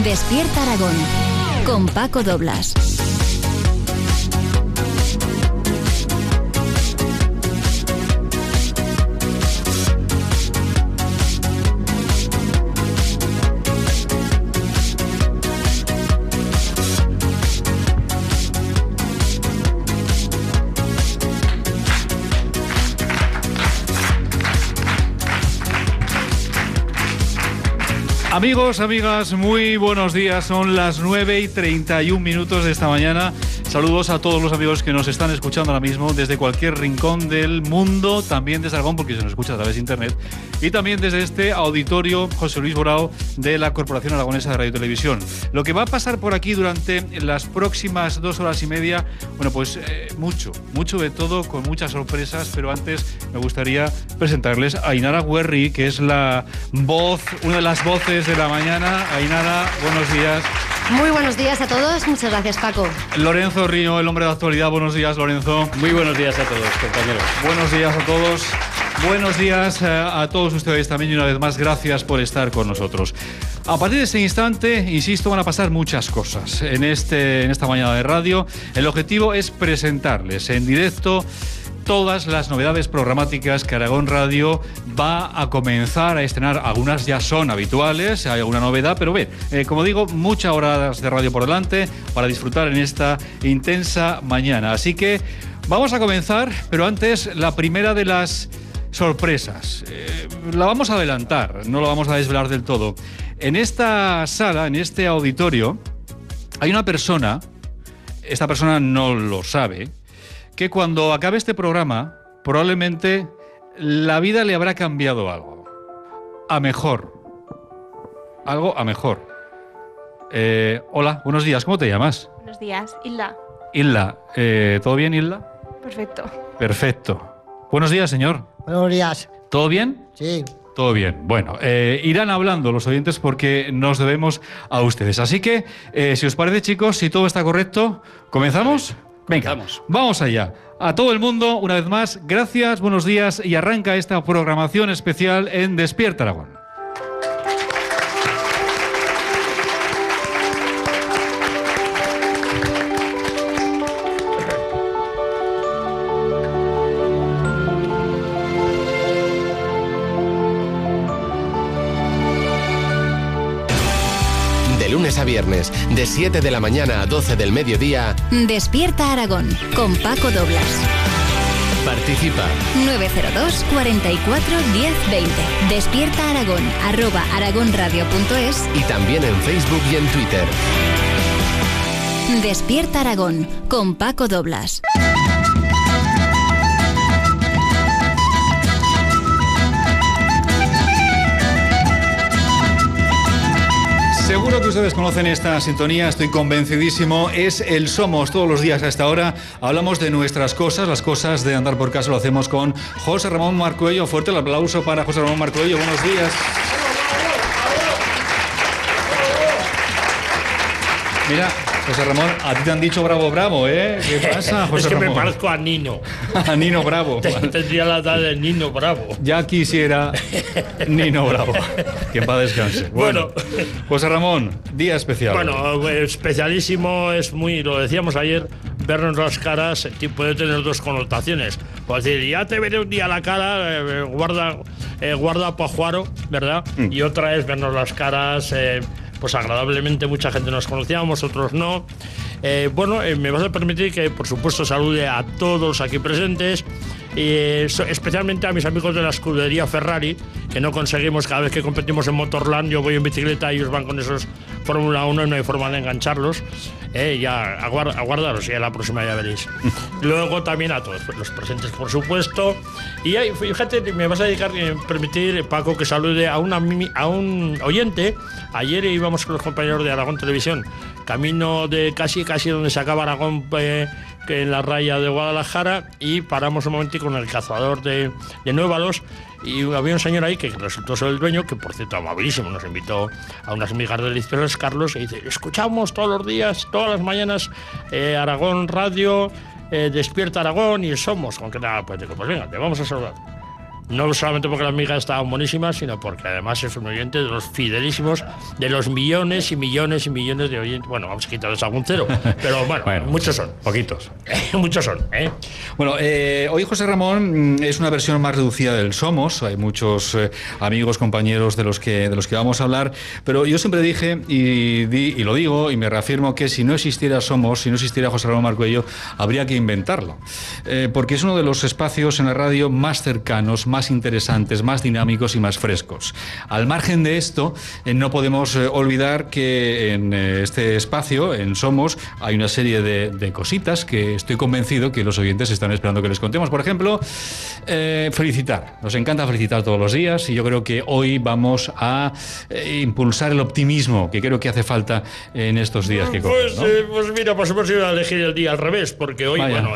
Despierta Aragón, con Paco Doblas. Amigos, amigas, muy buenos días. Son las 9:31 de esta mañana. Saludos a todos los amigos que nos están escuchando ahora mismo desde cualquier rincón del mundo, también desde Aragón, porque se nos escucha a través de internet, y también desde este auditorio José Luis Borao de la Corporación Aragonesa de Radio y Televisión. Lo que va a pasar por aquí durante las próximas 2 horas y media, bueno, pues mucho de todo, con muchas sorpresas, pero antes me gustaría presentarles a Ainara Guerri, que es la voz, una de las voces de la mañana. Ainara, buenos días. Muy buenos días a todos, muchas gracias, Paco. Lorenzo Río, el hombre de actualidad. Buenos días, Lorenzo. Muy buenos días a todos, compañeros. Buenos días a todos. Buenos días a todos ustedes también, y una vez más, gracias por estar con nosotros. A partir de este instante, insisto, van a pasar muchas cosas en esta mañana de radio. El objetivo es presentarles en directo todas las novedades programáticas que Aragón Radio va a comenzar a estrenar. Algunas ya son habituales, hay alguna novedad, pero como digo, muchas horas de radio por delante para disfrutar en esta intensa mañana. Así que vamos a comenzar, pero antes la primera de las sorpresas. La vamos a adelantar, no la vamos a desvelar del todo. En esta sala, en este auditorio, hay una persona, esta persona no lo sabe, que cuando acabe este programa, probablemente la vida le habrá cambiado algo. A mejor. Algo a mejor. Hola, buenos días, ¿cómo te llamas? Buenos días, Hilda. Hilda, ¿todo bien, Hilda? Perfecto. Perfecto. Buenos días, señor. Buenos días. ¿Todo bien? Sí. Todo bien. Bueno, irán hablando los oyentes porque nos debemos a ustedes. Así que, si os parece, chicos, si todo está correcto, ¿comenzamos? Venga, vamos allá. A todo el mundo, una vez más, gracias, buenos días, y arranca esta programación especial en Despierta Aragón. Lunes a viernes, de 7 de la mañana a 12 del mediodía. Despierta Aragón, con Paco Doblas. Participa. 902 44 10 20. Despierta Aragón, @aragonradio.es. Y también en Facebook y en Twitter. Despierta Aragón, con Paco Doblas. Seguro que ustedes conocen esta sintonía, estoy convencidísimo. Es el Somos. Todos los días a esta hora hablamos de nuestras cosas, las cosas de andar por casa. Lo hacemos con José Ramón Marcuello. Fuerte el aplauso para José Ramón Marcuello. Buenos días. Mira, José Ramón, a ti te han dicho bravo, bravo, ¿eh? ¿Qué pasa, José Es que Ramón? me parezco a Nino. A Nino Bravo. Tendría la edad de Nino Bravo. Ya quisiera Nino Bravo. Que en paz descanse. Bueno, José Ramón, día especial. Bueno, especialísimo, lo decíamos ayer, vernos las caras puede tener dos connotaciones. Pues decir, ya te veré un día la cara, guarda pajuaro, ¿verdad? Y otra es vernos las caras, pues agradablemente. Mucha gente nos conocíamos, otros no. Me vas a permitir que, por supuesto, salude a todos aquí presentes, especialmente a mis amigos de la escudería Ferrari, que no conseguimos, cada vez que competimos en Motorland, yo voy en bicicleta y ellos van con esos Fórmula 1 y no hay forma de engancharlos. Ya, aguardaros, ya la próxima ya veréis. Luego también a todos los presentes, por supuesto. Y fíjate, me vas a permitir, Paco, que salude a un oyente. Ayer íbamos con los compañeros de Aragón Televisión, camino de casi donde se acaba Aragón, en la raya de Guadalajara, y paramos un momentico con el cazador de Nuevalos, y había un señor ahí que resultó ser el dueño, que por cierto amabilísimo, nos invitó a unas migas deliciosas, Carlos, y dice: escuchamos todos los días, todas las mañanas, Aragón Radio, Despierta Aragón y Somos. Con que nada, pues digo, pues venga, te vamos a saludar. no solamente porque las migas estaban buenísimas, sino porque además es un oyente de los fidelísimos, de los millones y millones y millones de oyentes. Bueno, vamos a quitarles algún cero, pero bueno, muchos son. Poquitos. Muchos son, ¿eh? Bueno, hoy José Ramón es una versión más reducida del Somos. Hay muchos amigos, compañeros de los que vamos a hablar, pero yo siempre dije y lo digo y me reafirmo que si no existiera Somos, si no existiera José Ramón Marcuello, habría que inventarlo, porque es uno de los espacios en la radio más cercanos, más interesantes, más dinámicos y más frescos. Al margen de esto, no podemos olvidar que en este espacio, en Somos, hay una serie de cositas que estoy convencido que los oyentes están esperando que les contemos. Por ejemplo, felicitar. Nos encanta felicitar todos los días y yo creo que hoy vamos a impulsar el optimismo que creo que hace falta en estos días que corren, ¿no? Pues mira, pues hemos ido a elegir el día al revés, porque hoy, Vaya. bueno,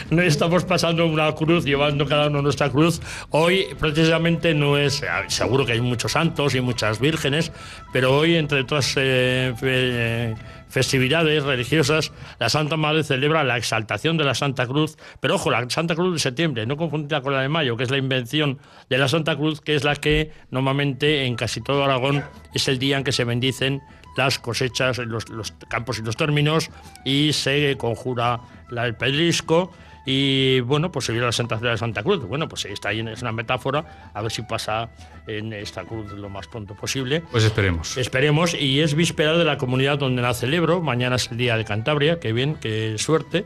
no estamos pasando una cruz, llevando cada uno nuestra cruz. Hoy precisamente no es, seguro que hay muchos santos y muchas vírgenes, pero hoy entre otras festividades religiosas, la Santa Madre celebra la exaltación de la Santa Cruz, pero ojo, la Santa Cruz de septiembre, no confundirla con la de mayo, que es la invención de la Santa Cruz, que es la que normalmente en casi todo Aragón es el día en que se bendicen las cosechas en los campos y los términos y se conjura el pedrisco. Y bueno, pues se viene la Santa Cruz de Santa Cruz. Bueno, pues está ahí, es una metáfora, a ver si pasa en esta cruz lo más pronto posible. Pues esperemos. Esperemos, y es víspera de la comunidad donde nace el Ebro. Mañana es el día de Cantabria, qué bien, qué suerte.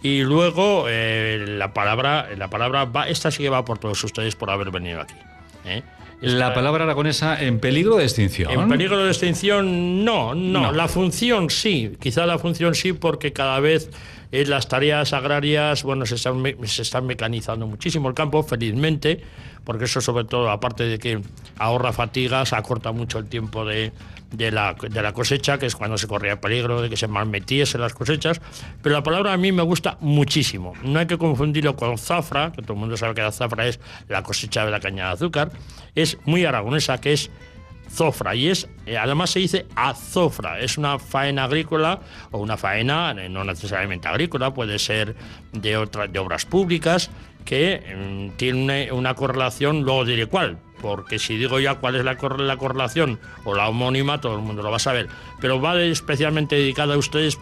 Y luego la palabra va, esta sí que va por todos ustedes por haber venido aquí, ¿eh? La palabra aragonesa en peligro de extinción. En peligro de extinción, no. La función sí, quizá la función sí, porque cada vez las tareas agrarias, bueno, se están mecanizando muchísimo el campo, felizmente, porque eso sobre todo, aparte de que ahorra fatigas, acorta mucho el tiempo de la cosecha, que es cuando se corría peligro de que se malmetiesen las cosechas. Pero la palabra a mí me gusta muchísimo. No hay que confundirlo con zafra, que todo el mundo sabe que la zafra es la cosecha de la caña de azúcar. Es muy aragonesa, que es zofra, y además se dice azofra. Es una faena agrícola o una faena no necesariamente agrícola, puede ser de obras públicas, que tiene una correlación, luego diré cuál, porque si digo ya cuál es la correlación o la homónima, todo el mundo lo va a saber, pero va especialmente dedicada a ustedes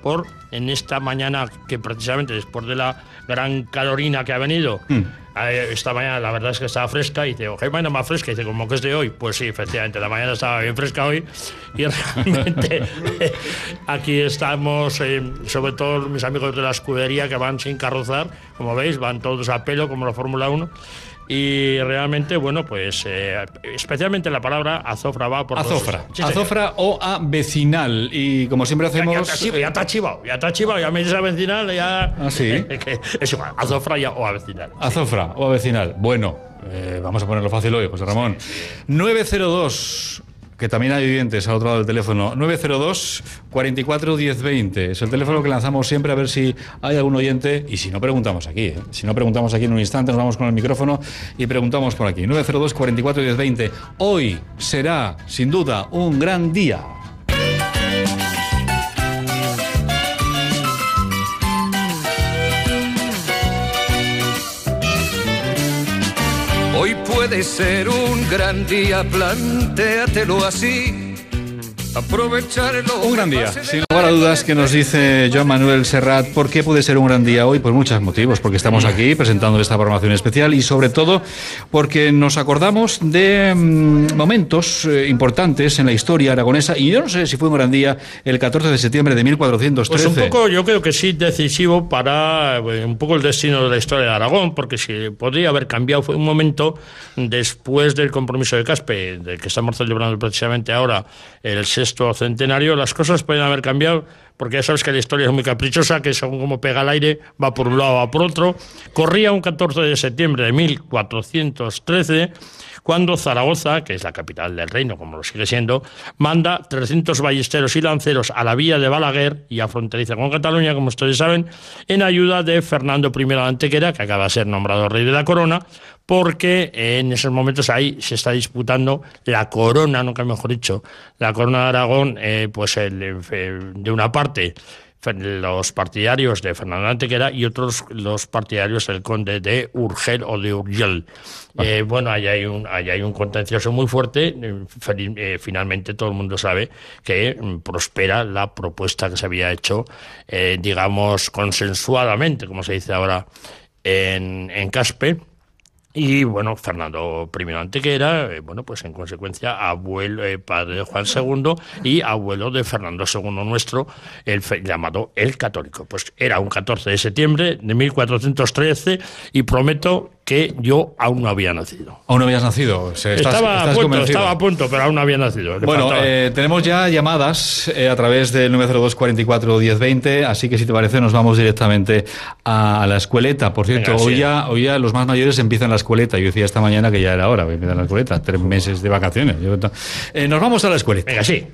en esta mañana, que precisamente después de la gran calorina que ha venido, esta mañana la verdad es que estaba fresca, y dice, ¿qué mañana más fresca? Y dice, ¿cómo que es de hoy? Pues sí, efectivamente, la mañana estaba bien fresca hoy, y realmente aquí estamos, sobre todo mis amigos de la escudería, que van sin carrozar, como veis, van todos a pelo, como la Fórmula 1, y realmente, bueno, pues especialmente la palabra azofra va por azofra. Sí, azofra o avecinal. Y como siempre hacemos... Ya te ha chivado, ya me dices avecinal, ya... ¿Ah, sí? Es igual, azofra o avecinal. Azofra o avecinal. Bueno, vamos a ponerlo fácil hoy, José Ramón. 902... que también hay oyentes al otro lado del teléfono, 902 44 10 20. Es el teléfono que lanzamos siempre a ver si hay algún oyente, y si no preguntamos aquí, ¿eh? Si no preguntamos aquí en un instante, nos vamos con el micrófono y preguntamos por aquí. 902 44 10 20. Hoy será, sin duda, un gran día. Hoy puede ser un gran día, plantéatelo así. Aprovecharlo. Un gran día, sin lugar a dudas, que nos dice Joan Manuel Serrat. ¿Por qué puede ser un gran día hoy? Por muchos motivos, porque estamos aquí presentando esta programación especial, y sobre todo porque nos acordamos de momentos importantes en la historia aragonesa, y yo no sé si fue un gran día el 14 de septiembre de 1413. Pues un poco, yo creo que sí, decisivo para un poco el destino de la historia de Aragón, porque si podría haber cambiado, fue un momento después del compromiso de Caspe, del que estamos celebrando precisamente ahora, el sexto centenario. Las cosas pueden haber cambiado, porque ya sabes que la historia es muy caprichosa, que según como pega el aire, va por un lado o por otro. Corría un 14 de septiembre de 1413, cuando Zaragoza, que es la capital del reino, como lo sigue siendo, manda 300 ballesteros y lanceros a la villa de Balaguer, y a fronteriza con Cataluña, como ustedes saben, en ayuda de Fernando I de Antequera, que acaba de ser nombrado rey de la corona, porque en esos momentos ahí se está disputando la corona, nunca mejor dicho, la corona de Aragón, de una parte los partidarios de Fernando Antequera y otros los partidarios del conde de Urgel o de Urgel. Bueno, ahí hay un contencioso muy fuerte. Finalmente todo el mundo sabe que prospera la propuesta que se había hecho, digamos, consensuadamente, como se dice ahora en Caspe. Y bueno, Fernando I Antequera, bueno, pues en consecuencia abuelo, padre de Juan II y abuelo de Fernando II nuestro, llamado el Católico. Pues era un 14 de septiembre de 1413 y prometo que yo aún no había nacido. ¿Aún no habías nacido? Estaba a punto, pero aún no había nacido. Bueno, tenemos ya llamadas a través del 902 44 10 20, así que si te parece nos vamos directamente a la escueleta. Por cierto, venga, hoy ya los más mayores empiezan la escueleta. Yo decía esta mañana que ya era hora, voy a empezar la escueleta, 3 meses de vacaciones. Nos vamos a la escueleta. Venga, sí.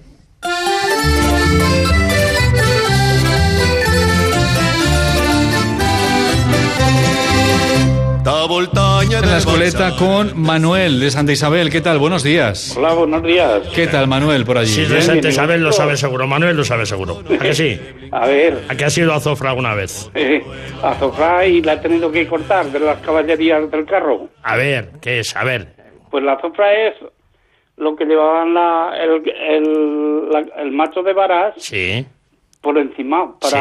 En la escueleta con Manuel de Santa Isabel. ¿Qué tal? Buenos días. Hola, buenos días. ¿Qué tal, Manuel, por allí? Sí, de Santa Isabel lo sabe seguro. Manuel lo sabe seguro. ¿A que sí? A ver. ¿A que has ido a Zofra alguna vez? A Zofra y la he tenido que cortar de las caballerías del carro. A ver, ¿qué es? A ver. Pues la Zofra es lo que llevaban el macho de varas. Sí. Por encima, Sí.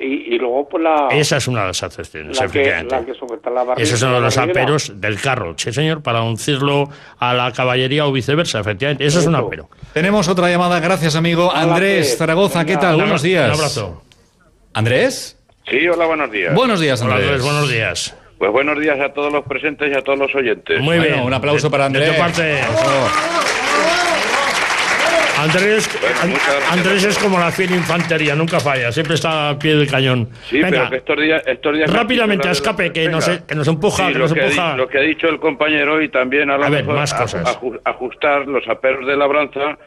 Y luego pues la... Esa es una de las acepciones, efectivamente. La que sujeta la barriga. Esos son los aperos del carro, sí señor, para uncirlo a la caballería o viceversa, efectivamente. Eso es un apero. Tenemos otra llamada, gracias amigo. Andrés, Zaragoza, ¿qué tal? Buenos días. Un abrazo. ¿Andrés? Sí, hola, buenos días. Buenos días, Andrés. Hola, Andrés, buenos días. Pues buenos días a todos los presentes y a todos los oyentes. Muy bien. Un aplauso para Andrés. De tu parte. Andrés es como la fiel infantería, nunca falla, siempre está a pie del cañón. Sí, venga, pero que estos días rápidamente a escape, que nos empuja. Sí, lo que ha dicho el compañero y también a lo mejor más cosas. Ajustar los aperos de labranza,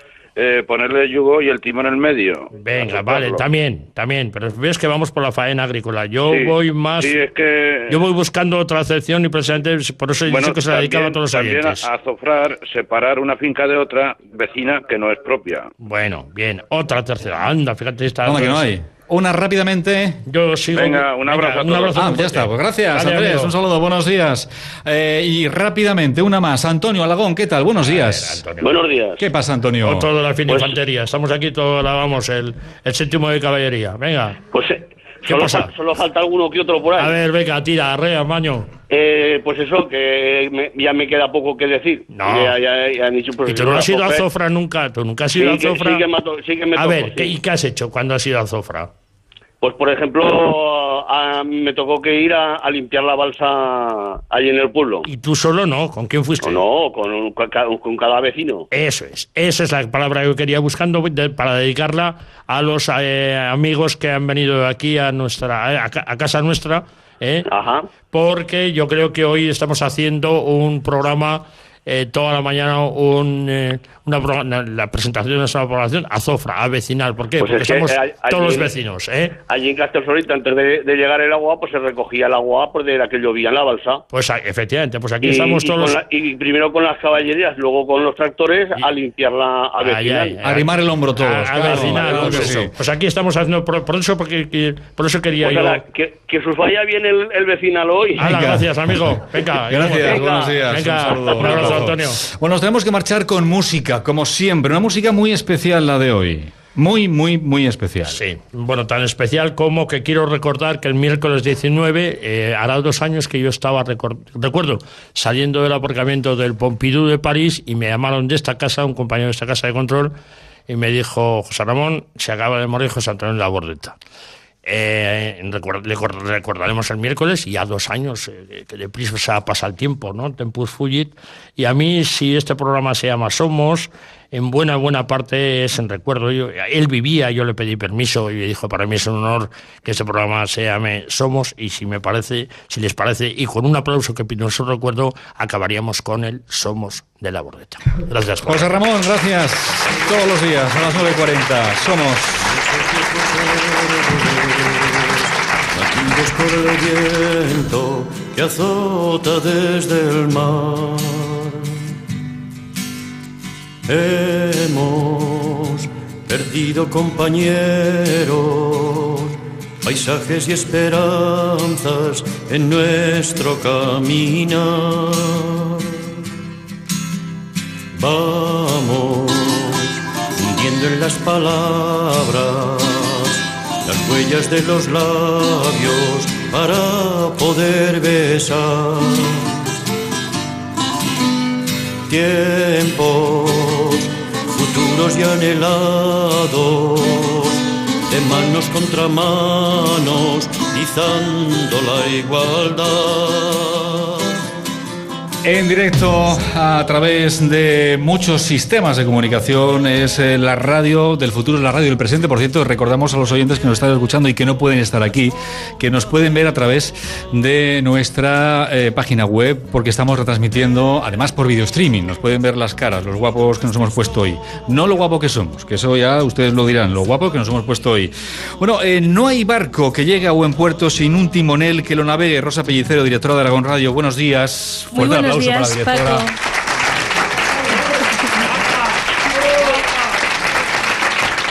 ponerle el yugo y el timón en el medio. Venga, vale, también, pero ves que vamos por la faena agrícola. Yo voy más... Sí, es que... Yo voy buscando otra acepción y precisamente por eso he dicho que se la dedicaba a todos los oyentes. También a azofrar, separar una finca de otra vecina que no es propia. Bueno, bien, otra tercera. Anda, fíjate, esta... ¿Cómo que no hay? Una rápidamente. Yo sigo. Venga, un abrazo a todos. Ya está, pues gracias, Vale, Andrés. amigo. Un saludo, buenos días. Y rápidamente, una más. Antonio Alagón, ¿qué tal? Buenos días. Buenos días. ¿Qué pasa, Antonio? Otro de la fina infantería. Estamos aquí, vamos, el séptimo de caballería. Venga. Pues ¿Qué pasa? solo falta alguno que otro por ahí. A ver, venga, tira, arrea, maño. Pues eso, que ya me queda poco que decir. No. Ya han dicho, pues, ¿Y tú no has ido a Zofra nunca? ¿Tú nunca has ido a Zofra? Sí que me A tocó, ver, sí. ¿y qué has hecho cuando has ido a Zofra? Pues, por ejemplo, me tocó que ir a limpiar la balsa allí en el pueblo. ¿Y tú solo no? ¿Con quién fuiste? No, con cada vecino. Eso es. Esa es la palabra que yo quería buscando para dedicarla a los amigos que han venido aquí a casa nuestra. Ajá. Porque yo creo que hoy estamos haciendo un programa... toda la mañana la presentación de nuestra población a Zofra, a vecinal. ¿Por qué? Pues porque somos todos los allí, vecinos. Allí en Castelsolita, antes de llegar el agua, pues se recogía el agua de la que llovía en la balsa. Pues efectivamente, pues aquí estamos todos... Y primero con las caballerías, luego con los tractores, a limpiarla a vecinal. Arrimar el hombro todos. A vecinal, claro, pues, sí. pues aquí estamos haciendo... Por eso quería Pues yo... ahora, que os vaya bien el vecinal hoy. Gracias, amigo. Venga. Gracias, buenos días. Venga, un saludo. un abrazo, Antonio. Bueno, nos tenemos que marchar con música, como siempre. Una música muy especial la de hoy. Muy, muy, muy especial. Sí, bueno, tan especial como que quiero recordar que el miércoles 19 hará 2 años que yo estaba, recuerdo, saliendo del aparcamiento del Pompidou de París y me llamaron de esta casa, un compañero de esta casa de control, y me dijo: José Ramón, se acaba de morir José Antonio Labordeta. Recordaremos el miércoles, y ya 2 años, que deprisa se ha pasado el tiempo, ¿no? Tempus fugit. Y a mí, si este programa se llama Somos, en buena parte es en recuerdo. Él vivía, yo le pedí permiso y me dijo: para mí es un honor que este programa se llame Somos, y si les parece, y con un aplauso que pido en su recuerdo, acabaríamos con el Somos de Labordeta. Gracias. José Ramón, gracias. Todos los días a las 9:40. Somos. Batidos por el viento que azota desde el mar, hemos perdido compañeros paisajes y esperanzas en nuestro caminar. Vamos hundiendo en las palabras las huellas de los labios para poder besar. Tiempos futuros y anhelados, de manos contra manos, izando la igualdad. En directo a través de muchos sistemas de comunicación, es la radio del futuro, la radio del presente. Por cierto, recordamos a los oyentes que nos están escuchando y que no pueden estar aquí, que nos pueden ver a través de nuestra página web, porque estamos retransmitiendo, además por video streaming. Nos pueden ver las caras, los guapos que nos hemos puesto hoy. No lo guapo que somos, que eso ya ustedes lo dirán, lo guapo que nos hemos puesto hoy. Bueno, no hay barco que llegue a buen puerto sin un timonel que lo navegue. Rosa Pellicero, directora de Aragón Radio, buenos días. Fuerte aplauso para la directora. Paco.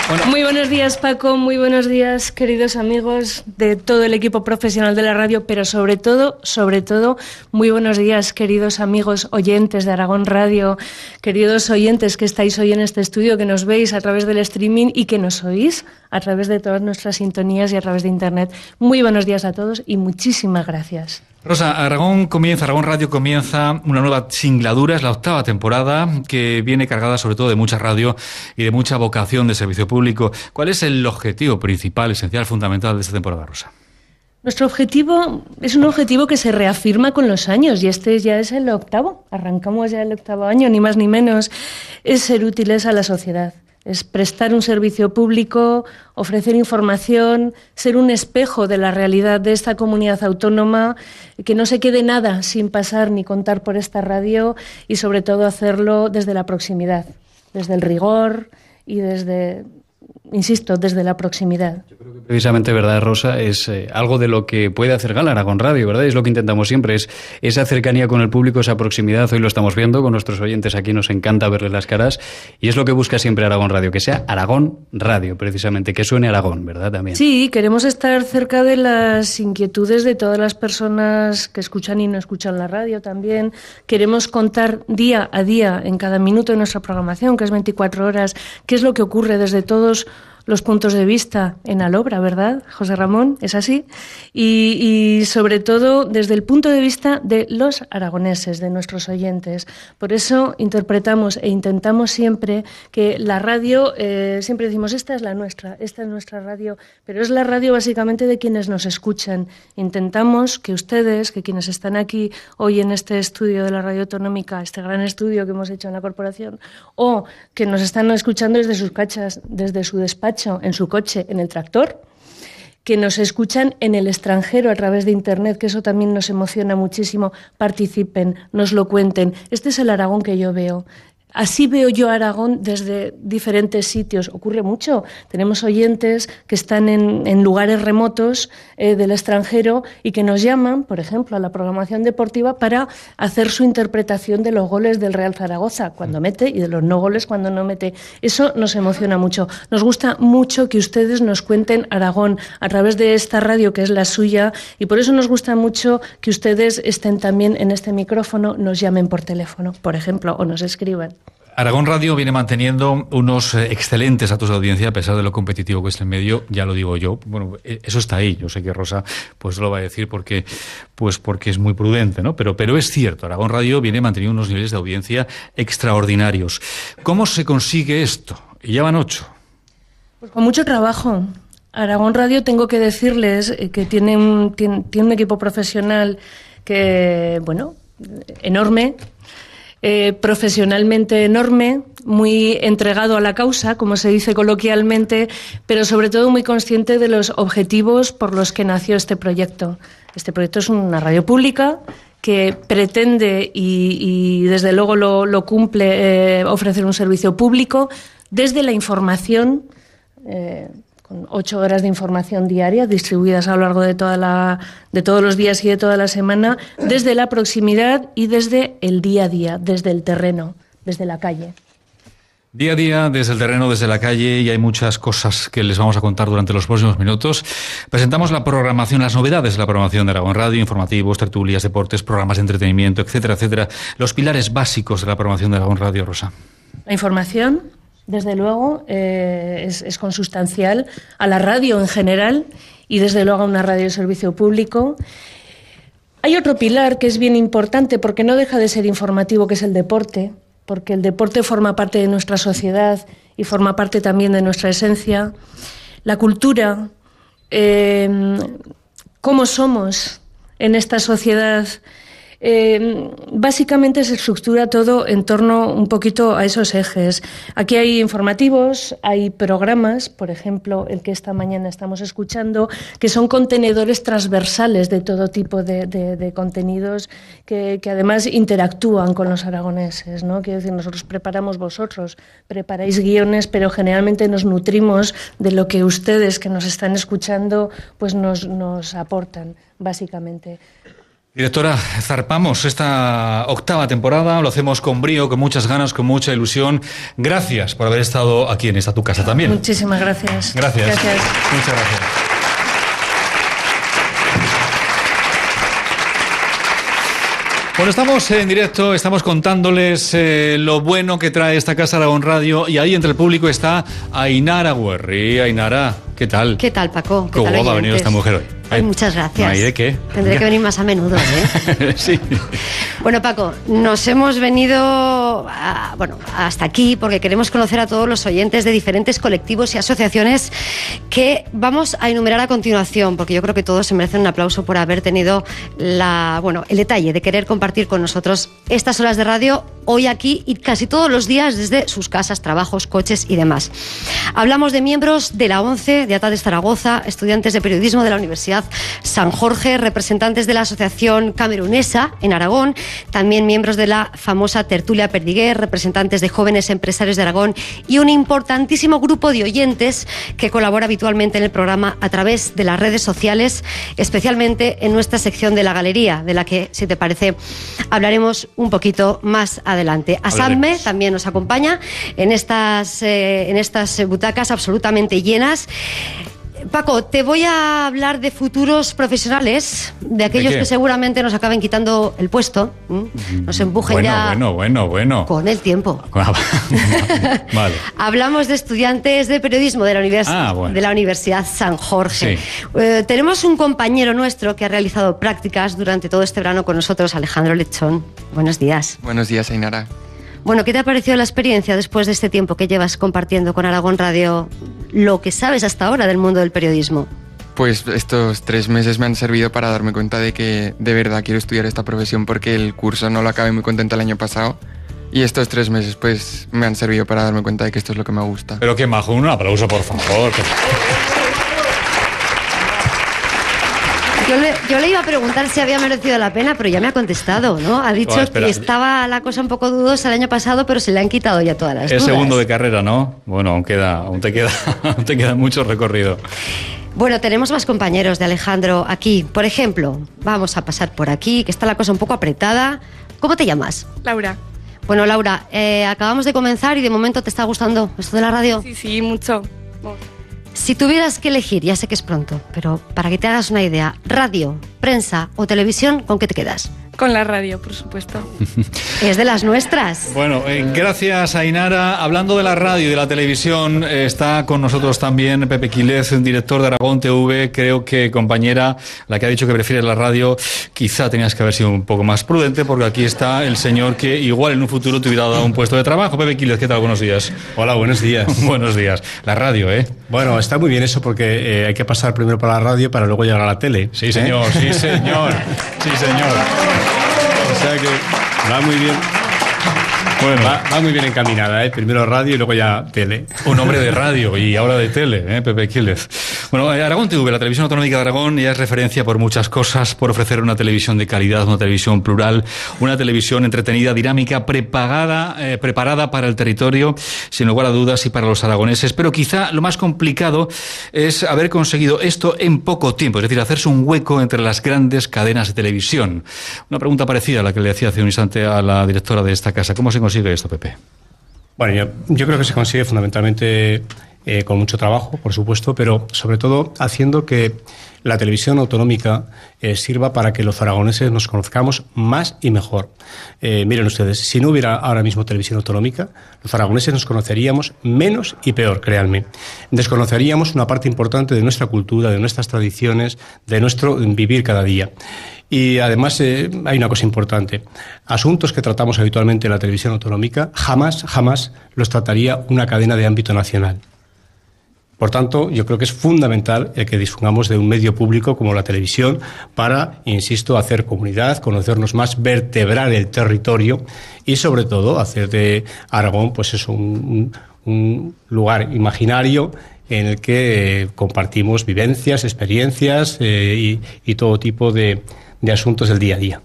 Bueno. Muy buenos días, Paco, muy buenos días, queridos amigos de todo el equipo profesional de la radio, pero sobre todo, muy buenos días, queridos amigos oyentes de Aragón Radio, queridos oyentes que estáis hoy en este estudio, que nos veis a través del streaming y que nos oís a través de todas nuestras sintonías y a través de Internet. Muy buenos días a todos y muchísimas gracias. Rosa, Aragón Radio comienza una nueva singladura, es la 8ª temporada, que viene cargada sobre todo de mucha radio y de mucha vocación de servicio público. ¿Cuál es el objetivo principal, esencial, fundamental de esta temporada, Rosa? Nuestro objetivo es un objetivo que se reafirma con los años y este ya es el 8º. Arrancamos ya el 8º año, ni más ni menos. Es ser útiles a la sociedad. Es prestar un servicio público, ofrecer información, ser un espejo de la realidad de esta comunidad autónoma, que no se quede nada sin pasar ni contar por esta radio y sobre todo hacerlo desde la proximidad, desde el rigor y desde la proximidad. Yo creo que precisamente, ¿verdad, Rosa? Es algo de lo que puede hacer gala Aragón Radio, ¿verdad? Es lo que intentamos siempre, es esa cercanía con el público, esa proximidad. Hoy lo estamos viendo con nuestros oyentes aquí, nos encanta verles las caras y es lo que busca siempre Aragón Radio, que sea Aragón Radio, precisamente, que suene Aragón, ¿verdad? También. Sí, queremos estar cerca de las inquietudes de todas las personas que escuchan y no escuchan la radio también. Queremos contar día a día, en cada minuto de nuestra programación, que es 24 horas, qué es lo que ocurre desde todos los puntos de vista en Alobra, ¿verdad, José Ramón? ¿Es así? Y sobre todo desde el punto de vista de los aragoneses, de nuestros oyentes. Por eso interpretamos e intentamos siempre que la radio, siempre decimos, esta es nuestra radio, pero es la radio básicamente de quienes nos escuchan. Intentamos que ustedes, que quienes están aquí hoy en este estudio de la radio autonómica, este gran estudio que hemos hecho en la corporación, o que nos están escuchando desde sus cachas, desde su despacho, en su coche, en el tractor, que nos escuchan en el extranjero a través de Internet, que eso también nos emociona muchísimo, participen, nos lo cuenten. Este es el Aragón que yo veo. Así veo yo Aragón desde diferentes sitios. Ocurre mucho. Tenemos oyentes que están en lugares remotos del extranjero y que nos llaman, por ejemplo, a la programación deportiva para hacer su interpretación de los goles del Real Zaragoza cuando mete y de los no goles cuando no mete. Eso nos emociona mucho. Nos gusta mucho que ustedes nos cuenten Aragón a través de esta radio que es la suya y por eso nos gusta mucho que ustedes estén también en este micrófono, nos llamen por teléfono, por ejemplo, o nos escriban. Aragón Radio viene manteniendo unos excelentes datos de audiencia a pesar de lo competitivo que es el medio, ya lo digo yo. Bueno, eso está ahí. Yo sé que Rosa pues lo va a decir porque es muy prudente, ¿no? Pero es cierto, Aragón Radio viene manteniendo unos niveles de audiencia extraordinarios. ¿Cómo se consigue esto? Y ya van 8. Pues con mucho trabajo. Aragón Radio, tengo que decirles que tiene un equipo profesional que, bueno, enorme. Profesionalmente enorme, muy entregado a la causa, como se dice coloquialmente, pero sobre todo muy consciente de los objetivos por los que nació este proyecto. Este proyecto es una radio pública que pretende y desde luego lo cumple ofrecer un servicio público desde la información, con 8 horas de información diaria distribuidas a lo largo de todos los días y de toda la semana, desde la proximidad y desde el día a día, desde el terreno, desde la calle. Día a día, desde el terreno, desde la calle, y hay muchas cosas que les vamos a contar durante los próximos minutos. Presentamos la programación, las novedades de la programación de Aragón Radio, informativos, tertulias, deportes, programas de entretenimiento, etcétera, etcétera. Los pilares básicos de la programación de Aragón Radio, Rosa. La información, desde luego, es consustancial a la radio en general y desde luego a una radio de servicio público. Hay otro pilar que es bien importante porque no deja de ser informativo, que es el deporte, porque el deporte forma parte de nuestra sociedad y forma parte también de nuestra esencia. La cultura, cómo somos en esta sociedad, básicamente se estructura todo en torno un poquito a esos ejes. Aquí hay informativos, hay programas, por ejemplo, el que esta mañana estamos escuchando, que son contenedores transversales de todo tipo de contenidos que además interactúan con los aragoneses, ¿no? Quiero decir, nosotros preparamos, vosotros preparáis guiones, pero generalmente nos nutrimos de lo que ustedes que nos están escuchando pues nos aportan, básicamente. Directora, zarpamos esta 8ª temporada, lo hacemos con brío, con muchas ganas, con mucha ilusión. Gracias por haber estado aquí en esta tu casa también. Muchísimas gracias. Gracias. Muchas gracias. Bueno, estamos en directo, estamos contándoles lo bueno que trae esta casa Aragón Radio, y ahí entre el público está Ainara Guerri. Ainara, ¿qué tal? ¿Qué tal, Paco? ¿Qué tal, guapa ha venido esta mujer hoy? Ay, muchas gracias. ¿Ahí de qué? Tendré que venir más a menudo, ¿eh? Sí. Bueno, Paco, nos hemos venido hasta aquí porque queremos conocer a todos los oyentes de diferentes colectivos y asociaciones que vamos a enumerar a continuación, porque yo creo que todos se merecen un aplauso por haber tenido el detalle de querer compartir con nosotros estas horas de radio hoy aquí y casi todos los días desde sus casas, trabajos, coches y demás. Hablamos de miembros de la ONCE, de ATA de Zaragoza, estudiantes de periodismo de la Universidad San Jorge, representantes de la Asociación Camerunesa en Aragón, también miembros de la famosa Tertulia Perdiguer, representantes de jóvenes empresarios de Aragón y un importantísimo grupo de oyentes que colabora habitualmente en el programa a través de las redes sociales, especialmente en nuestra sección de la galería, de la que, si te parece, hablaremos un poquito más adelante. Asadme también nos acompaña en estas butacas absolutamente llenas. Paco, te voy a hablar de futuros profesionales, de aquellos que seguramente nos acaben quitando el puesto, nos empujen bueno. Con el tiempo. Vale. Hablamos de estudiantes de periodismo de la Universidad San Jorge. Sí. Tenemos un compañero nuestro que ha realizado prácticas durante todo este verano con nosotros, Alejandro Lechón. Buenos días. Buenos días, Ainara. Bueno, ¿qué te ha parecido la experiencia después de este tiempo que llevas compartiendo con Aragón Radio lo que sabes hasta ahora del mundo del periodismo? Pues estos 3 meses me han servido para darme cuenta de que de verdad quiero estudiar esta profesión, porque el curso no lo acabé muy contento el año pasado. Y estos 3 meses pues me han servido para darme cuenta de que esto es lo que me gusta. Pero qué majo, un aplauso, por favor. Yo le iba a preguntar si había merecido la pena, pero ya me ha contestado, ¿no? Ha dicho que estaba la cosa un poco dudosa el año pasado, pero se le han quitado ya todas las dudas. Es segundo de carrera, ¿no? Bueno, aún te queda mucho recorrido. Bueno, tenemos más compañeros de Alejandro aquí. Por ejemplo, vamos a pasar por aquí, que está la cosa un poco apretada. ¿Cómo te llamas? Laura. Bueno, Laura, acabamos de comenzar y de momento te está gustando esto de la radio. Sí, mucho. Si tuvieras que elegir, ya sé que es pronto, pero para que te hagas una idea, radio, prensa o televisión, ¿con qué te quedas? Con la radio, por supuesto. Es de las nuestras. Bueno, gracias, Ainara. Hablando de la radio y de la televisión, está con nosotros también Pepe Quílez, director de Aragón TV. Creo que, compañera, la que ha dicho que prefiere la radio, quizá tenías que haber sido un poco más prudente, porque aquí está el señor que igual en un futuro te hubiera dado un puesto de trabajo. Pepe Quílez, ¿qué tal? Buenos días. Hola, buenos días. Buenos días. La radio, ¿eh? Bueno, está muy bien eso, porque hay que pasar primero por la radio para luego llegar a la tele. Sí, señor, sí, señor. Sí, señor. O sea que va muy bien. Bueno, va muy bien encaminada, ¿eh? Primero radio y luego ya tele. Un hombre de radio y ahora de tele, Pepe Quílez. Bueno, Aragón TV, la televisión autonómica de Aragón, ya es referencia por muchas cosas, por ofrecer una televisión de calidad, una televisión plural, una televisión entretenida, dinámica, preparada para el territorio, sin lugar a dudas, y para los aragoneses. Pero quizá lo más complicado es haber conseguido esto en poco tiempo, es decir, hacerse un hueco entre las grandes cadenas de televisión. Una pregunta parecida a la que le hacía hace un instante a la directora de esta casa. ¿Cómo se consigue esto, Pepe? Bueno, yo creo que se consigue fundamentalmente con mucho trabajo, por supuesto, pero sobre todo haciendo que la televisión autonómica sirva para que los aragoneses nos conozcamos más y mejor. Miren ustedes, si no hubiera ahora mismo televisión autonómica, los aragoneses nos conoceríamos menos y peor, créanme. Desconoceríamos una parte importante de nuestra cultura, de nuestras tradiciones, de nuestro vivir cada día. Y además hay una cosa importante. Asuntos que tratamos habitualmente en la televisión autonómica, jamás los trataría una cadena de ámbito nacional. Por tanto, yo creo que es fundamental el que dispongamos de un medio público como la televisión para, insisto, hacer comunidad, conocernos más, vertebrar el territorio y, sobre todo, hacer de Aragón pues eso, un lugar imaginario en el que compartimos vivencias, experiencias y todo tipo de asuntos del día a día.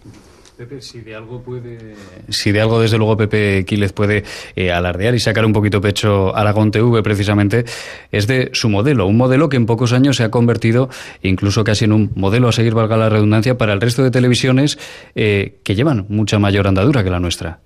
Pepe, si de algo desde luego Pepe Quílez puede alardear y sacar un poquito pecho Aragón TV precisamente, es de su modelo, un modelo que en pocos años se ha convertido incluso casi en un modelo a seguir, valga la redundancia, para el resto de televisiones que llevan mucha mayor andadura que la nuestra.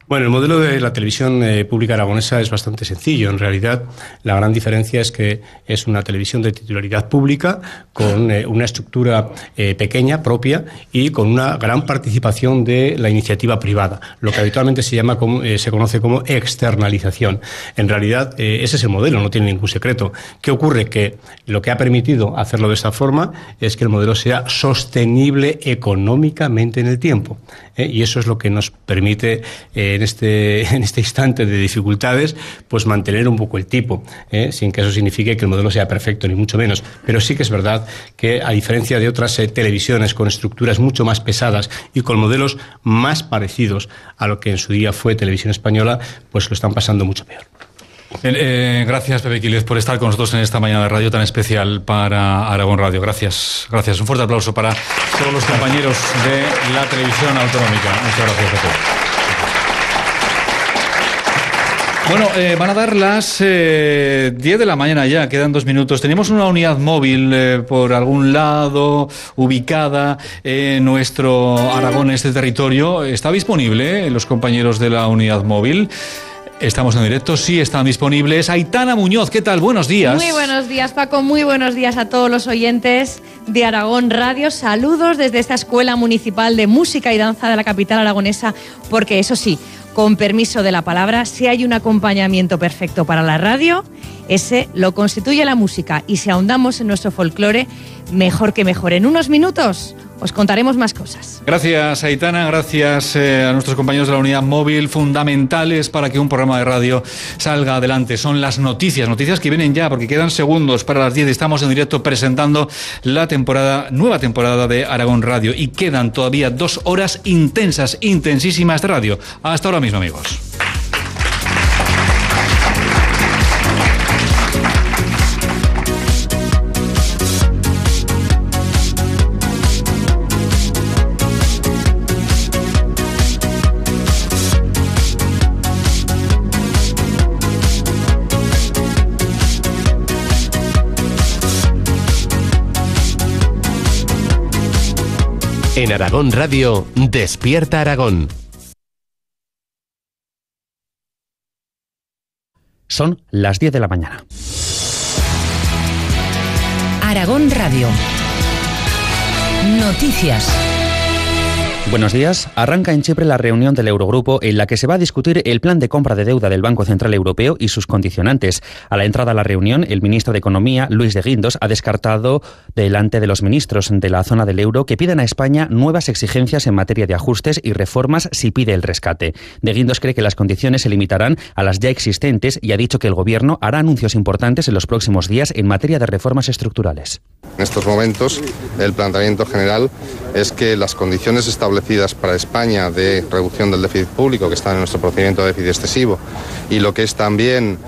Bueno, el modelo de la televisión pública aragonesa es bastante sencillo. En realidad, la gran diferencia es que es una televisión de titularidad pública con una estructura pequeña, propia, y con una gran participación de la iniciativa privada, lo que habitualmente se conoce como externalización. En realidad, ese es el modelo, no tiene ningún secreto. ¿Qué ocurre? Que lo que ha permitido hacerlo de esta forma es que el modelo sea sostenible económicamente en el tiempo. Y eso es lo que nos permite en este instante de dificultades pues mantener un poco el tipo, sin que eso signifique que el modelo sea perfecto ni mucho menos, pero sí que es verdad que a diferencia de otras televisiones con estructuras mucho más pesadas y con modelos más parecidos a lo que en su día fue Televisión Española, pues lo están pasando mucho peor. Gracias, Pepe Quílez, por estar con nosotros en esta mañana de radio tan especial para Aragón Radio. Gracias. Un fuerte aplauso para todos los compañeros de la televisión autonómica. Muchas gracias, Pepe. Bueno, van a dar las 10 de la mañana ya, quedan 2 minutos. Tenemos una unidad móvil por algún lado, ubicada en nuestro Aragón, en este territorio. ¿Está disponible los compañeros de la unidad móvil? Estamos en directo, sí están disponibles. Aitana Muñoz, ¿qué tal? Buenos días. Muy buenos días, Paco. Muy buenos días a todos los oyentes de Aragón Radio. Saludos desde esta Escuela Municipal de Música y Danza de la capital aragonesa, porque eso sí, con permiso de la palabra, si hay un acompañamiento perfecto para la radio, ese lo constituye la música. Y si ahondamos en nuestro folclore, mejor que mejor. En unos minutos os contaremos más cosas. Gracias, Aitana, gracias a nuestros compañeros de la unidad móvil, fundamentales para que un programa de radio salga adelante. Son las noticias que vienen ya, porque quedan segundos para las 10. Estamos en directo presentando la nueva temporada de Aragón Radio y quedan todavía 2 horas intensas, intensísimas de radio. Hasta ahora mismo, amigos. En Aragón Radio, Despierta Aragón. Son las 10 de la mañana. Aragón Radio. Noticias. Buenos días. Arranca en Chipre la reunión del Eurogrupo en la que se va a discutir el plan de compra de deuda del Banco Central Europeo y sus condicionantes. A la entrada a la reunión, el ministro de Economía, Luis de Guindos, ha descartado delante de los ministros de la zona del euro que pidan a España nuevas exigencias en materia de ajustes y reformas si pide el rescate. De Guindos cree que las condiciones se limitarán a las ya existentes y ha dicho que el Gobierno hará anuncios importantes en los próximos días en materia de reformas estructurales. En estos momentos, el planteamiento general es que las condiciones establecidas para España de reducción del déficit público, que están en nuestro procedimiento de déficit excesivo, y lo que es también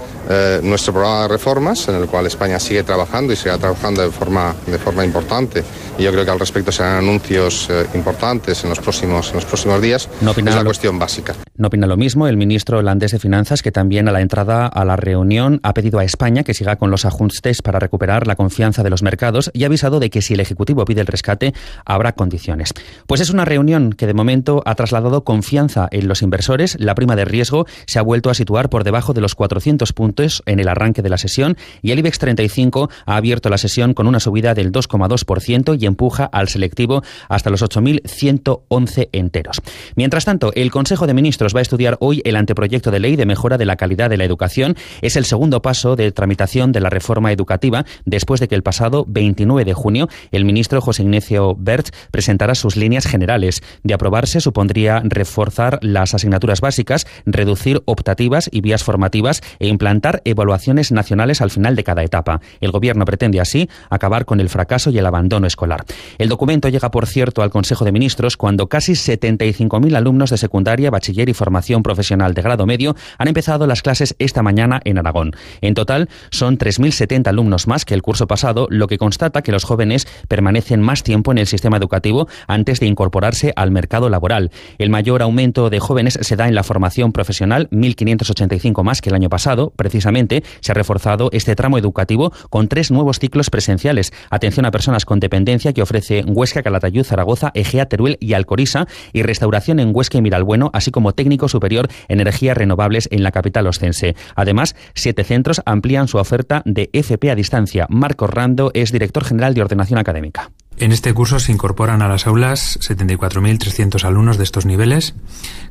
nuestro programa de reformas, en el cual España sigue trabajando y sigue trabajando de forma importante, y yo creo que al respecto serán anuncios importantes en los próximos días, es la cuestión básica. No opina lo mismo el ministro holandés de Finanzas, que también a la entrada a la reunión ha pedido a España que siga con los ajustes para recuperar la confianza de los mercados y ha avisado de que si el Ejecutivo pide el rescate habrá condiciones. Pues es una reunión que de momento ha trasladado confianza en los inversores. La prima de riesgo se ha vuelto a situar por debajo de los 400 puntos en el arranque de la sesión y el IBEX 35 ha abierto la sesión con una subida del 2,2% y empuja al selectivo hasta los 8.111 enteros. Mientras tanto, el Consejo de Ministros va a estudiar hoy el anteproyecto de ley de mejora de la calidad de la educación. Es el segundo paso de tramitación de la reforma educativa después de que el pasado 29 de junio el ministro José Ignacio Wert presentara sus líneas generales. De aprobarse, supondría reforzar las asignaturas básicas, reducir optativas y vías formativas e implantar evaluaciones nacionales al final de cada etapa. El Gobierno pretende así acabar con el fracaso y el abandono escolar. El documento llega, por cierto, al Consejo de Ministros cuando casi 75.000 alumnos de secundaria, bachiller y formación profesional de grado medio han empezado las clases esta mañana en Aragón. En total son 3.070 alumnos más que el curso pasado, lo que constata que los jóvenes permanecen más tiempo en el sistema educativo antes de incorporarse al mercado laboral. El mayor aumento de jóvenes se da en la formación profesional, 1.585 más que el año pasado. Precisamente se ha reforzado este tramo educativo con 3 nuevos ciclos presenciales. Atención a personas con dependencia que ofrece Huesca, Calatayud, Zaragoza, Egea, Teruel y Alcoriza, y restauración en Huesca y Miralbueno, así como técnico superior en energías renovables en la capital oscense. Además, 7 centros amplían su oferta de FP a distancia. Marcos Rando es director general de Ordenación Académica. En este curso se incorporan a las aulas 74.300 alumnos de estos niveles,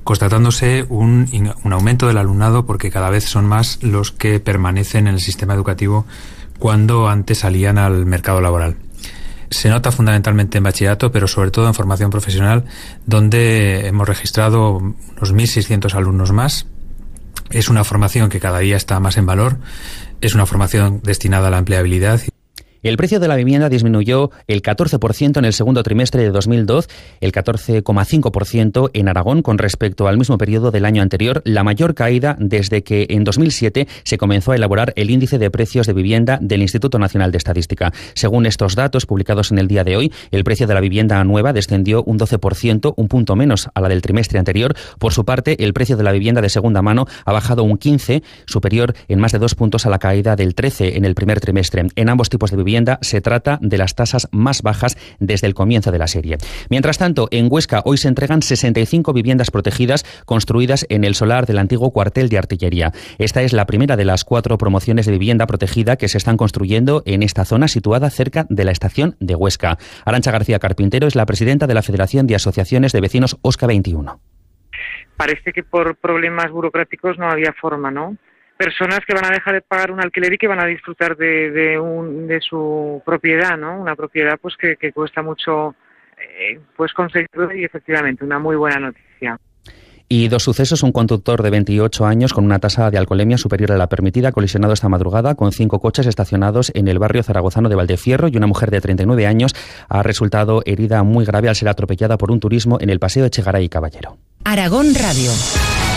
constatándose un aumento del alumnado porque cada vez son más los que permanecen en el sistema educativo cuando antes salían al mercado laboral. Se nota fundamentalmente en bachillerato, pero sobre todo en formación profesional, donde hemos registrado unos 1.600 alumnos más. Es una formación que cada día está más en valor, es una formación destinada a la empleabilidad. El precio de la vivienda disminuyó el 14% en el segundo trimestre de 2012, el 14,5% en Aragón con respecto al mismo periodo del año anterior, la mayor caída desde que en 2007 se comenzó a elaborar el índice de precios de vivienda del Instituto Nacional de Estadística. Según estos datos publicados en el día de hoy, el precio de la vivienda nueva descendió un 12%, un punto menos a la del trimestre anterior. Por su parte, el precio de la vivienda de segunda mano ha bajado un 15%, superior en más de 2 puntos a la caída del 13% en el primer trimestre. En ambos tipos de vivienda se trata de las tasas más bajas desde el comienzo de la serie. Mientras tanto, en Huesca hoy se entregan 65 viviendas protegidas construidas en el solar del antiguo cuartel de artillería. Esta es la primera de las 4 promociones de vivienda protegida que se están construyendo en esta zona situada cerca de la estación de Huesca. Arantxa García Carpintero es la presidenta de la Federación de Asociaciones de Vecinos OSCA 21. Parece que por problemas burocráticos no había forma, ¿no? Personas que van a dejar de pagar un alquiler y que van a disfrutar de su propiedad, ¿no? Una propiedad pues que cuesta mucho pues conseguirlo, y efectivamente una muy buena noticia. Y 2 sucesos: un conductor de 28 años con una tasa de alcoholemia superior a la permitida colisionado esta madrugada con 5 coches estacionados en el barrio zaragozano de Valdefierro, y una mujer de 39 años ha resultado herida muy grave al ser atropellada por un turismo en el paseo Echegaray y Caballero. Aragón Radio.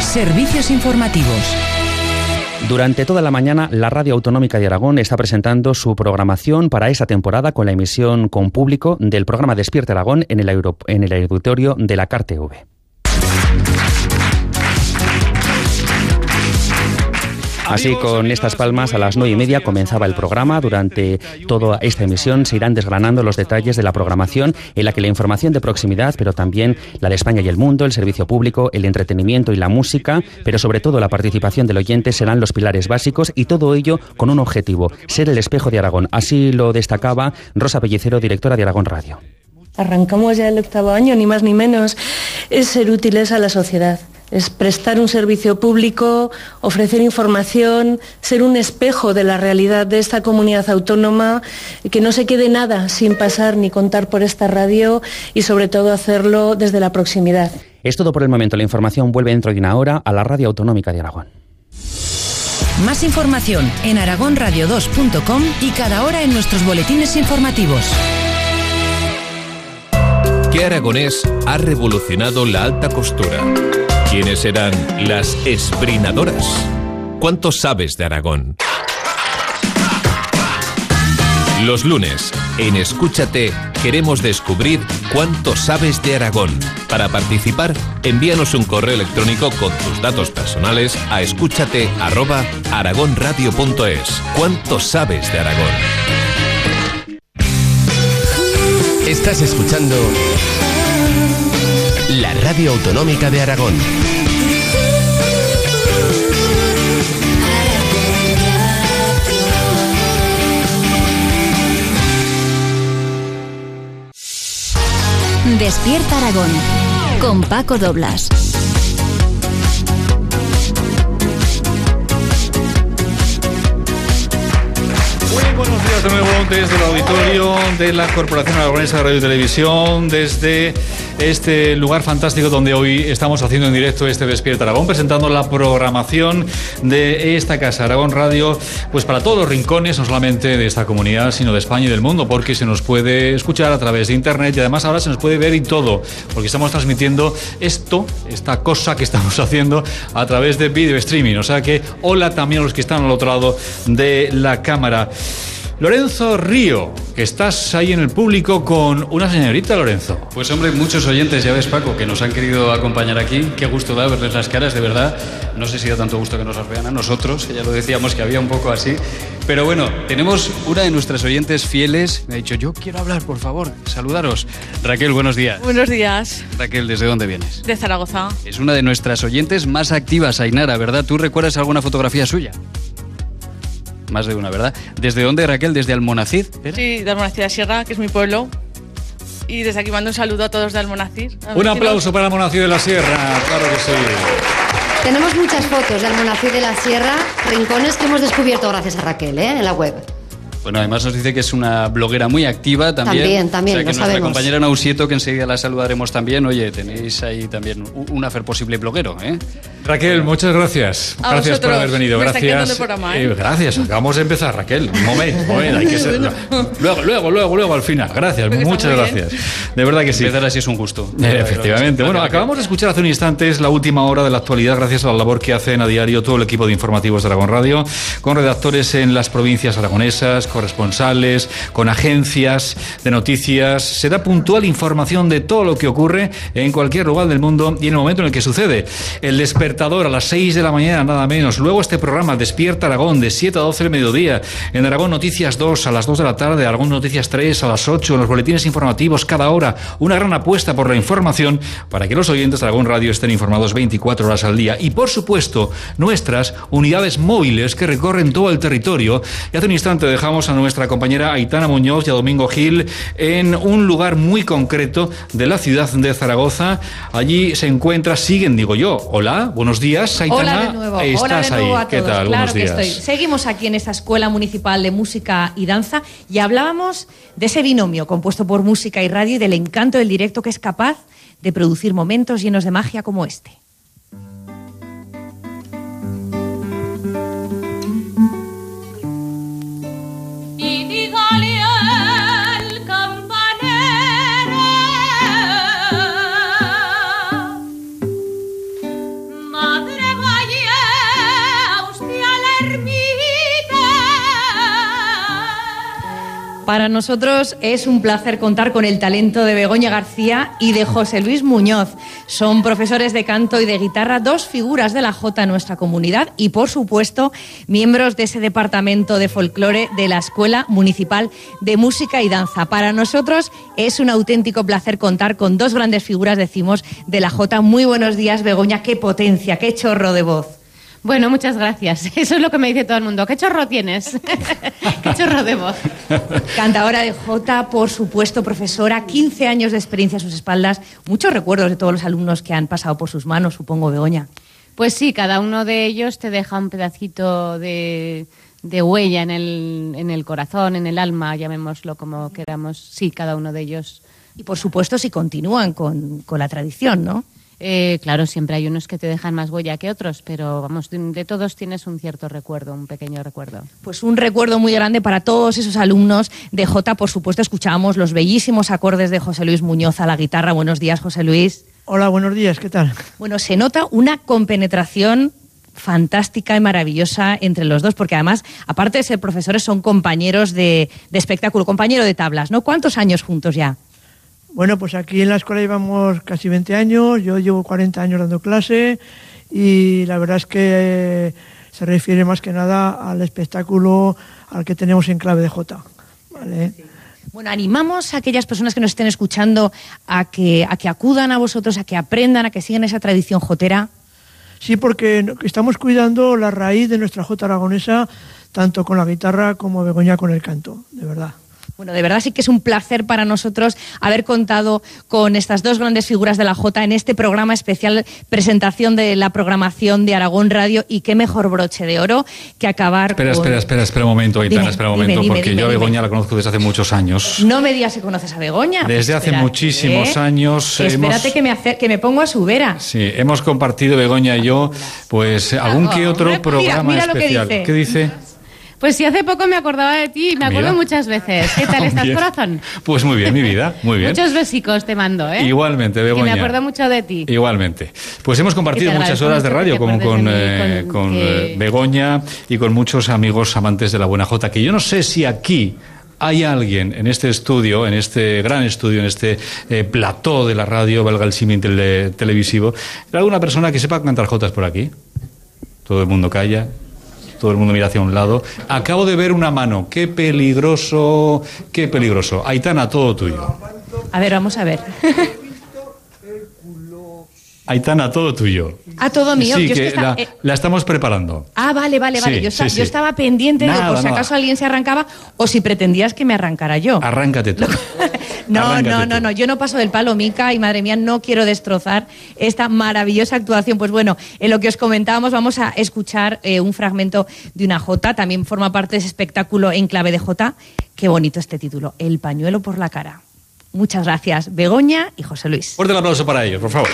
Servicios informativos. Durante toda la mañana, la Radio Autonómica de Aragón está presentando su programación para esta temporada con la emisión con público del programa Despierta Aragón en el auditorio de la CAR-TV. Así, con estas palmas, a las 9:30 comenzaba el programa. Durante toda esta emisión se irán desgranando los detalles de la programación, en la que la información de proximidad, pero también la de España y el mundo, el servicio público, el entretenimiento y la música, pero sobre todo la participación del oyente, serán los pilares básicos, y todo ello con un objetivo: ser el espejo de Aragón. Así lo destacaba Rosa Pellicero, directora de Aragón Radio. Arrancamos ya el 8º año, ni más ni menos. Es ser útiles a la sociedad. Es prestar un servicio público, ofrecer información, ser un espejo de la realidad de esta comunidad autónoma, que no se quede nada sin pasar ni contar por esta radio, y sobre todo hacerlo desde la proximidad. Es todo por el momento. La información vuelve dentro de una hora a la Radio Autonómica de Aragón. Más información en aragonradio2.com y cada hora en nuestros boletines informativos. ¿Qué aragonés ha revolucionado la alta costura? ¿Quiénes eran las esprinadoras? ¿Cuánto sabes de Aragón? Los lunes, En Escúchate queremos descubrir cuánto sabes de Aragón. Para participar, envíanos un correo electrónico con tus datos personales a escúchate@aragonradio.es. ¿Cuánto sabes de Aragón? Estás escuchando la Radio Autonómica de Aragón. Despierta Aragón con Paco Doblas. Buenos días de nuevo desde el auditorio de la Corporación Aragonesa de Radio y Televisión, desde este lugar fantástico donde hoy estamos haciendo en directo este Despierta Aragón, presentando la programación de esta casa, Aragón Radio, pues para todos los rincones, no solamente de esta comunidad, sino de España y del mundo, porque se nos puede escuchar a través de internet y además ahora se nos puede ver y todo, porque estamos transmitiendo esta cosa que estamos haciendo a través de video streaming, o sea que hola también a los que están al otro lado de la cámara. Lorenzo Río, que estás ahí en el público con una señorita, Lorenzo. Pues hombre, muchos oyentes, ya ves, Paco, que nos han querido acompañar aquí. Qué gusto da verles las caras, de verdad. No sé si da tanto gusto que nos las vean a nosotros, que ya lo decíamos que había un poco así. Pero bueno, tenemos una de nuestras oyentes fieles. Me ha dicho, yo quiero hablar, por favor, saludaros. Raquel, buenos días. Buenos días. Raquel, ¿desde dónde vienes? De Zaragoza. Es una de nuestras oyentes más activas, Ainara, ¿verdad? ¿Tú recuerdas alguna fotografía suya? Más de una, ¿verdad? ¿Desde dónde, Raquel? ¿Desde Almonacid? Sí, de Almonacid de la Sierra, que es mi pueblo. Y desde aquí mando un saludo a todos de Almonacid. Un aplauso para Almonacid de la Sierra, claro que sí. Tenemos muchas fotos de Almonacid de la Sierra, rincones que hemos descubierto gracias a Raquel, en la web. Bueno, además nos dice que es una bloguera muy activa también. También, o sea, que lo nuestra sabemos. compañera Nausieto, que enseguida la saludaremos también. Oye, tenéis ahí también un hacer posible bloguero, ¿eh? Raquel, muchas gracias. A gracias por vosotros. haber venido. Me está encantando Gracias. el programa, Gracias. Acabamos de empezar, Raquel. Un momento, hay que ser. Luego, al final. Gracias, muchas gracias. De verdad que sí. Empezar así es un gusto. Efectivamente. Bueno, acabamos de escuchar hace un instante la última hora de la actualidad, gracias a la labor que hacen a diario todo el equipo de informativos de Aragón Radio, con redactores en las provincias aragonesas, corresponsales, con agencias de noticias. Se da puntual información de todo lo que ocurre en cualquier lugar del mundo y en el momento en el que sucede. El despertador a las 6 de la mañana, nada menos. Luego este programa Despierta Aragón de 7 a 12 del mediodía. En Aragón Noticias 2 a las 2 de la tarde. Aragón Noticias 3 a las 8. En los boletines informativos cada hora. Una gran apuesta por la información para que los oyentes de Aragón Radio estén informados 24 horas al día. Y por supuesto, nuestras unidades móviles que recorren todo el territorio. Y hace un instante dejamos a nuestra compañera Aitana Muñoz y a Domingo Gil en un lugar muy concreto de la ciudad de Zaragoza. Allí siguen, digo yo. Hola, buenos días, Aitana. Hola de nuevo. ¿Estás Hola de nuevo ahí? a todos. ¿Qué tal? Claro Buenos que días. estoy. Seguimos aquí en esta Escuela Municipal de Música y Danza y hablábamos de ese binomio compuesto por música y radio y del encanto del directo que es capaz de producir momentos llenos de magia como este. Y dígale al campanero, madre, vaya usted a la ermita. Para nosotros es un placer contar con el talento de Begoña García y de José Luis Muñoz. Son profesores de canto y de guitarra, dos figuras de la jota en nuestra comunidad y, por supuesto, miembros de ese departamento de folclore de la Escuela Municipal de Música y Danza. Para nosotros es un auténtico placer contar con dos grandes figuras, decimos, de la jota. Muy buenos días, Begoña. Qué potencia, qué chorro de voz. Bueno, muchas gracias. Eso es lo que me dice todo el mundo. ¿Qué chorro tienes? ¿Qué chorro de voz? Cantadora de jota, por supuesto, profesora, 15 años de experiencia a sus espaldas, muchos recuerdos de todos los alumnos que han pasado por sus manos, supongo, Begoña. Pues sí, cada uno de ellos te deja un pedacito de huella en el corazón, en el alma, llamémoslo como queramos. Sí, cada uno de ellos. Y por supuesto, si continúan con la tradición, ¿no? Claro, siempre hay unos que te dejan más huella que otros, pero vamos, de todos tienes un cierto recuerdo, un pequeño recuerdo. Pues un recuerdo muy grande para todos esos alumnos de jota. Por supuesto, escuchábamos los bellísimos acordes de José Luis Muñoz a la guitarra. Buenos días, José Luis. Hola, buenos días, ¿qué tal? Bueno, se nota una compenetración fantástica y maravillosa entre los dos, porque además, aparte de ser profesores, son compañeros de espectáculo, compañero de tablas, ¿no? ¿Cuántos años juntos ya? Bueno, pues aquí en la escuela llevamos casi 20 años, yo llevo 40 años dando clase y la verdad es que se refiere más que nada al espectáculo al que tenemos en Clave de Jota, ¿vale? Sí. Bueno, animamos a aquellas personas que nos estén escuchando a que acudan a vosotros, a que aprendan, a que sigan esa tradición jotera. Sí, porque estamos cuidando la raíz de nuestra jota aragonesa, tanto con la guitarra como Begoña con el canto, de verdad. Bueno, de verdad sí que es un placer para nosotros haber contado con estas dos grandes figuras de la jota en este programa especial, presentación de la programación de Aragón Radio, y qué mejor broche de oro que acabar Espera un momento, Aitana, porque yo a Begoña la conozco desde hace muchos años. No me digas si conoces a Begoña. Desde hace muchísimos años. Espérate que me pongo a su vera. Sí, hemos compartido, Begoña y yo, pues algún que otro programa mira especial. Lo que dice. ¿Qué dice? Pues sí, hace poco me acordaba de ti, me acuerdo muchas veces. ¿Qué tal estás, corazón? Pues muy bien, mi vida, muy bien. Muchos besicos te mando, ¿eh? Igualmente, Begoña. Que me acuerdo mucho de ti. Igualmente. Pues hemos compartido muchas horas de radio con Begoña y con muchos amigos amantes de la buena jota, que yo no sé si aquí hay alguien en este estudio, en este gran estudio, en este plató de la radio, valga el símil televisivo, ¿hay alguna persona que sepa cantar jotas por aquí? Todo el mundo calla. Todo el mundo mira hacia un lado. Acabo de ver una mano. ¡Qué peligroso! ¡Qué peligroso! Aitana, todo tuyo. A ver, vamos a ver. Aitana, todo tuyo. Todo mío. Sí, yo que la estamos preparando. Vale. Sí, yo estaba pendiente de por si acaso alguien se arrancaba o si pretendías que me arrancara yo. Arráncate tú. No, yo no paso del palo, Mica, y madre mía, no quiero destrozar esta maravillosa actuación. Pues bueno, en lo que os comentábamos, vamos a escuchar un fragmento de una jota, también forma parte de ese espectáculo en Clave de Jota. Qué bonito este título, El pañuelo por la cara. Muchas gracias, Begoña y José Luis. Fuerte el aplauso para ellos, por favor.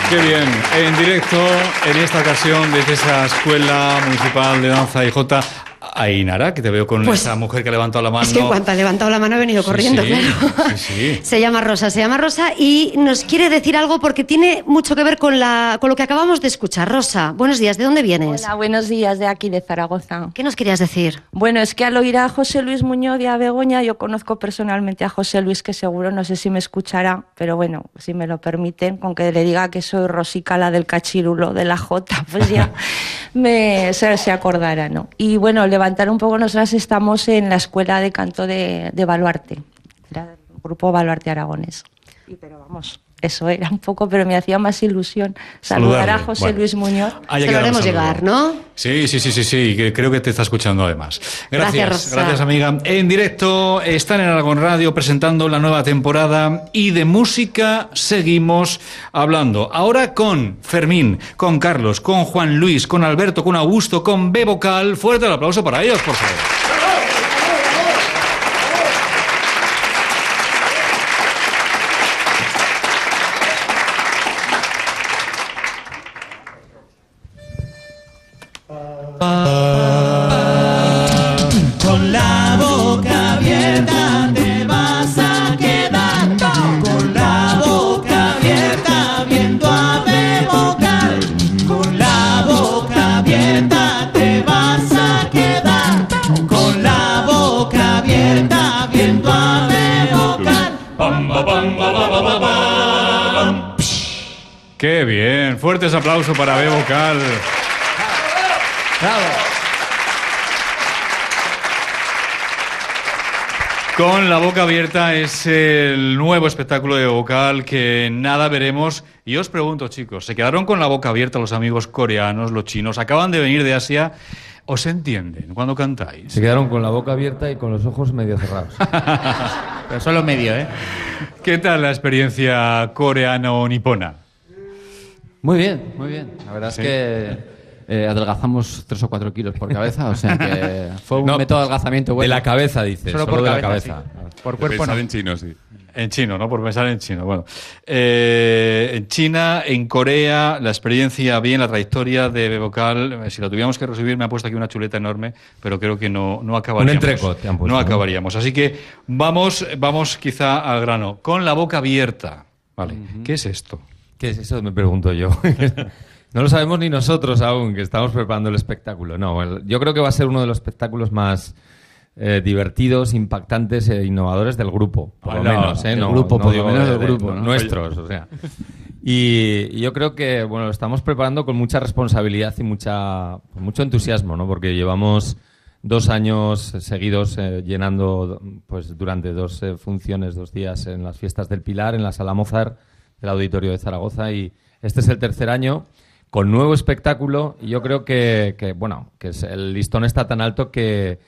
Qué bien, en directo, en esta ocasión, desde esa Escuela Municipal de Danza y Jota, Ainara, que te veo con esa mujer que ha levantado la mano. Es que en cuanto ha levantado la mano he venido corriendo, claro. Sí. Se llama Rosa y nos quiere decir algo porque tiene mucho que ver con lo que acabamos de escuchar. Rosa, buenos días, ¿de dónde vienes? Hola, buenos días, de aquí, de Zaragoza. ¿Qué nos querías decir? Bueno, es que al oír a José Luis Muñoz y a Begoña, yo conozco personalmente a José Luis, que seguro, no sé si me escuchará, pero bueno, si me lo permiten, con que le diga que soy Rosica, la del cachirulo, de la Jota, pues ya se acordará, ¿no? Y bueno, levantar un poco, nosotras estamos en la Escuela de Canto de Baluarte, era el grupo Baluarte Aragonés. Pero vamos, eso era un poco, pero me hacía más ilusión saludar a José Luis Muñoz. Se lo haremos llegar, ¿no? Sí, que creo que te está escuchando además. Gracias, amiga. En directo están en Aragón Radio presentando la nueva temporada y de música seguimos hablando. Ahora con Fermín, con Carlos, con Juan Luis, con Alberto, con Augusto, con B Vocal. Fuerte el aplauso para ellos, por favor. Con la boca abierta te vas a quedar, con la boca abierta viendo a B Vocal, con la boca abierta te vas a quedar. ¡Qué bien! Fuertes aplausos para B Vocal. ¡Bravo! Con la boca abierta es el nuevo espectáculo de Vocal que nada veremos. Y os pregunto, chicos, ¿se quedaron con la boca abierta los amigos coreanos, los chinos? Acaban de venir de Asia. ¿Os entienden cuando cantáis? Se quedaron con la boca abierta y con los ojos medio cerrados. Pero solo medio, ¿eh? ¿Qué tal la experiencia coreano-nipona? Muy bien, muy bien. La verdad ¿Sí? es que adelgazamos 3 o 4 kilos por cabeza, o sea que fue un método de adelgazamiento bueno. De la cabeza, dice. Solo Solo por de la cabeza. cabeza. Sí. Por cuerpo pensar no. en chino, sí. En chino, ¿no? Por pensar en chino. Bueno, en China, en Corea, la experiencia bien, la trayectoria de B Vocal, si la tuviéramos que resumir, me ha puesto aquí una chuleta enorme, pero creo que no acabaríamos. Un entrecot te han puesto, no acabaríamos. Así que vamos quizá al grano. Con la boca abierta. Vale. ¿Qué es esto? ¿Qué es eso? Me pregunto yo. No lo sabemos ni nosotros aún, que estamos preparando el espectáculo. No, yo creo que va a ser uno de los espectáculos más divertidos, impactantes e innovadores del grupo, por lo menos. Del grupo, por lo menos del grupo, ¿no? Nuestros, o sea. Y yo creo que bueno, lo estamos preparando con mucha responsabilidad y con mucho entusiasmo, ¿no? Porque llevamos 2 años seguidos llenando pues durante 2 funciones, 2 días en las fiestas del Pilar, en la Sala Mozart del Auditorio de Zaragoza, y este es el 3er año con nuevo espectáculo, y yo creo que el listón está tan alto que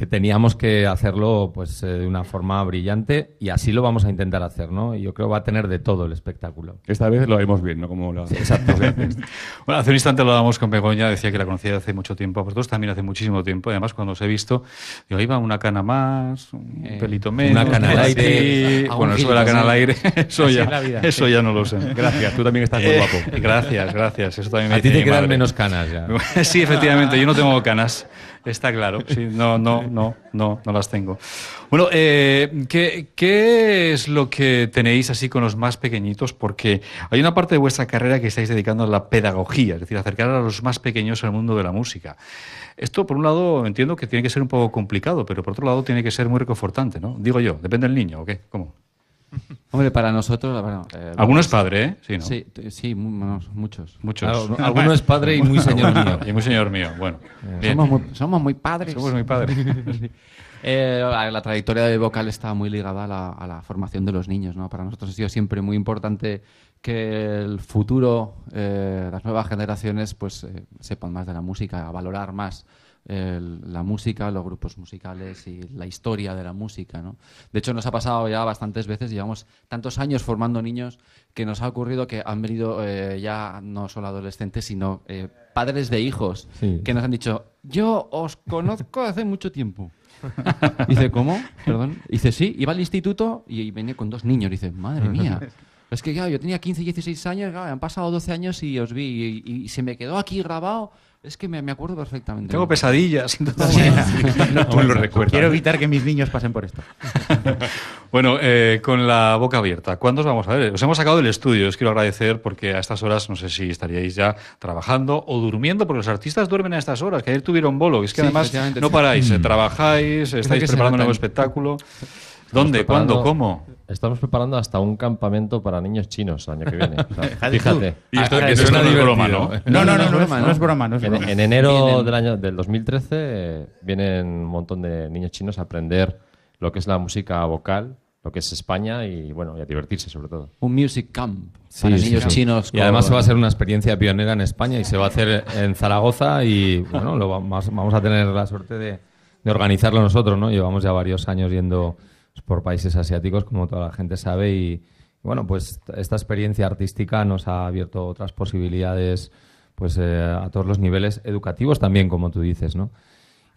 teníamos que hacerlo pues de una forma brillante, y así lo vamos a intentar hacer, ¿no? Y yo creo que va a tener de todo el espectáculo. Esta vez lo haremos bien, ¿no? Como lo... Exacto. Bueno, hace un instante lo dábamos con Begoña, decía que la conocía hace mucho tiempo, vosotros también hace muchísimo tiempo, y además cuando os he visto, digo, iba una cana más, un pelito menos, una cana al aire. Bueno, eso de la cana al aire, eso ya no lo sé. Gracias, tú también estás muy guapo. Gracias, eso también me A ti dice te mi quedan madre. menos canas ya. Sí, efectivamente, yo no tengo canas. Está claro, sí, no las tengo. Bueno, ¿qué es lo que tenéis así con los más pequeñitos? Porque hay una parte de vuestra carrera que estáis dedicando a la pedagogía, es decir, acercar a los más pequeños al mundo de la música. Esto, por un lado, entiendo que tiene que ser un poco complicado, pero por otro lado tiene que ser muy reconfortante, ¿no? Digo yo, depende del niño, ¿o qué? ¿Cómo? Hombre, para nosotros... Bueno, Alguno es padre, ¿eh? Sí, ¿no? Sí, muchos. Muchos. Alguno es padre y muy señor mío. Y muy señor mío, bueno. Somos muy padres. Somos muy padres. La trayectoria de Vocal está muy ligada a la formación de los niños, ¿no? Para nosotros ha sido siempre muy importante que el futuro, las nuevas generaciones, pues sepan más de la música, a valorar más la música, los grupos musicales y la historia de la música, ¿no? De hecho, nos ha pasado ya bastantes veces, llevamos tantos años formando niños, que nos ha ocurrido que han venido ya no solo adolescentes, sino padres de hijos, que nos han dicho, yo os conozco hace mucho tiempo. Dice, ¿cómo? Perdón. Dice, sí, iba al instituto y venía con 2 niños. Dice, madre mía. Es que claro, yo tenía 15, 16 años, claro, han pasado 12 años y os vi y se me quedó aquí grabado. Es que me acuerdo perfectamente. Tengo pesadillas. No lo recuerdo. Quiero evitar que mis niños pasen por esto. Bueno, con la boca abierta, ¿cuándo os vamos a ver? Os hemos sacado del estudio, os quiero agradecer porque a estas horas no sé si estaríais ya trabajando o durmiendo, porque los artistas duermen a estas horas, que ayer tuvieron bolo, es que además no paráis, trabajáis, estáis preparando un nuevo espectáculo. ¿Dónde? ¿Cuándo? ¿Cómo? Estamos preparando hasta un campamento para niños chinos el año que viene. O sea, fíjate. Y esto que es una broma, ¿no? No es broma. En enero del 2013 vienen un montón de niños chinos a aprender lo que es la música vocal, lo que es España y bueno, y a divertirse sobre todo. Un music camp para niños chinos. Y además se va a hacer una experiencia pionera en España y se va a hacer en Zaragoza y bueno, vamos a tener la suerte de organizarlo nosotros, ¿no? Llevamos ya varios años yendo por países asiáticos, como toda la gente sabe, y bueno, pues esta experiencia artística nos ha abierto otras posibilidades pues a todos los niveles educativos también, como tú dices, ¿no?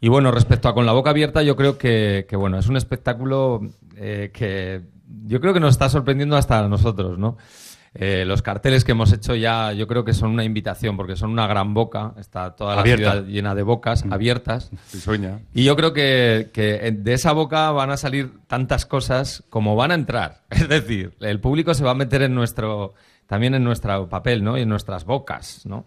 Y bueno, respecto a Con la boca abierta, yo creo que bueno, es un espectáculo que yo creo que nos está sorprendiendo hasta a nosotros, ¿no? Los carteles que hemos hecho ya yo creo que son una invitación porque son una gran boca, está toda la ciudad llena de bocas abiertas. Sí, sueña. Y yo creo que de esa boca van a salir tantas cosas como van a entrar. Es decir, el público se va a meter también en nuestro papel, ¿no? Y en nuestras bocas, ¿no?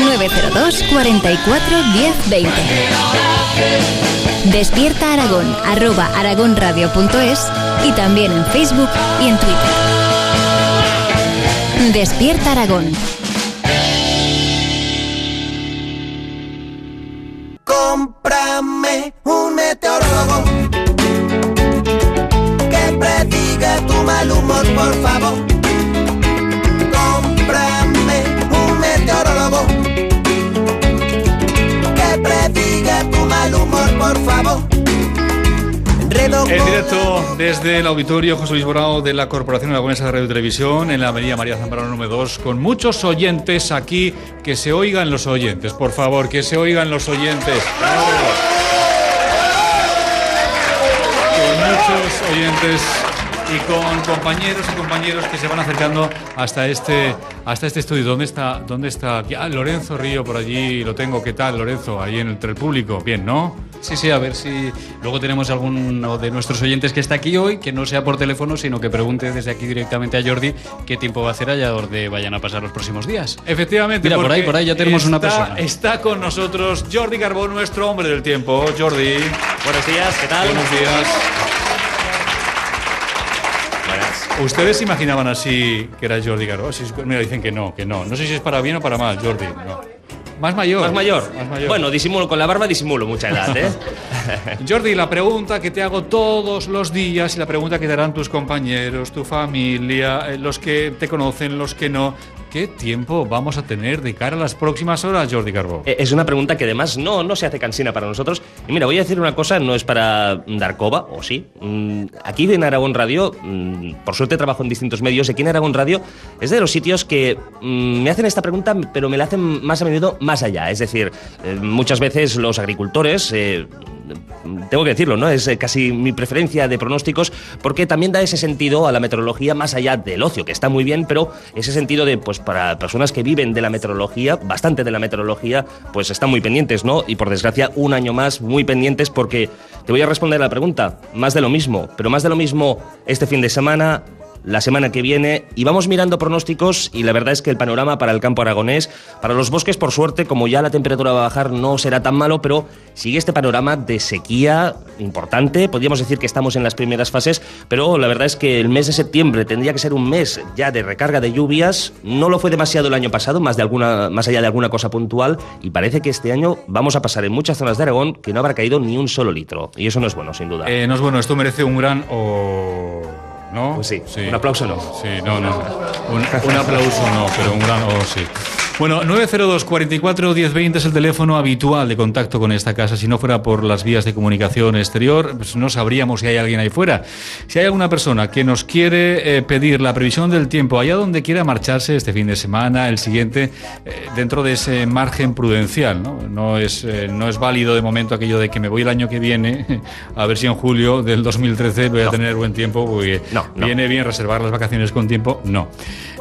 902 44 10 20. Despierta Aragón, @aragonradio.es y también en Facebook y en Twitter. Despierta Aragón. Cómprame un meteorólogo que prediga tu mal humor, por favor. Cómprame un meteorólogo que prediga tu mal humor, por favor. En directo desde el auditorio José Luis Borao de la Corporación Aragonesa de Radio y Televisión en la Avenida María Zambrano número 2, con muchos oyentes aquí. Que se oigan los oyentes, por favor, que se oigan los oyentes. Con muchos oyentes y con compañeros y compañeros que se van acercando hasta este estudio. ¿Dónde está? Aquí? Lorenzo Río por allí, lo tengo. ¿Qué tal, Lorenzo? Ahí entre el público. Bien, ¿no? Sí, a ver si luego tenemos alguno de nuestros oyentes que está aquí hoy, que no sea por teléfono, sino que pregunte desde aquí directamente a Jordi qué tiempo va a hacer allá donde vayan a pasar los próximos días. Efectivamente. Mira, por ahí ya tenemos una persona. Está con nosotros Jordi Carbó, nuestro hombre del tiempo. Jordi. Buenos días, ¿qué tal? Buenos días. ¿Ustedes se imaginaban así que era Jordi Carbó? Mira, dicen que no. No sé si es para bien o para mal, Jordi. No. Más mayor. Bueno, disimulo con la barba, disimulo mucha edad, ¿eh? Jordi, la pregunta que te hago todos los días y la pregunta que te harán tus compañeros, tu familia, los que te conocen, los que no. ¿Qué tiempo vamos a tener de cara a las próximas horas, Jordi Carbó? Es una pregunta que además no se hace cansina para nosotros. Y mira, voy a decir una cosa, no es para dar coba, o sí. Aquí en Aragón Radio, por suerte trabajo en distintos medios, aquí en Aragón Radio es de los sitios que me hacen esta pregunta, pero me la hacen más a menudo más allá. Es decir, muchas veces los agricultores... tengo que decirlo, ¿no? Es casi mi preferencia de pronósticos, porque también da ese sentido a la meteorología más allá del ocio, que está muy bien, pero ese sentido de, pues para personas que viven de la meteorología, bastante de la meteorología, pues están muy pendientes, ¿no? Y por desgracia, un año más muy pendientes, porque te voy a responder a la pregunta, más de lo mismo, pero más de lo mismo este fin de semana, la semana que viene, y vamos mirando pronósticos, y la verdad es que el panorama para el campo aragonés, para los bosques, por suerte, como ya la temperatura va a bajar, no será tan malo, pero sigue este panorama de sequía importante. Podríamos decir que estamos en las primeras fases, pero la verdad es que el mes de septiembre tendría que ser un mes ya de recarga de lluvias. No lo fue demasiado el año pasado, más allá de alguna cosa puntual, y parece que este año vamos a pasar en muchas zonas de Aragón que no habrá caído ni un solo litro, y eso no es bueno, sin duda. No es bueno, esto merece un gran... ¿No? Pues sí, un aplauso no. Sí, no. Un aplauso no, pero un gran sí. Bueno, 902 44 1020 es el teléfono habitual de contacto con esta casa. Si no fuera por las vías de comunicación exterior, pues no sabríamos si hay alguien ahí fuera. Si hay alguna persona que nos quiere pedir la previsión del tiempo allá donde quiera marcharse este fin de semana, el siguiente, dentro de ese margen prudencial, ¿no? No es válido de momento aquello de que me voy el año que viene, a ver si en julio del 2013 voy a tener buen tiempo, porque viene bien reservar las vacaciones con tiempo. No.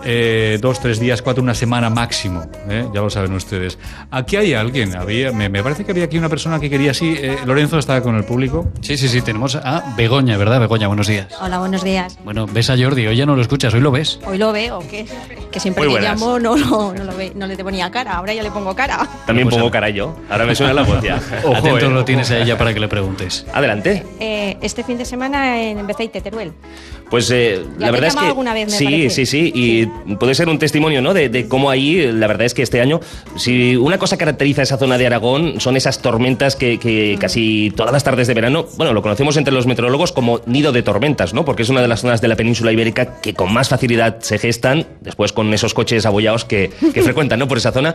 2, 3 días, 4, una semana máximo. Ya lo saben ustedes. Aquí hay alguien, me parece que había aquí una persona que quería así. Lorenzo está con el público. Sí, tenemos a Begoña, ¿verdad? Begoña, buenos días. Hola, buenos días. Bueno, ves a Jordi, hoy ya no lo escuchas, hoy lo ves. Hoy lo veo, que siempre que llamo no le ponía cara, ahora ya le pongo cara. También pongo cara yo, ahora me suena la voz ya. Ojo, atento lo tienes a ella para que le preguntes. Adelante. Este fin de semana en Beceite, Teruel. Pues la verdad es que alguna vez, me parece. Sí, y puede ser un testimonio, ¿no? De cómo ahí, la verdad es que este año, si una cosa caracteriza esa zona de Aragón, son esas tormentas que casi todas las tardes de verano, bueno, lo conocemos entre los meteorólogos como nido de tormentas, ¿no? Porque es una de las zonas de la península ibérica que con más facilidad se gestan, después con esos coches abollados que frecuentan, ¿no? Por esa zona,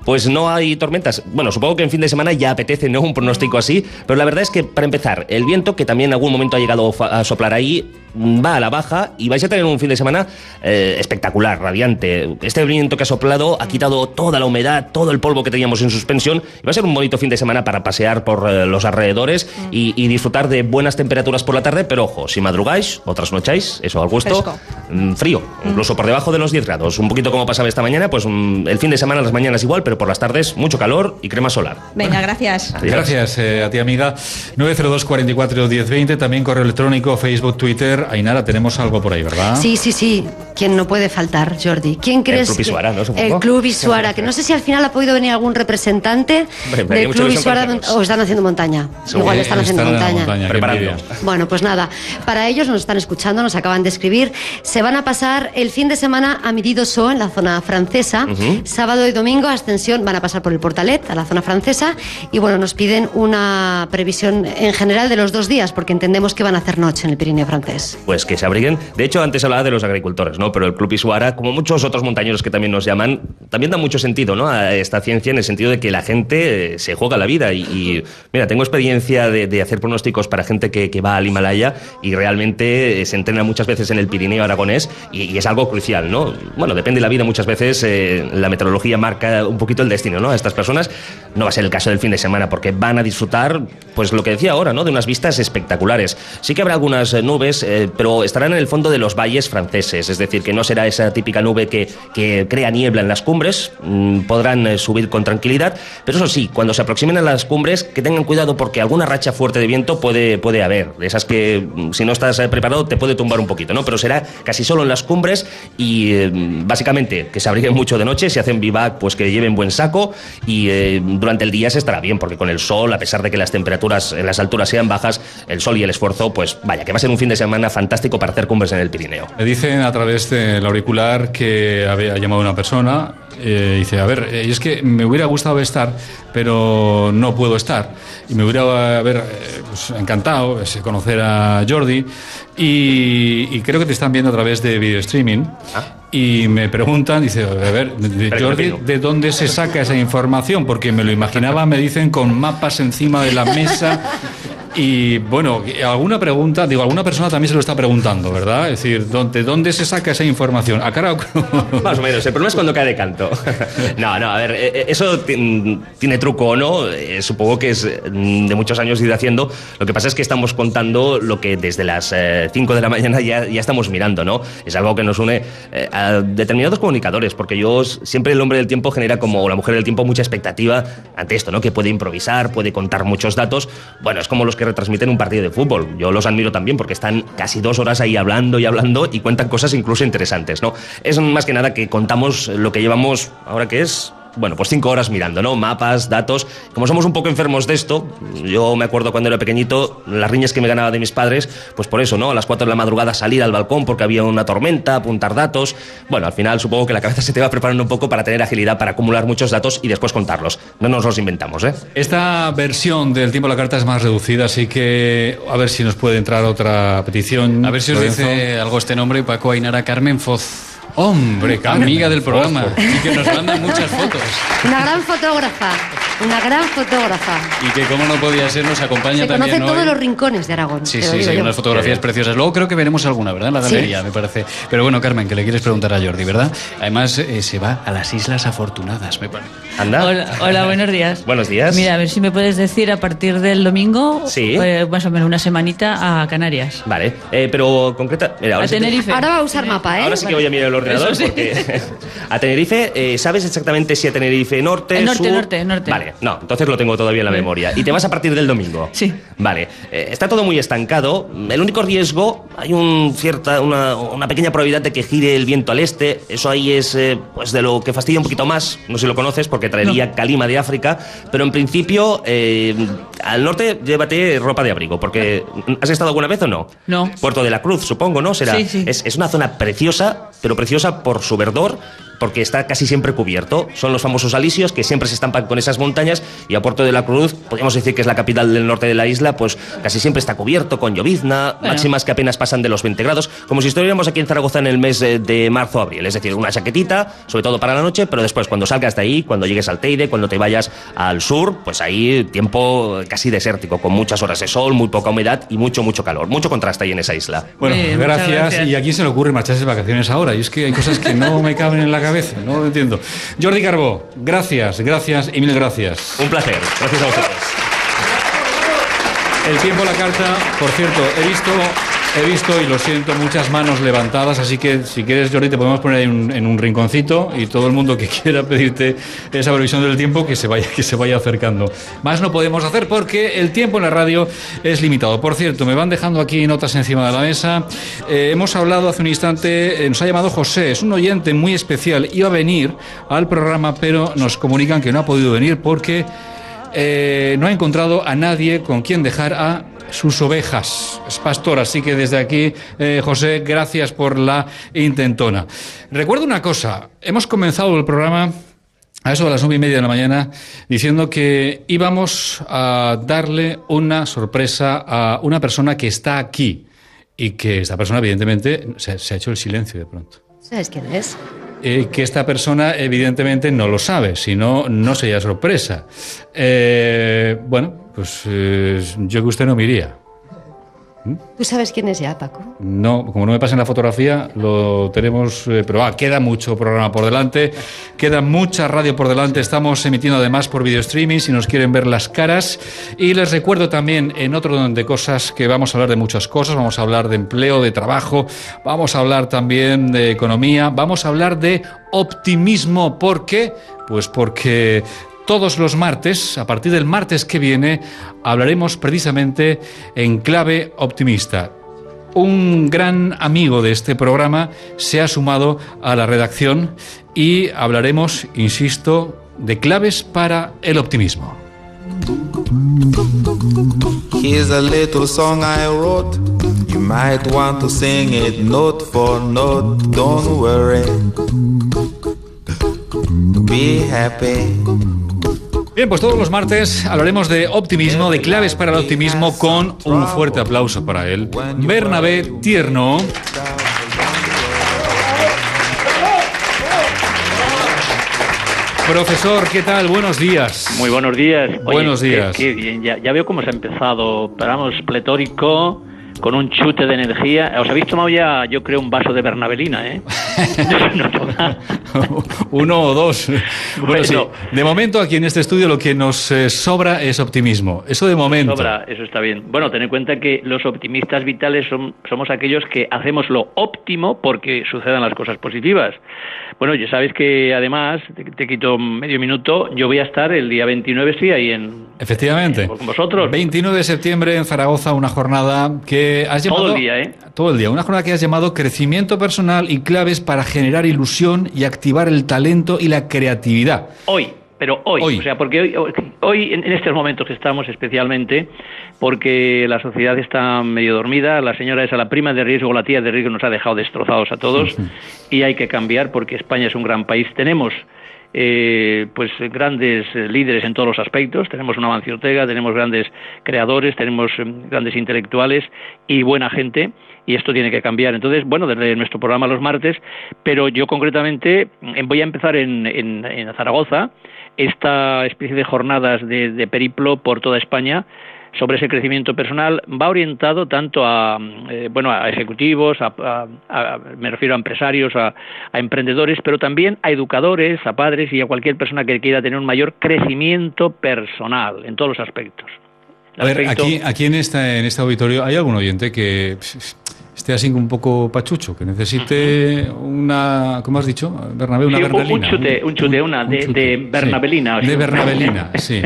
pues no hay tormentas. Bueno, supongo que en fin de semana ya apetece, ¿no? Un pronóstico así, pero la verdad es que, para empezar, el viento, que también en algún momento ha llegado a soplar ahí, va a la baja y vais a tener un fin de semana espectacular, radiante. Este viento que ha soplado ha quitado toda la humedad, todo el polvo que teníamos en suspensión, y va a ser un bonito fin de semana para pasear por los alrededores y disfrutar de buenas temperaturas por la tarde, pero ojo, si madrugáis o trasnocháis, eso al gusto, frío, incluso por debajo de los 10 grados, un poquito como pasaba esta mañana, pues el fin de semana, las mañanas igual, pero por las tardes mucho calor y crema solar. Venga, gracias. Gracias a ti, amiga. 902 44 1020, también correo electrónico, Facebook, Twitter. Ainara, tenemos algo por ahí, ¿verdad? Sí. Quien no puede faltar faltar, Jordi? ¿Quién crees? El Club Isuara, ¿no? El Club Isuara, que no sé si al final ha podido venir algún representante del Club Isuara o están haciendo montaña. Igual están haciendo montaña. Preparando. Bueno, pues nada, para ellos nos están escuchando, nos acaban de escribir. Se van a pasar el fin de semana a Midi-Dosaux, en la zona francesa. Sábado y domingo, ascensión, van a pasar por el Portalet, a la zona francesa. Y bueno, nos piden una previsión en general de los 2 días, porque entendemos que van a hacer noche en el Pirineo francés. Pues que se abriguen. De hecho, antes hablaba de los agricultores, ¿no? Pero el Club Isuara, como muchos otros montañeros que también nos llaman, también da mucho sentido, ¿no? A esta ciencia, en el sentido de que la gente se juega la vida. Y mira, tengo experiencia de hacer pronósticos para gente que va al Himalaya y realmente se entrena muchas veces en el Pirineo aragonés y es algo crucial, ¿no? Bueno, depende de la vida, muchas veces la meteorología marca un poquito el destino, ¿no? A estas personas no va a ser el caso del fin de semana, porque van a disfrutar, pues lo que decía ahora, ¿no? De unas vistas espectaculares. Sí que habrá algunas nubes, pero estarán en el fondo de los valles franceses, es decir, que no será esa típica nube que crea niebla en las cumbres. Podrán subir con tranquilidad, pero eso sí, cuando se aproximen a las cumbres, que tengan cuidado, porque alguna racha fuerte de viento puede haber, de esas que si no estás preparado te puede tumbar un poquito, ¿no? Pero será casi solo en las cumbres y básicamente que se abriguen mucho de noche, si hacen bivac pues que lleven buen saco y durante el día se estará bien, porque con el sol, a pesar de que las temperaturas en las alturas sean bajas, el sol y el esfuerzo, pues vaya, que va a ser un fin de semana fantástico para hacer cumbres en el Pirineo. Me dicen a través del auricular que había llamado una persona, dice, a ver, es que me hubiera gustado estar, pero no puedo estar. Y me hubiera pues, encantado conocer a Jordi y creo que te están viendo a través de video streaming. Y me preguntan, dice, a ver, Jordi, ¿de dónde se saca esa información? Porque me lo imaginaba, me dicen, con mapas encima de la mesa. Y bueno, alguna persona también se lo está preguntando, ¿verdad? Es decir, ¿de dónde se saca esa información? ¿A cara o cruz? Más o menos, el problema es cuando cae de canto. No, a ver, eso tiene truco o no, supongo que es de muchos años ir haciendo. Lo que pasa es que estamos contando lo que desde las 5 de la mañana ya estamos mirando, ¿no? Es algo que nos une a determinados comunicadores, porque siempre el hombre del tiempo genera o la mujer del tiempo mucha expectativa ante esto, ¿no? Que puede improvisar, puede contar muchos datos. Bueno, es como los que retransmiten un partido de fútbol. Yo los admiro también porque están casi 2 horas ahí hablando y cuentan cosas incluso interesantes, ¿no? Es más que nada que contamos lo que llevamos, ahora que es... Bueno, pues 5 horas mirando, ¿no? Mapas, datos. Como somos un poco enfermos de esto, yo me acuerdo cuando era pequeñito, las riñas que me ganaba de mis padres, pues por eso, ¿no? A las 4 de la madrugada salir al balcón porque había una tormenta, apuntar datos. Bueno, al final supongo que la cabeza se te va preparando un poco para tener agilidad, para acumular muchos datos y después contarlos. No nos los inventamos, ¿eh? Esta versión del tiempo a la carta es más reducida, así que a ver si nos puede entrar otra petición. A ver si os dice algo este nombre, Paco Ainara Carmen Foz. Hombre, amiga del programa, y que nos manda muchas fotos. Una gran fotógrafa. Y que como no podía ser, nos acompaña también. Se conoce todos los rincones de Aragón. Sí, unas fotografías preciosas. Luego creo que veremos alguna, ¿verdad? En la galería, me parece. Pero bueno, Carmen, que le quieres preguntar a Jordi, ¿verdad? Además, se va a las Islas Afortunadas, me parece. Anda. Hola, buenos días. Buenos días. Mira, a ver si me puedes decir a partir del domingo, sí, más o menos una semanita a Canarias. Vale, pero concreta... Mira, a Tenerife. Ahora va a usar mapa, ¿eh? Ahora sí que voy a mirar el ordenador porque... A Tenerife, ¿sabes exactamente si a Tenerife norte, sur? Norte. Vale, no, entonces lo tengo todavía en la memoria. ¿Y te vas a partir del domingo? Sí. Vale, está todo muy estancado. El único riesgo, hay una pequeña probabilidad de que gire el viento al este. Eso ahí es pues de lo que fastidia un poquito más. No sé si lo conoces porque traería calima de África. Pero en principio, al norte llévate ropa de abrigo. Porque ¿has estado alguna vez o no? No. Puerto de la Cruz, supongo, ¿no? Será. Sí. Es una zona preciosa, pero preciosa por su verdor, porque está casi siempre cubierto. Son los famosos alisios que siempre se estampan con esas montañas, y a Puerto de la Cruz, podríamos decir que es la capital del norte de la isla, pues casi siempre está cubierto con llovizna, máximas que apenas pasan de los 20 grados, como si estuviéramos aquí en Zaragoza en el mes de marzo o abril, es decir, una chaquetita, sobre todo para la noche, pero después cuando salgas de ahí, cuando llegues al Teide, cuando te vayas al sur, pues ahí tiempo casi desértico, con muchas horas de sol, muy poca humedad y mucho calor, mucho contraste ahí en esa isla. Bueno, gracias. ¿Y a quién se le ocurre marcharse de vacaciones ahora? Y es que hay cosas que no me caben en la cabeza, no lo entiendo. Jordi Carbó, gracias y mil gracias. Un placer, gracias a vosotros. El tiempo a la carta, por cierto, he visto He visto, y lo siento, muchas manos levantadas, así que si quieres, Jordi, te podemos poner ahí en un rinconcito y todo el mundo que quiera pedirte esa previsión del tiempo que se vaya acercando. Más no podemos hacer porque el tiempo en la radio es limitado. Por cierto, me van dejando aquí notas encima de la mesa. Hemos hablado hace un instante, nos ha llamado José, es un oyente muy especial. Iba a venir al programa, pero nos comunican que no ha podido venir porque no ha encontrado a nadie con quien dejar a sus ovejas. Es pastor, así que desde aquí, José, gracias por la intentona. Recuerdo una cosa, hemos comenzado el programa a eso de las 9:30 de la mañana diciendo que íbamos a darle una sorpresa a una persona que está aquí y que esta persona evidentemente se ha hecho el silencio de pronto. ¿Sabes quién es? Que esta persona evidentemente no lo sabe, si no, no sería sorpresa. Bueno, pues yo que usted no me iría. ¿Tú sabes quién es ya, Paco? No, como no me pasen la fotografía, lo tenemos, pero queda mucho programa por delante, queda mucha radio por delante, estamos emitiendo además por video streaming si nos quieren ver las caras, y les recuerdo también en otro orden de cosas que vamos a hablar de muchas cosas, vamos a hablar de empleo, de trabajo, vamos a hablar también de economía, vamos a hablar de optimismo. ¿Por qué? Pues porque todos los martes, a partir del martes que viene, hablaremos precisamente en clave optimista. Un gran amigo de este programa se ha sumado a la redacción y hablaremos, insisto, de claves para el optimismo. Here's a little song I wrote. You might want to sing it note for note. Don't worry. Be happy. Bien, pues todos los martes hablaremos de optimismo, de claves para el optimismo, con un fuerte aplauso para él, Bernabé Tierno. Profesor, ¿qué tal? Buenos días. Muy buenos días. Oye, buenos días. Qué bien. Ya veo cómo se ha empezado. Paramos pletórico, con un chute de energía. Os habéis tomado ya, yo creo, un vaso de Bernabelina, ¿eh? Uno o dos. Bueno, sí. De momento aquí en este estudio lo que nos sobra es optimismo. Eso de momento. Sobra, eso está bien. Bueno, ten en cuenta que los optimistas vitales somos aquellos que hacemos lo óptimo porque sucedan las cosas positivas. Bueno, ya sabes que además, te quito medio minuto, yo voy a estar el día 29, estoy ahí Efectivamente. Con vosotros. 29 de septiembre en Zaragoza, una jornada que has llamado... Todo el día, ¿eh? Todo el día. Una jornada que has llamado Crecimiento Personal y Claves para generar ilusión y activar el talento y la creatividad. Hoy. O sea, porque hoy en estos momentos que estamos especialmente, porque la sociedad está medio dormida, la señora esa, la prima de riesgo, la tía de riesgo nos ha dejado destrozados a todos y hay que cambiar porque España es un gran país. Tenemos pues grandes líderes en todos los aspectos, tenemos una Amancio Ortega, tenemos grandes creadores, tenemos grandes intelectuales y buena gente, y esto tiene que cambiar. Entonces, bueno, desde nuestro programa los martes, pero yo concretamente voy a empezar en Zaragoza esta especie de jornadas de periplo por toda España sobre ese crecimiento personal. Va orientado tanto a ejecutivos, me refiero a empresarios, a emprendedores, pero también a educadores, a padres y a cualquier persona que quiera tener un mayor crecimiento personal en todos los aspectos. A ver, aquí en este auditorio, ¿hay algún oyente que esté así un poco pachucho, que necesite una, ¿cómo has dicho, Bernabé? Una bernabelina. Un chute, de bernabelina. Sí, de bernabelina, sí.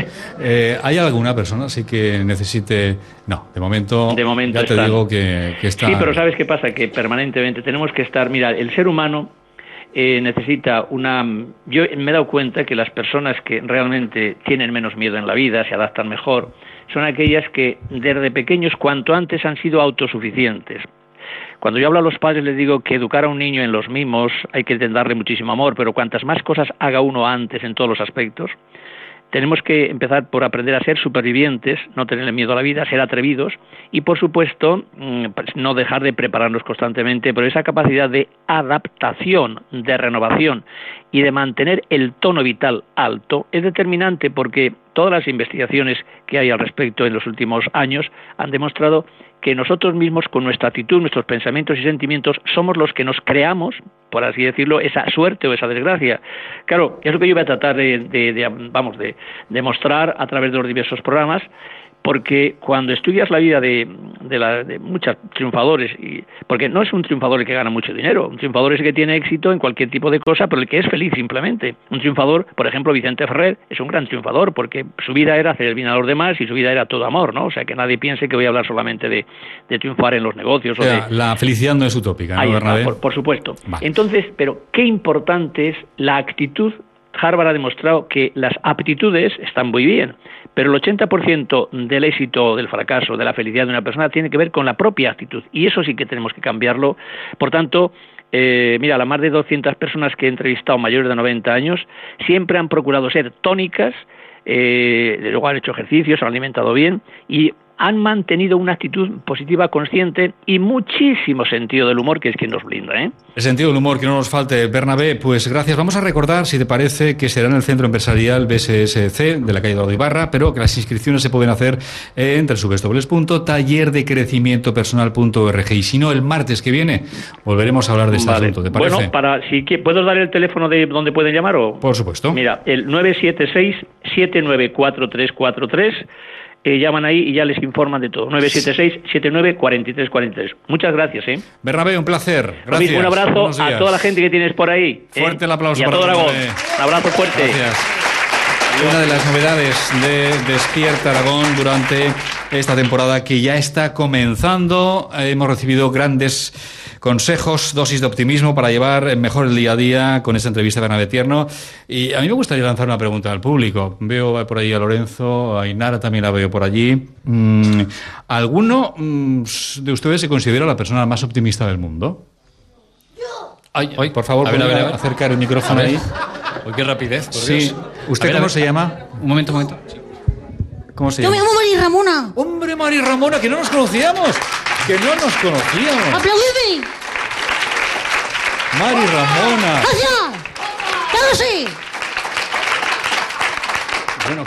¿Hay alguna persona así que necesite...? No, de momento ya te digo que está... Sí, pero ¿sabes qué pasa? Que permanentemente tenemos que estar... Mira, el ser humano necesita una... Yo me he dado cuenta que las personas que realmente tienen menos miedo en la vida, se adaptan mejor, son aquellas que desde pequeños, cuanto antes, han sido autosuficientes. Cuando yo hablo a los padres les digo que educar a un niño en los mimos hay que darle muchísimo amor, pero cuantas más cosas haga uno antes en todos los aspectos, tenemos que empezar por aprender a ser supervivientes, no tenerle miedo a la vida, ser atrevidos y, por supuesto, pues no dejar de prepararnos constantemente, pero esa capacidad de adaptación, de renovación y de mantener el tono vital alto es determinante, porque todas las investigaciones que hay al respecto en los últimos años han demostrado que nosotros mismos, con nuestra actitud, nuestros pensamientos y sentimientos, somos los que nos creamos, por así decirlo, esa suerte o esa desgracia. Claro, es lo que yo voy a tratar de mostrar a través de los diversos programas, porque cuando estudias la vida de muchos triunfadores, porque no es un triunfador el que gana mucho dinero, un triunfador es el que tiene éxito en cualquier tipo de cosa, pero el que es feliz simplemente. Un triunfador, por ejemplo, Vicente Ferrer, es un gran triunfador, porque su vida era hacer el bien a los demás y su vida era todo amor, ¿no? O sea, que nadie piense que voy a hablar solamente de triunfar en los negocios. La felicidad no es utópica, ¿no, Bernabé? Por supuesto. Vale. Entonces, pero qué importante es la actitud. Harvard ha demostrado que las aptitudes están muy bien, pero el 80% del éxito, del fracaso, de la felicidad de una persona tiene que ver con la propia actitud, y eso sí que tenemos que cambiarlo. Por tanto, mira, las más de 200 personas que he entrevistado mayores de 90 años siempre han procurado ser tónicas, luego han hecho ejercicios, se han alimentado bien y han mantenido una actitud positiva, consciente y muchísimo sentido del humor, que es quien nos blinda, ¿eh? El sentido del humor, que no nos falte. Bernabé, pues gracias. Vamos a recordar, si te parece, que será en el Centro Empresarial BSSC de la calle Eduardo Ibarra, pero que las inscripciones se pueden hacer en www.tallerdecrecimientopersonal.org. Y si no, el martes que viene volveremos a hablar de este asunto, ¿te parece? Bueno, ¿puedo dar el teléfono de donde pueden llamar? Por supuesto. Mira, el 976-794343. Llaman ahí y ya les informan de todo. 976-79-4343. Muchas gracias, ¿eh? Bernabé, un placer. Gracias. Un abrazo a toda la gente que tienes por ahí. Fuerte el aplauso y a para todo Aragón. Bernabé. Un abrazo fuerte. Gracias. Una de las novedades de Despierta Aragón durante esta temporada que ya está comenzando. Hemos recibido grandes consejos, dosis de optimismo para llevar mejor el día a día con esta entrevista de Bernabé Tierno. Y a mí me gustaría lanzar una pregunta al público. Veo por ahí a Lorenzo, a Ainara también la veo por allí. ¿Alguno de ustedes se considera la persona más optimista del mundo? Ay, por favor, a ver. Acercar el micrófono ahí. Uy, qué rapidez, por sí. Dios. ¿Usted cómo se llama? Un momento. ¿Cómo se llama? Yo me llamo María Ramona. ¡Hombre, María Ramona, que no nos conocíamos! ¡Aplaudidme! María Ramona. ¡Gracias! ¡Claro sí! Bueno,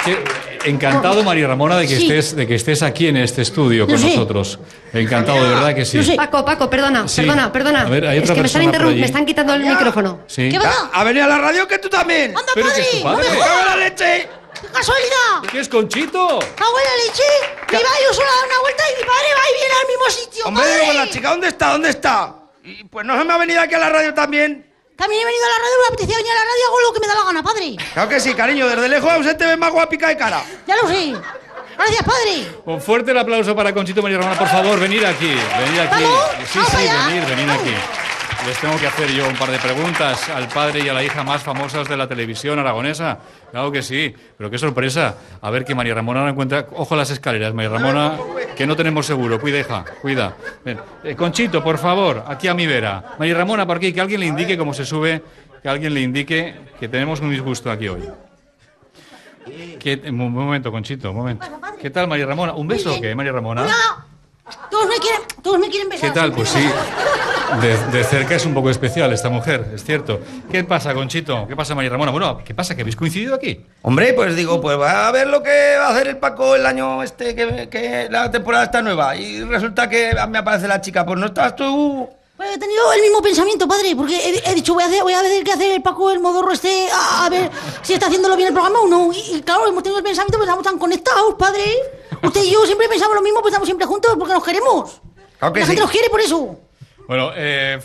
encantado, María Ramona, de que estés aquí en este estudio con nosotros. Encantado, de verdad que sí. Paco, perdona. A ver, hay otra es que me están quitando el micrófono. Sí. ¿Qué pasa? ¿Ha venido a la radio que tú también? ¡Anda, ¿Pero padre! que es tu padre? ¡No me ¡Cago en jodas! la leche! ¡Qué casualidad! ¿Qué es Conchito? ¡Cago en la leche! Me iba yo sola a dar una vuelta y mi padre va y viene al mismo sitio. Hombre, ¡Padre! digo, la chica, ¿dónde está? Y pues no se me ha venido aquí a la radio también. También he venido a la radio, me apetecía venir a la radio, hago lo que me da la gana, padre. Claro que sí, cariño, desde lejos se te ve más guapica de cara. Ya lo sé. Gracias, padre. Un fuerte el aplauso para Conchito. María Ramona, por favor, venid aquí. ¿Vamos? Sí, venid aquí. Les tengo que hacer yo un par de preguntas al padre y a la hija más famosas de la televisión aragonesa. Claro que sí, pero qué sorpresa. A ver que María Ramona no encuentra... Ojo a las escaleras, María Ramona, que no tenemos seguro. Cuida, hija, cuida. Ven. Conchito, por favor, aquí a mi vera. María Ramona, por aquí, que alguien le indique cómo se sube, que alguien le indique que tenemos un disgusto aquí hoy. Un momento, Conchito, un momento. ¿Qué tal, María Ramona? ¿Un beso o qué, María Ramona? Hola. Todos me quieren besar. ¿Qué tal? Pues sí, de cerca es un poco especial esta mujer, es cierto. ¿Qué pasa, Conchito? ¿Qué pasa, María Ramona? Bueno, ¿qué pasa? ¿Que habéis coincidido aquí? Hombre, pues digo, pues va a ver lo que va a hacer el Paco el año que la temporada está nueva. Y resulta que me aparece la chica, pues no estás tú... Pues he tenido el mismo pensamiento, padre, porque he dicho, voy a ver qué hace el Paco el modorro a ver si está haciéndolo bien el programa o no. Y claro, hemos tenido el pensamiento, pues estamos tan conectados, padre. Usted y yo siempre pensamos lo mismo, pues estamos siempre juntos porque nos queremos. Claro que la gente sí. nos quiere por eso. Bueno,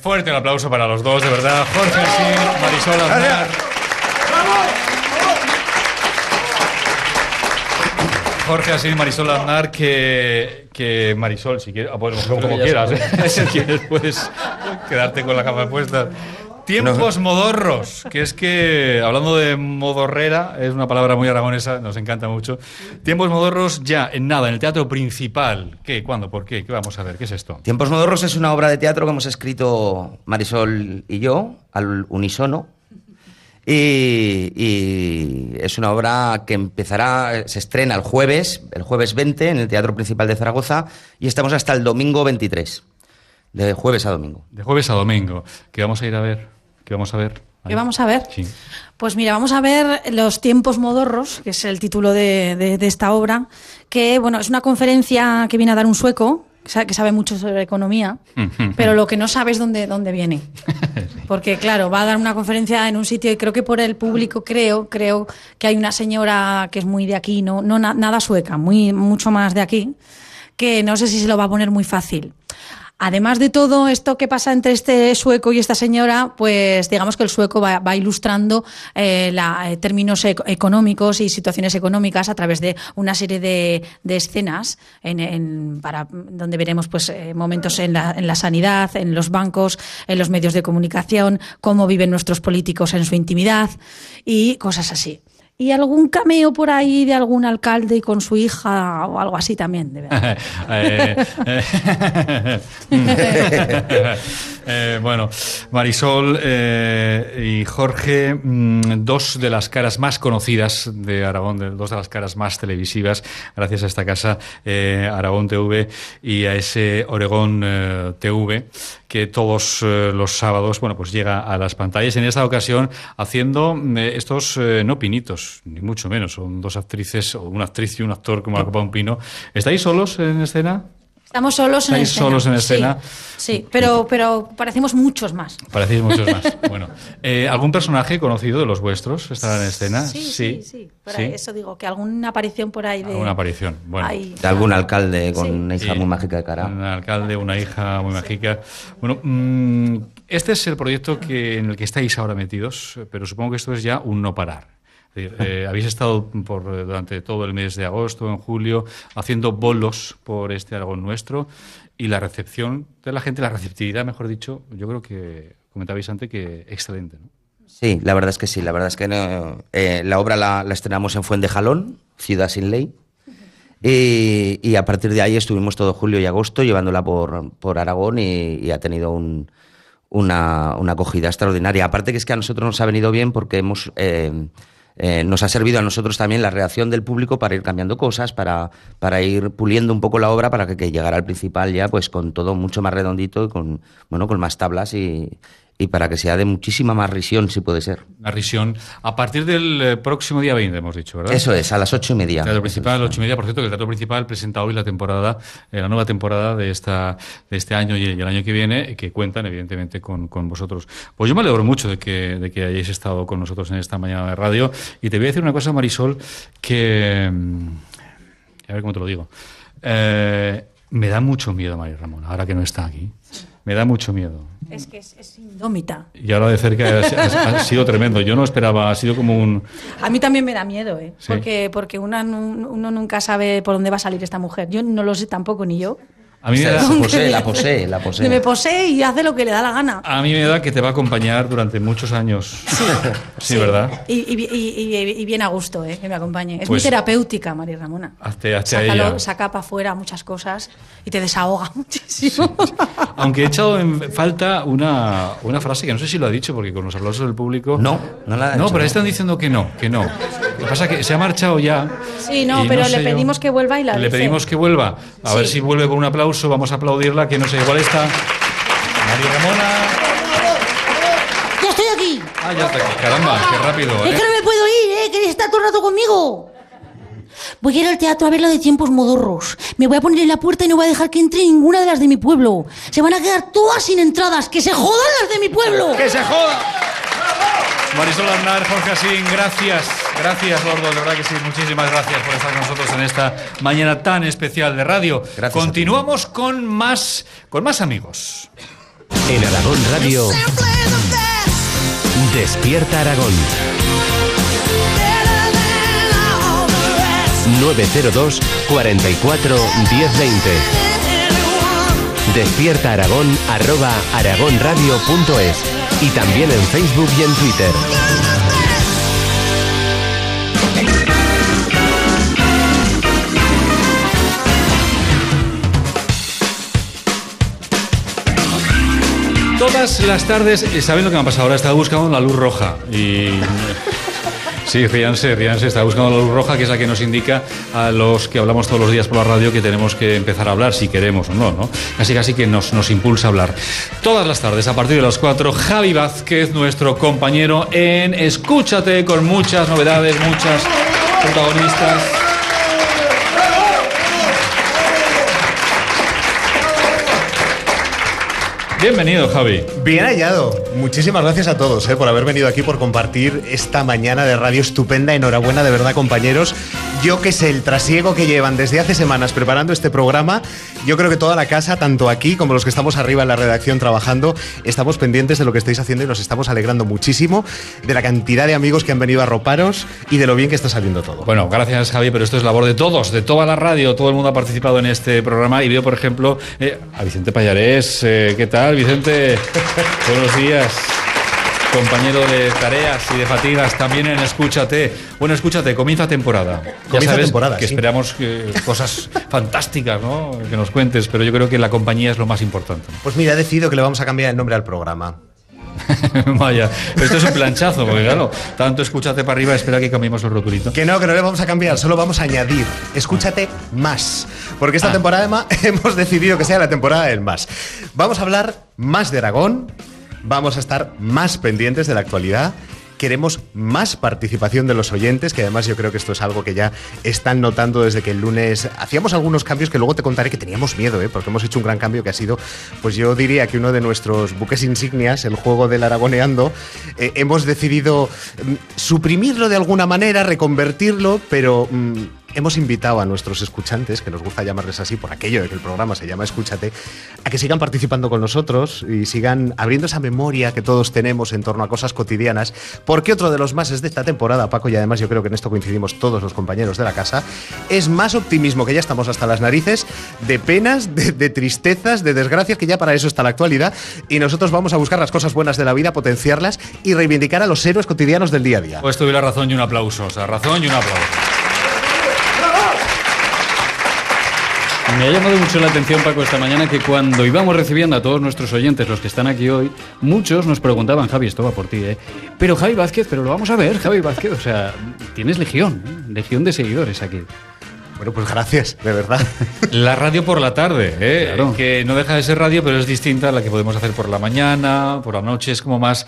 fuerte el aplauso para los dos, de verdad. Jorge Asín, Marisol Aznar. Jorge Asín, Marisol Aznar, que Marisol, si quieres, bueno, como quieras, si quieres puedes quedarte con la capa puesta. Tiempos modorros, que es que, hablando de modorrera, es una palabra muy aragonesa, nos encanta mucho. Tiempos modorros ya, en el Teatro Principal. ¿Qué? ¿Cuándo? ¿Por qué? ¿Qué vamos a ver? ¿Qué es esto? Tiempos modorros es una obra de teatro que hemos escrito Marisol y yo, al unísono. Y es una obra que se estrena el jueves 20 en el Teatro Principal de Zaragoza y estamos hasta el domingo 23, de jueves a domingo. De jueves a domingo, que vamos a ir a ver. ¿Qué vamos a ver? ¿Qué vamos a ver? Sí. Pues mira, vamos a ver Los tiempos modorros, que es el título de esta obra, que bueno, es una conferencia que viene a dar un sueco que sabe mucho sobre economía, pero lo que no sabe es dónde viene. Porque, claro, va a dar una conferencia en un sitio y creo que por el público creo que hay una señora que es muy de aquí, nada sueca, mucho más de aquí, que no sé si se lo va a poner muy fácil. Además de todo esto que pasa entre este sueco y esta señora, pues digamos que el sueco va ilustrando términos económicos y situaciones económicas a través de una serie de escenas donde veremos pues momentos en la sanidad, en los bancos, en los medios de comunicación, cómo viven nuestros políticos en su intimidad y cosas así. Y algún cameo por ahí de algún alcalde y con su hija o algo así también, de verdad. Bueno, Marisol y Jorge, dos de las caras más conocidas de Aragón, dos de las caras más televisivas, gracias a esta casa, Aragón TV, y a ese Oregón TV, que todos los sábados, bueno, pues llega a las pantallas. En esta ocasión haciendo estos no pinitos, ni mucho menos, son dos actrices, o una actriz y un actor como la copa de un pino. ¿Estáis solos en escena? Estamos solos en escena. ¿Estáis solos en escena? Sí, pero parecemos muchos más. Parecéis muchos más. Bueno, ¿algún personaje conocido de los vuestros estará en escena? Sí. Por ahí, eso digo, que alguna aparición por ahí. Alguna aparición, bueno. De algún alcalde con una hija muy mágica de cara. Un alcalde, una hija muy mágica. Bueno, este es el proyecto en el que estáis ahora metidos, pero supongo que esto es ya un no parar. Habéis estado durante todo el mes de agosto, en julio, haciendo bolos por este Aragón nuestro, y la recepción de la gente, la receptividad, mejor dicho, yo creo que comentabais antes que excelente, ¿no? Sí, la verdad es que sí. La verdad es que la obra la estrenamos en Fuentejalón, Ciudad sin Ley, y a partir de ahí estuvimos todo julio y agosto llevándola por Aragón y ha tenido una acogida extraordinaria. Aparte que es que a nosotros nos ha venido bien porque nos ha servido a nosotros también la reacción del público para ir cambiando cosas, para ir puliendo un poco la obra para que llegara al principal ya pues con todo mucho más redondito y con más tablas y para que sea de muchísima más risión, si puede ser. La risión a partir del próximo día 20, hemos dicho, ¿verdad? Eso es, a las 8:30. Teatro Principal, a las 8:30. Por cierto, que el Teatro Principal presenta hoy la nueva temporada de este año y el año que viene, que cuentan, evidentemente, con vosotros. Pues yo me alegro mucho de que hayáis estado con nosotros en esta mañana de radio. Y te voy a decir una cosa, Marisol, que... a ver cómo te lo digo. Me da mucho miedo María Ramona, ahora que no está aquí. Me da mucho miedo. Es que es indómita. Y ahora de cerca ha sido tremendo. Yo no esperaba, ha sido como un... A mí también me da miedo, ¿eh? ¿Sí? Porque uno nunca sabe por dónde va a salir esta mujer. Yo no lo sé tampoco, ni yo. A mí me da... La posee. Me posee y hace lo que le da la gana. A mí me da que te va a acompañar durante muchos años. Sí, ¿verdad? Y bien a gusto, que me acompañe. Es pues, muy terapéutica, María Ramona. Hazte a ella. Saca para afuera muchas cosas y te desahoga muchísimo. Sí. Aunque he echado en falta una frase que no sé si lo ha dicho, porque con los aplausos del público... No la ha dicho. No, pero están diciendo que no. Lo que pasa es que se ha marchado ya. Sí, pero le pedimos que vuelva y la dice. Le pedimos que vuelva. A ver si vuelve con un aplauso. Vamos a aplaudirla, que no sé, igual está María Ramona. ¡Ya estoy aquí! Ya está aquí. Caramba, qué rápido, Es que no me puedo ir, ¿Queréis estar todo el rato conmigo? Voy a ir al teatro a ver lo de Tiempos Modorros. Me voy a poner en la puerta y no voy a dejar que entre ninguna de las de mi pueblo. Se van a quedar todas sin entradas. ¡Que se jodan las de mi pueblo! ¡Que se jodan! Marisol Aznar, Jorge Asín, gracias, Gordo, de verdad que sí, muchísimas gracias por estar con nosotros en esta mañana tan especial de radio. Gracias. Continuamos con más amigos. En Aragón Radio, Despierta Aragón. 902 44 1020. despiertaaragón@aragonradio.es y también en Facebook y en Twitter. Todas las tardes, ¿saben lo que me ha pasado ahora? Estaba buscando la luz roja y... Sí, ríanse, está buscando la luz roja, que es la que nos indica a los que hablamos todos los días por la radio que tenemos que empezar a hablar, si queremos o no, ¿no? Casi que nos impulsa a hablar. Todas las tardes, a partir de las 4, Javi Vázquez, nuestro compañero en Escúchate, con muchas novedades, muchas protagonistas. Bienvenido, Javi. Bien hallado. Muchísimas gracias a todos por haber venido aquí, por compartir esta mañana de radio estupenda. Enhorabuena, de verdad, compañeros. Yo que sé, el trasiego que llevan desde hace semanas preparando este programa, yo creo que toda la casa, tanto aquí como los que estamos arriba en la redacción trabajando, estamos pendientes de lo que estáis haciendo y nos estamos alegrando muchísimo de la cantidad de amigos que han venido a arroparos y de lo bien que está saliendo todo. Bueno, gracias, Javi, pero esto es labor de todos, de toda la radio. Todo el mundo ha participado en este programa y veo, por ejemplo, a Vicente Pallarés. ¿Qué tal, Vicente? Buenos días. Compañero de tareas y de fatigas también en Escúchate. Bueno, Escúchate, comienza temporada. Comienza sabes temporada, que sí. esperamos cosas fantásticas, ¿no? Que nos cuentes, pero yo creo que la compañía es lo más importante. Pues mira, he decidido que le vamos a cambiar el nombre al programa. Vaya, esto es un planchazo, porque claro, tanto Escúchate para arriba, espera que cambiemos el rotulito. Que no le vamos a cambiar, solo vamos a añadir Escúchate más, porque esta temporada hemos decidido que sea la temporada del más. Vamos a hablar más de Aragón, vamos a estar más pendientes de la actualidad. Queremos más participación de los oyentes, que además yo creo que esto es algo que ya están notando desde que el lunes hacíamos algunos cambios que luego te contaré que teníamos miedo, porque hemos hecho un gran cambio que ha sido, pues yo diría que uno de nuestros buques insignias, el juego del Aragoneando. Hemos decidido suprimirlo de alguna manera, reconvertirlo, pero hemos invitado a nuestros escuchantes, que nos gusta llamarles así por aquello de que el programa se llama Escúchate, a que sigan participando con nosotros y sigan abriendo esa memoria que todos tenemos en torno a cosas cotidianas, porque otro de los máses de esta temporada, Paco, y además yo creo que en esto coincidimos todos los compañeros de la casa, es más optimismo, que ya estamos hasta las narices de penas, de tristezas, de desgracias, que ya para eso está la actualidad, y nosotros vamos a buscar las cosas buenas de la vida, potenciarlas y reivindicar a los héroes cotidianos del día a día. Pues tuve la razón y un aplauso, o sea, razón y un aplauso. Me ha llamado mucho la atención, Paco, esta mañana, que cuando íbamos recibiendo a todos nuestros oyentes, los que están aquí hoy, muchos nos preguntaban, Javi, esto va por ti, pero Javi Vázquez, pero lo vamos a ver, Javi Vázquez, o sea, tienes legión de seguidores aquí. Bueno, pues gracias, de verdad. La radio por la tarde, Claro. Que no deja de ser radio, pero es distinta a la que podemos hacer por la mañana, por la noche, es como más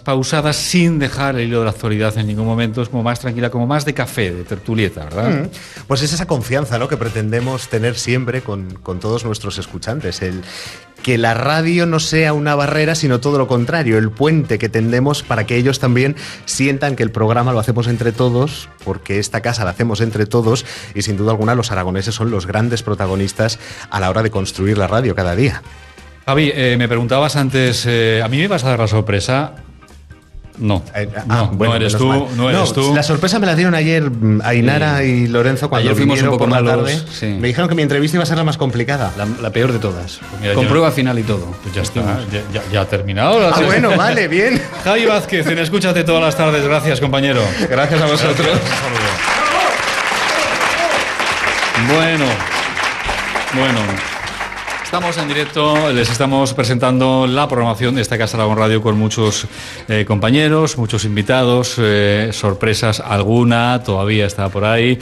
pausada, sin dejar el hilo de la actualidad en ningún momento, es como más tranquila, como más de café, de tertulieta, ¿verdad? Pues es esa confianza, ¿no?, que pretendemos tener siempre con todos nuestros escuchantes, que la radio no sea una barrera, sino todo lo contrario, el puente que tendemos para que ellos también sientan que el programa lo hacemos entre todos, porque esta casa la hacemos entre todos y sin duda alguna los aragoneses son los grandes protagonistas a la hora de construir la radio cada día. Javi, me preguntabas antes, ¿a mí me vas a dar la sorpresa? No, bueno, no eres menos tú, mal. no eres tú. La sorpresa me la dieron ayer Ainara y Lorenzo cuando Ayer fuimos vinieron un poco por la malos, tarde. sí. Me dijeron que mi entrevista iba a ser la más complicada. La peor de todas. Mira, Con yo- prueba final y todo. Pues ya está, ya ha terminado. Ah, bueno, vale, bien. Javi Vázquez, en Escúchate todas las tardes. Gracias, compañero. Gracias a vosotros. Un saludo. Bueno. Estamos en directo, les estamos presentando la programación de esta Casa Aragón Radio con muchos compañeros, muchos invitados, sorpresas, alguna todavía está por ahí.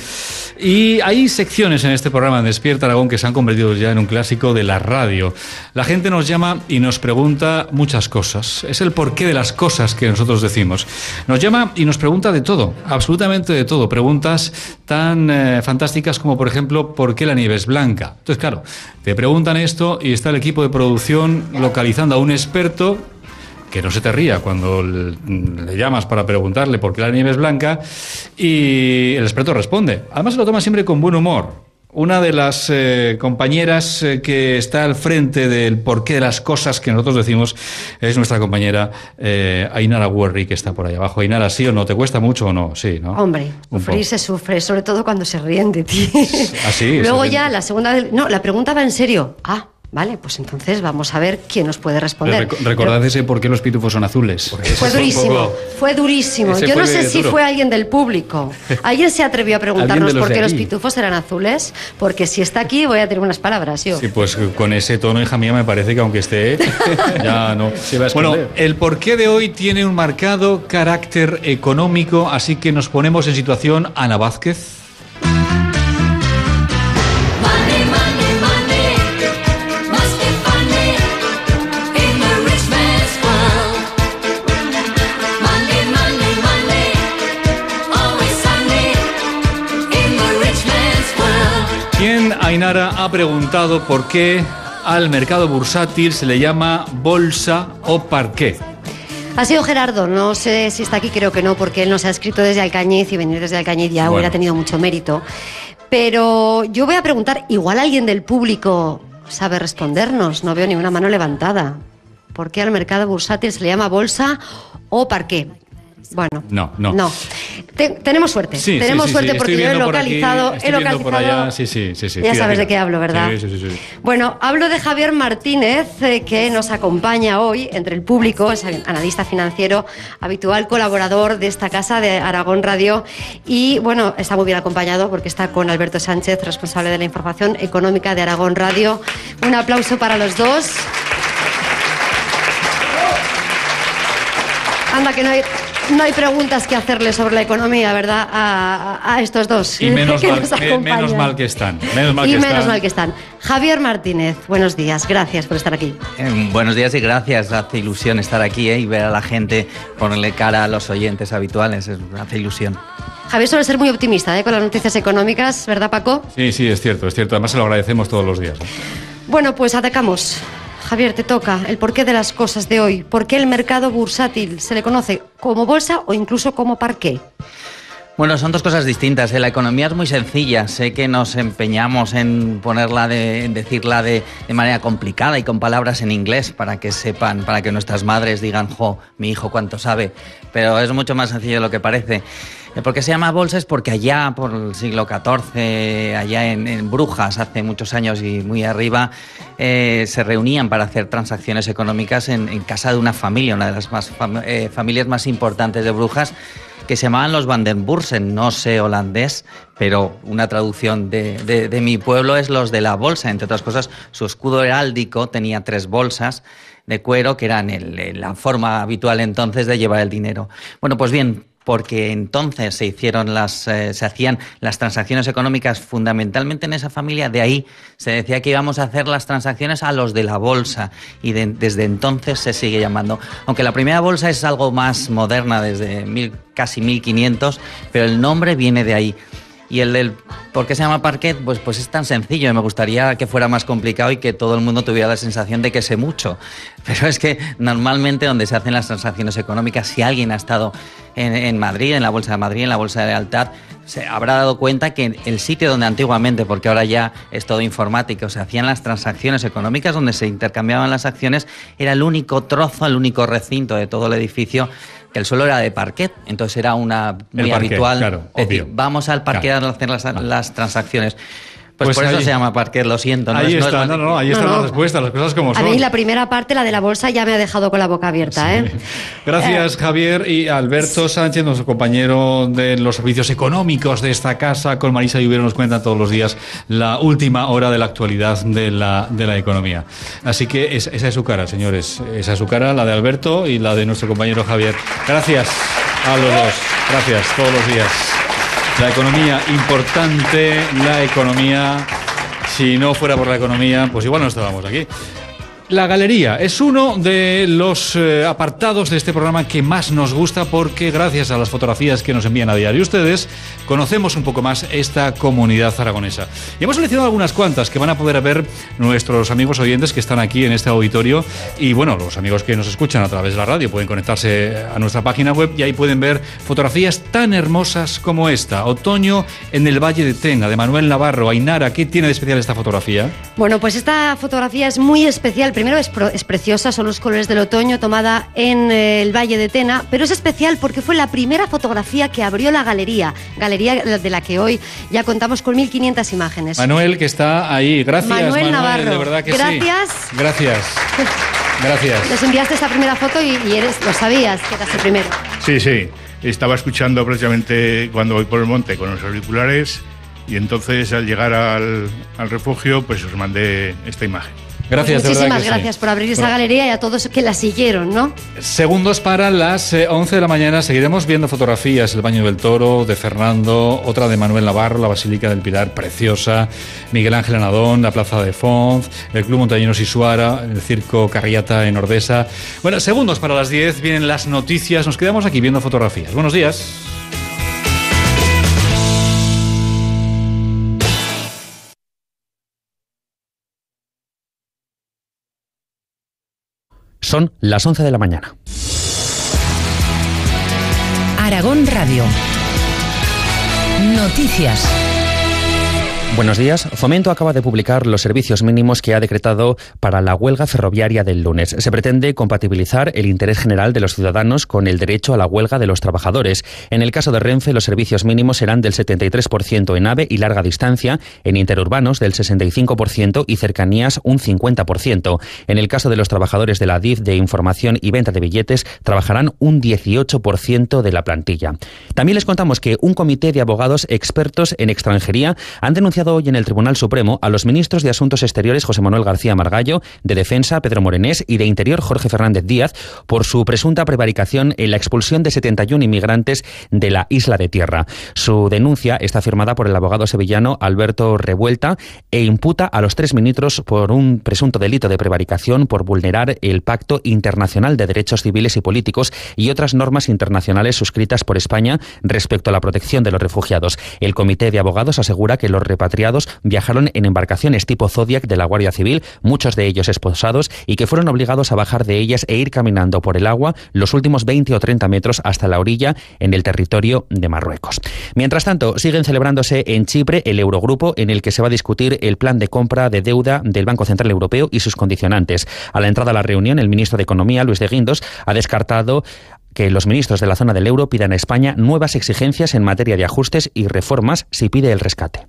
Y hay secciones en este programa en Despierta Aragón que se han convertido ya en un clásico de la radio. La gente nos llama y nos pregunta muchas cosas. Es el porqué de las cosas que nosotros decimos. Nos llama y nos pregunta de todo, absolutamente de todo. Preguntas tan fantásticas como, por ejemplo, ¿por qué la nieve es blanca? Entonces, claro, te preguntan esto y está el equipo de producción localizando a un experto. Que no se te ría cuando le llamas para preguntarle por qué la nieve es blanca, y el experto responde. Además se lo toma siempre con buen humor. Una de las compañeras que está al frente del porqué de las cosas que nosotros decimos es nuestra compañera Ainara Werri, que está por ahí abajo. Ainara, ¿sí o no? ¿Te cuesta mucho o no? Sí, ¿no? Hombre, Un sufrir poco. se sufre, sobre todo cuando se ríen de ti. Así. Luego ya la segunda vez... No, la pregunta va en serio. Vale, pues entonces vamos a ver quién nos puede responder. Recordad ese por qué los pitufos son azules. Fue durísimo, fue durísimo. Ese Yo no fue sé si duro. fue alguien del público. ¿Alguien se atrevió a Alguien preguntarnos de los por de qué los aquí. pitufos eran azules? Porque si está aquí voy a tener unas palabras yo. Sí, pues con ese tono, hija mía, me parece que aunque esté, ya no. Bueno, el porqué de hoy tiene un marcado carácter económico, así que nos ponemos en situación. Ana Vázquez. ¿Quién, Ainara, ha preguntado por qué al mercado bursátil se le llama bolsa o parqué. Ha sido Gerardo, no sé si está aquí, creo que no, porque él nos ha escrito desde Alcañiz y venir desde Alcañiz ya hubiera tenido mucho mérito. Pero yo voy a preguntar, igual alguien del público sabe respondernos, no veo ni una mano levantada. ¿Por qué al mercado bursátil se le llama bolsa o parqué? Bueno, no. Tenemos suerte. Tenemos suerte porque yo he localizado. Por allá. Sí. Ya sabes de qué hablo, ¿verdad? Sí. Bueno, hablo de Javier Martínez, que nos acompaña hoy entre el público, es analista financiero, habitual colaborador de esta casa de Aragón Radio. Y bueno, está muy bien acompañado porque está con Alberto Sánchez, responsable de la información económica de Aragón Radio. Un aplauso para los dos. Anda, que no hay preguntas que hacerle sobre la economía, ¿verdad? A estos dos. Y menos mal que están. Menos mal que están. Javier Martínez, buenos días. Gracias por estar aquí. Buenos días y gracias. Hace ilusión estar aquí y ver a la gente, ponerle cara a los oyentes habituales. Hace ilusión. Javier suele ser muy optimista con las noticias económicas, ¿verdad, Paco? Sí, es cierto. Además se lo agradecemos todos los días. Bueno, pues atacamos. Javier, te toca el porqué de las cosas de hoy. ¿Por qué el mercado bursátil se le conoce como bolsa o incluso como parqué? Bueno, son dos cosas distintas. La economía es muy sencilla. Sé que nos empeñamos en decirla de manera complicada y con palabras en inglés para que sepan, para que nuestras madres digan, jo, mi hijo cuánto sabe. Pero es mucho más sencillo de lo que parece. ¿Por qué se llama bolsa? Es porque allá por el siglo XIV, allá en Brujas, hace muchos años y muy arriba, se reunían para hacer transacciones económicas en casa de una familia, una de las familias más importantes de Brujas, que se llamaban los Van den Boursen, no sé holandés, pero una traducción de mi pueblo es los de la bolsa. Entre otras cosas, su escudo heráldico tenía 3 bolsas de cuero que eran la forma habitual entonces de llevar el dinero. Bueno, pues bien, porque entonces se hacían las transacciones económicas fundamentalmente en esa familia, de ahí se decía que íbamos a hacer las transacciones a los de la bolsa y desde entonces se sigue llamando. Aunque la primera bolsa es algo más moderna, desde casi 1500, pero el nombre viene de ahí. Y el del ¿por qué se llama parquet? Pues es tan sencillo. Me gustaría que fuera más complicado y que todo el mundo tuviera la sensación de que sé mucho. Pero es que normalmente donde se hacen las transacciones económicas, si alguien ha estado en Madrid, en la Bolsa de Madrid, en la Bolsa de Lealtad, se habrá dado cuenta que el sitio donde antiguamente, porque ahora ya es todo informático, se hacían las transacciones económicas, donde se intercambiaban las acciones, era el único trozo, el único recinto de todo el edificio que el suelo era de parquet, entonces era una muy habitual, claro, decir, vamos al parquet a hacer las transacciones. Pues por eso se llama parquet, lo siento. Ahí está la respuesta, las cosas como son. A mí la primera parte, la de la bolsa, ya me ha dejado con la boca abierta. Sí. Gracias, Javier. Y Alberto Sánchez, nuestro compañero de los servicios económicos de esta casa, con Marisa Lluvero nos cuentan todos los días la última hora de la actualidad de la economía. Así que esa es su cara, señores. Esa es su cara, la de Alberto y la de nuestro compañero Javier. Gracias a los dos. Gracias, todos los días. La economía, importante, la economía. Si no fuera por la economía, pues igual no estábamos aquí. La galería es uno de los apartados de este programa que más nos gusta porque gracias a las fotografías que nos envían a diario ustedes, conocemos un poco más esta comunidad aragonesa. Y hemos seleccionado algunas cuantas que van a poder ver nuestros amigos oyentes que están aquí en este auditorio y bueno, los amigos que nos escuchan a través de la radio pueden conectarse a nuestra página web y ahí pueden ver fotografías tan hermosas como esta. Otoño en el Valle de Tena, de Manuel Navarro. Ainara, ¿qué tiene de especial esta fotografía? Bueno, pues esta fotografía es muy especial. Primero es preciosa, son los colores del otoño, tomada en el Valle de Tena, pero es especial porque fue la primera fotografía que abrió la galería de la que hoy ya contamos con 1500 imágenes. Manuel, que está ahí. Gracias, Manuel Navarro. De verdad que gracias. Sí. Gracias. Les enviaste esta primera foto y lo sabías que eras el primero. Sí. Estaba escuchando precisamente cuando voy por el monte con los auriculares y entonces al llegar al refugio pues os mandé esta imagen. Gracias, pues muchísimas de verdad que gracias sí. por abrir esa galería y a todos que la siguieron, ¿no? Segundos para las 11 de la mañana. Seguiremos viendo fotografías. El Baño del Toro, de Fernando, otra de Manuel Navarro, la Basílica del Pilar, preciosa, Miguel Ángel Anadón, la Plaza de Fons, el Club Montañeros Isuara, el Circo Carriata en Ordesa. Bueno, segundos para las 10, vienen las noticias. Nos quedamos aquí viendo fotografías. Buenos días. Son las 11 de la mañana. Aragón Radio. Noticias. Buenos días. Fomento acaba de publicar los servicios mínimos que ha decretado para la huelga ferroviaria del lunes. Se pretende compatibilizar el interés general de los ciudadanos con el derecho a la huelga de los trabajadores. En el caso de Renfe, los servicios mínimos serán del 73% en AVE y larga distancia, en interurbanos del 65% y cercanías un 50%. En el caso de los trabajadores de la DIF de información y venta de billetes, trabajarán un 18% de la plantilla. También les contamos que un comité de abogados expertos en extranjería han denunciado hoy en el Tribunal Supremo a los ministros de Asuntos Exteriores José Manuel García Margallo, de Defensa Pedro Morenés y de Interior Jorge Fernández Díaz por su presunta prevaricación en la expulsión de 71 inmigrantes de la isla de Tierra. Su denuncia está firmada por el abogado sevillano Alberto Revuelta e imputa a los 3 ministros por un presunto delito de prevaricación por vulnerar el Pacto Internacional de Derechos Civiles y Políticos y otras normas internacionales suscritas por España respecto a la protección de los refugiados. El comité de abogados asegura que los repatriados viajaron en embarcaciones tipo Zodiac de la Guardia Civil, muchos de ellos esposados, y que fueron obligados a bajar de ellas e ir caminando por el agua los últimos 20 o 30 metros hasta la orilla en el territorio de Marruecos. Mientras tanto, siguen celebrándose en Chipre el Eurogrupo, en el que se va a discutir el plan de compra de deuda del Banco Central Europeo y sus condicionantes. A la entrada a la reunión, el ministro de Economía, Luis de Guindos, ha descartado que los ministros de la zona del euro pidan a España nuevas exigencias en materia de ajustes y reformas si pide el rescate.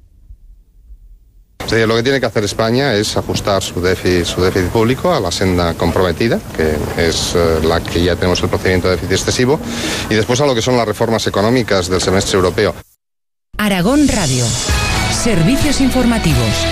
Sí, lo que tiene que hacer España es ajustar su déficit público a la senda comprometida, que es la que ya tenemos el procedimiento de déficit excesivo, y después a lo que son las reformas económicas del semestre europeo. Aragón Radio. Servicios informativos.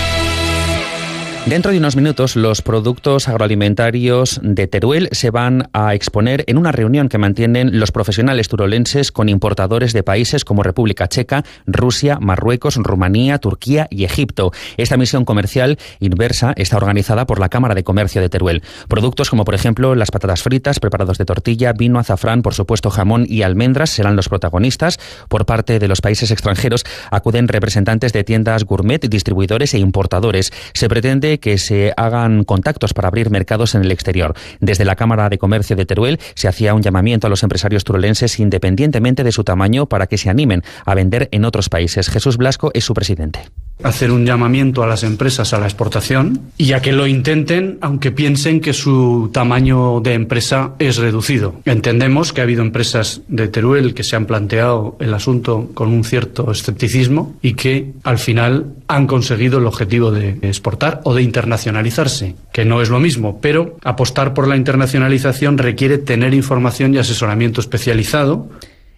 Dentro de unos minutos, los productos agroalimentarios de Teruel se van a exponer en una reunión que mantienen los profesionales turolenses con importadores de países como República Checa, Rusia, Marruecos, Rumanía, Turquía y Egipto. Esta misión comercial inversa está organizada por la Cámara de Comercio de Teruel. Productos como, por ejemplo, las patatas fritas, preparados de tortilla, vino, azafrán, por supuesto jamón y almendras serán los protagonistas. Por parte de los países extranjeros acuden representantes de tiendas gourmet, distribuidores e importadores. Se pretende que se hagan contactos para abrir mercados en el exterior. Desde la Cámara de Comercio de Teruel se hacía un llamamiento a los empresarios turolenses, independientemente de su tamaño, para que se animen a vender en otros países. Jesús Blasco es su presidente. Hacer un llamamiento a las empresas a la exportación y a que lo intenten, aunque piensen que su tamaño de empresa es reducido. Entendemos que ha habido empresas de Teruel que se han planteado el asunto con un cierto escepticismo y que al final han conseguido el objetivo de exportar o de internacionalizarse, que no es lo mismo, pero apostar por la internacionalización requiere tener información y asesoramiento especializado.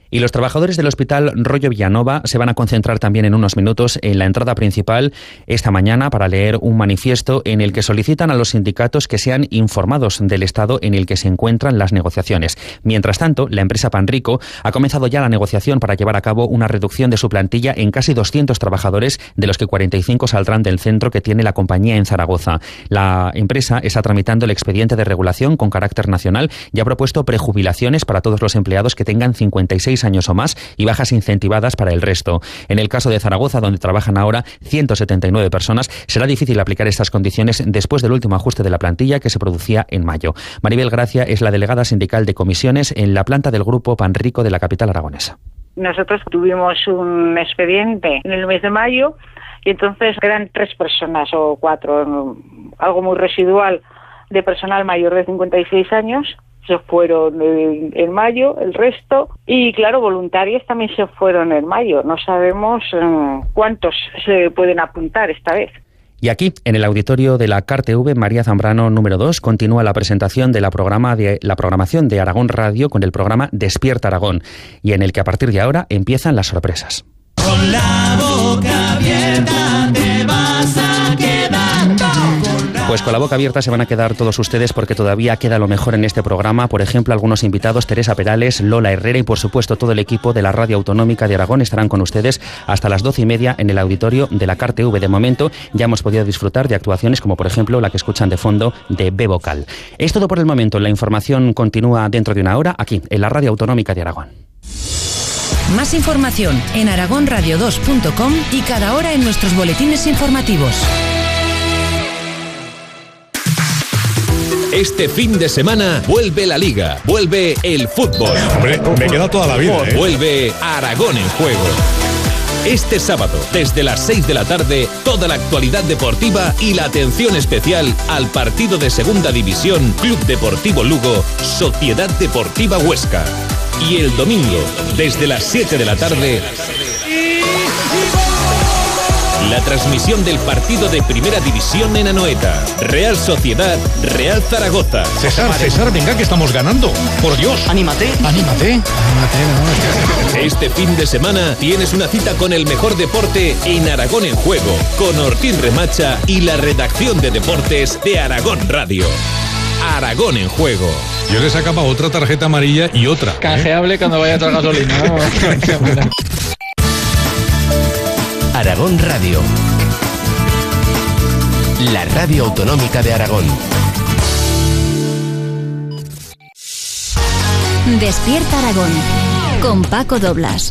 Y los trabajadores del Hospital Rollo Villanova se van a concentrar también en unos minutos en la entrada principal esta mañana para leer un manifiesto en el que solicitan a los sindicatos que sean informados del estado en el que se encuentran las negociaciones. Mientras tanto, la empresa Panrico ha comenzado ya la negociación para llevar a cabo una reducción de su plantilla en casi 200 trabajadores, de los que 45 saldrán del centro que tiene la compañía en Zaragoza. La empresa está tramitando el expediente de regulación con carácter nacional y ha propuesto prejubilaciones para todos los empleados que tengan 56 años o más y bajas incentivadas para el resto. En el caso de Zaragoza, donde trabajan ahora 179 personas, será difícil aplicar estas condiciones después del último ajuste de la plantilla que se producía en mayo. Maribel Gracia es la delegada sindical de comisiones en la planta del Grupo Panrico de la capital aragonesa. Nosotros tuvimos un expediente en el mes de mayo y entonces quedan 3 personas o 4, algo muy residual de personal mayor de 56 años. Se fueron en mayo, el resto, y claro, voluntarios también se fueron en mayo. No sabemos cuántos se pueden apuntar esta vez. Y aquí, en el auditorio de la CARTV María Zambrano número 2, continúa la presentación de la programación de Aragón Radio con el programa Despierta Aragón, y en el que a partir de ahora empiezan las sorpresas. Con la boca abierta te vas a quedar. Pues con la boca abierta se van a quedar todos ustedes, porque todavía queda lo mejor en este programa. Por ejemplo, algunos invitados, Teresa Perales, Lola Herrera y por supuesto todo el equipo de la Radio Autonómica de Aragón estarán con ustedes hasta las 12:30 en el auditorio de la CARTV. De momento ya hemos podido disfrutar de actuaciones como por ejemplo la que escuchan de fondo de B Vocal. Es todo por el momento. La información continúa dentro de una hora aquí en la Radio Autonómica de Aragón. Más información en aragonradio2.com y cada hora en nuestros boletines informativos. Este fin de semana vuelve la Liga, vuelve el fútbol. Hombre, me queda toda la vida, ¿eh? Vuelve Aragón en Juego. Este sábado, desde las 6 de la tarde, toda la actualidad deportiva y la atención especial al partido de Segunda División Club Deportivo Lugo, Sociedad Deportiva Huesca. Y el domingo, desde las 7 de la tarde, la transmisión del partido de Primera División en Anoeta. Real Sociedad, Real Zaragoza. César, venga que estamos ganando. Por Dios. Anímate. Este fin de semana tienes una cita con el mejor deporte en Aragón en Juego, con Ortiz Remacha y la redacción de deportes de Aragón Radio. Aragón en Juego. Yo le sacaba otra tarjeta amarilla y otra. Canjeable cuando vaya a traer gasolina. Aragón Radio. La radio autonómica de Aragón. Despierta Aragón con Paco Doblas.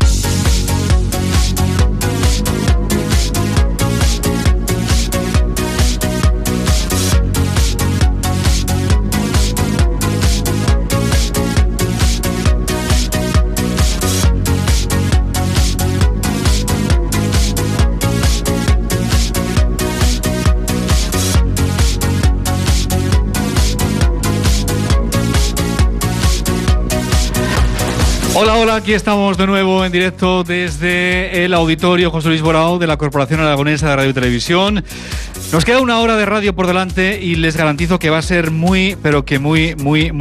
Hola, aquí estamos de nuevo en directo desde el auditorio José Luis Borao de la Corporación Aragonesa de Radio y Televisión. Nos queda una hora de radio por delante y les garantizo que va a ser muy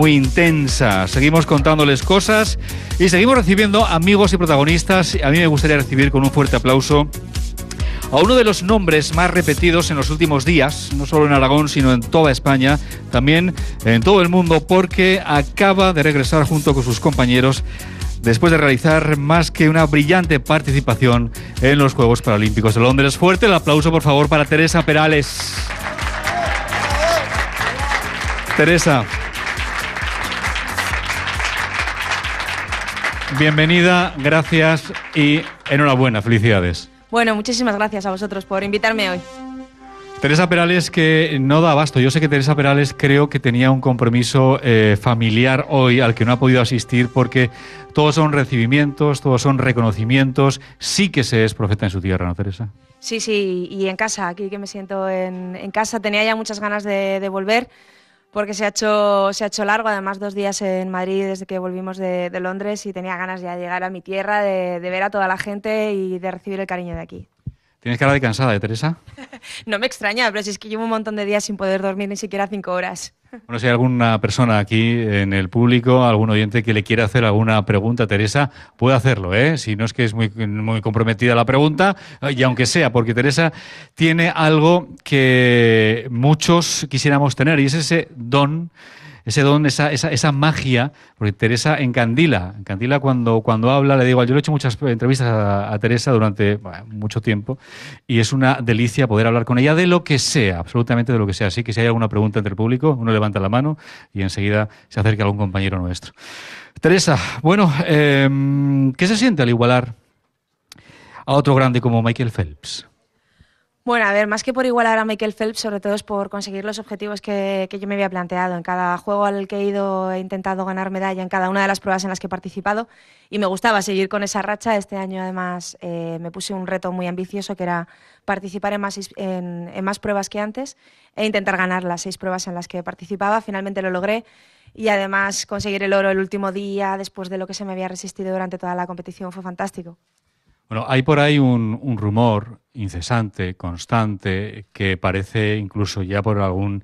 intensa. Seguimos contándoles cosas y seguimos recibiendo amigos y protagonistas. A mí me gustaría recibir con un fuerte aplauso a uno de los nombres más repetidos en los últimos días, no solo en Aragón, sino en toda España, también en todo el mundo, porque acaba de regresar junto con sus compañeros después de realizar más que una brillante participación en los Juegos Paralímpicos de Londres. Fuerte el aplauso, por favor, para Teresa Perales. Teresa, bienvenida, gracias y enhorabuena, felicidades. Bueno, muchísimas gracias a vosotros por invitarme hoy. Teresa Perales, que no da abasto. Yo sé que Teresa Perales creo que tenía un compromiso familiar hoy al que no ha podido asistir porque todos son recibimientos, todos son reconocimientos. Sí que se es profeta en su tierra, ¿no, Teresa? Sí, y en casa, aquí que me siento en casa. Tenía ya muchas ganas de volver porque se ha hecho largo, además 2 días en Madrid desde que volvimos de Londres y tenía ganas ya de llegar a mi tierra, de ver a toda la gente y de recibir el cariño de aquí. ¿Tienes cara de cansada, Teresa? No me extraña, pero si es que llevo un montón de días sin poder dormir ni siquiera 5 horas. Bueno, si hay alguna persona aquí en el público, algún oyente que le quiera hacer alguna pregunta a Teresa, puede hacerlo, ¿eh? Si no es que es muy comprometida la pregunta, y aunque sea, porque Teresa tiene algo que muchos quisiéramos tener, y es ese don, esa magia, porque Teresa encandila cuando habla. Le digo, yo le he hecho muchas entrevistas a Teresa durante mucho tiempo y es una delicia poder hablar con ella de lo que sea, absolutamente de lo que sea. Así que si hay alguna pregunta entre el público, uno levanta la mano y enseguida se acerca algún compañero nuestro. Teresa, bueno, ¿qué se siente al igualar a otro grande como Michael Phelps? Bueno, a ver, más que por igualar a Michael Phelps, sobre todo es por conseguir los objetivos que yo me había planteado. En cada juego al que he ido he intentado ganar medalla en cada una de las pruebas en las que he participado y me gustaba seguir con esa racha. Este año además me puse un reto muy ambicioso que era participar en más pruebas que antes e intentar ganar las 6 pruebas en las que participaba. Finalmente lo logré y además conseguir el oro el último día después de lo que se me había resistido durante toda la competición fue fantástico. Bueno, hay por ahí un rumor incesante, constante, que parece incluso ya por algún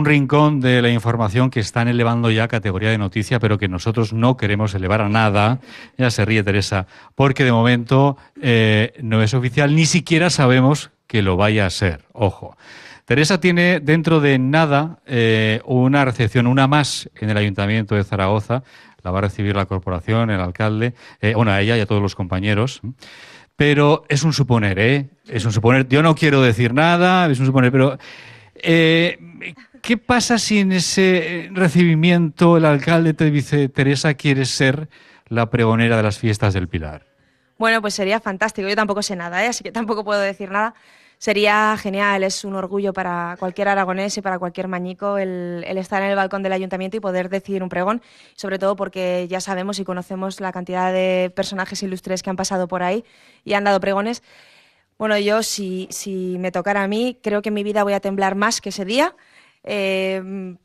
rincón de la información que están elevando ya a categoría de noticia, pero que nosotros no queremos elevar a nada. Ya se ríe Teresa, porque de momento no es oficial, ni siquiera sabemos que lo vaya a ser. Ojo. Teresa tiene dentro de nada una recepción, una más en el Ayuntamiento de Zaragoza. La va a recibir la corporación, el alcalde, a ella y a todos los compañeros. Pero es un suponer, Es un suponer. Yo no quiero decir nada, es un suponer, pero ¿qué pasa si en ese recibimiento el alcalde te dice, Teresa, quieres ser la pregonera de las fiestas del Pilar? Bueno, pues sería fantástico. Yo tampoco sé nada, así que tampoco puedo decir nada. sería genial, es un orgullo para cualquier aragonés y para cualquier mañico el estar en el balcón del ayuntamiento y poder decir un pregón, sobre todo porque ya sabemos y conocemos la cantidad de personajes ilustres que han pasado por ahí y han dado pregones. Bueno, yo si me tocara a mí, creo que en mi vida voy a temblar más que ese día,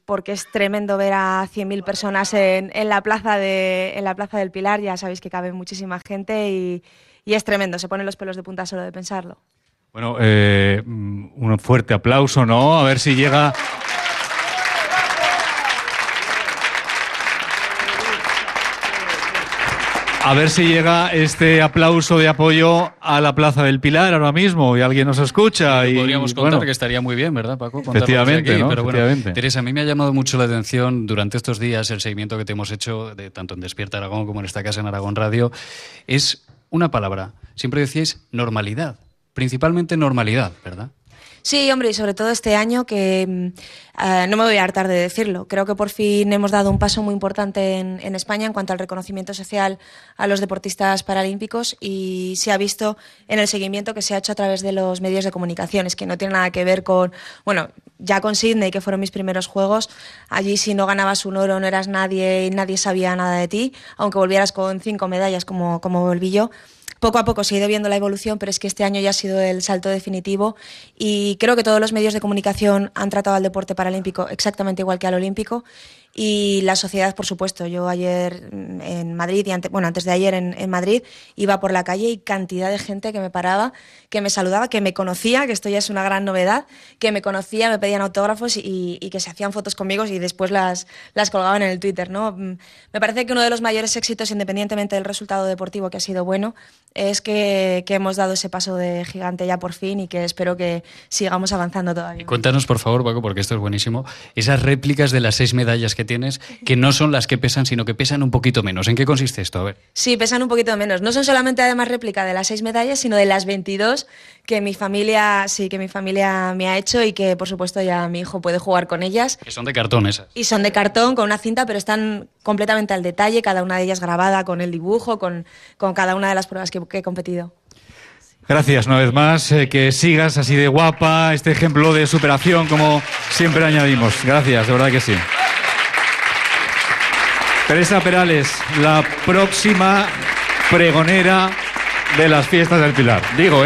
porque es tremendo ver a 100.000 personas en la plaza del Pilar. Ya sabéis que cabe muchísima gente y es tremendo, se ponen los pelos de punta solo de pensarlo. Bueno, un fuerte aplauso, ¿no? A ver si llega... A ver si llega este aplauso de apoyo a la Plaza del Pilar ahora mismo y alguien nos escucha. Y podríamos contar, que estaría muy bien, ¿verdad, Paco? Efectivamente, aquí, ¿no? Pero bueno, Efectivamente. Teresa, a mí me ha llamado mucho la atención durante estos días el seguimiento que te hemos hecho, tanto en Despierta Aragón como en esta casa en Aragón Radio. Es una palabra. Siempre decíais normalidad. Principalmente normalidad, ¿verdad? Sí, hombre, y sobre todo este año que no me voy a hartar de decirlo. Creo que por fin hemos dado un paso muy importante en España en cuanto al reconocimiento social a los deportistas paralímpicos y se ha visto en el seguimiento que se ha hecho a través de los medios de comunicaciones, que no tiene nada que ver con, bueno, ya con Sydney, que fueron mis primeros juegos. Allí si no ganabas un oro no eras nadie y nadie sabía nada de ti, aunque volvieras con 5 medallas como volví yo. Poco a poco se ha ido viendo la evolución, pero es que este año ya ha sido el salto definitivo y creo que todos los medios de comunicación han tratado al deporte paralímpico exactamente igual que al olímpico y la sociedad, por supuesto. Yo ayer en Madrid, antes de ayer en Madrid, iba por la calle y cantidad de gente que me paraba, que me saludaba, que me conocía, que esto ya es una gran novedad, que me conocía, me pedían autógrafos y que se hacían fotos conmigo y después las colgaban en el Twitter, ¿no? Me parece que uno de los mayores éxitos, independientemente del resultado deportivo, que ha sido bueno, es que hemos dado ese paso de gigante ya por fin y que espero que sigamos avanzando todavía. Cuéntanos, por favor, Paco, porque esto es buenísimo, esas réplicas de las 6 medallas que tienes, que no son las que pesan, sino que pesan un poquito menos. ¿En qué consiste esto? A ver. Sí, pesan un poquito menos. No son solamente además réplica de las 6 medallas, sino de las 22 que mi familia me ha hecho y que, por supuesto, ya mi hijo puede jugar con ellas. Que son de cartón esas. Y son de cartón, con una cinta, pero están completamente al detalle, cada una de ellas grabada con el dibujo, con cada una de las pruebas que he competido. Gracias una vez más, que sigas así de guapa, este ejemplo de superación como siempre añadimos. Gracias, de verdad que sí. Teresa Perales, la próxima pregonera de las fiestas del Pilar. Digo.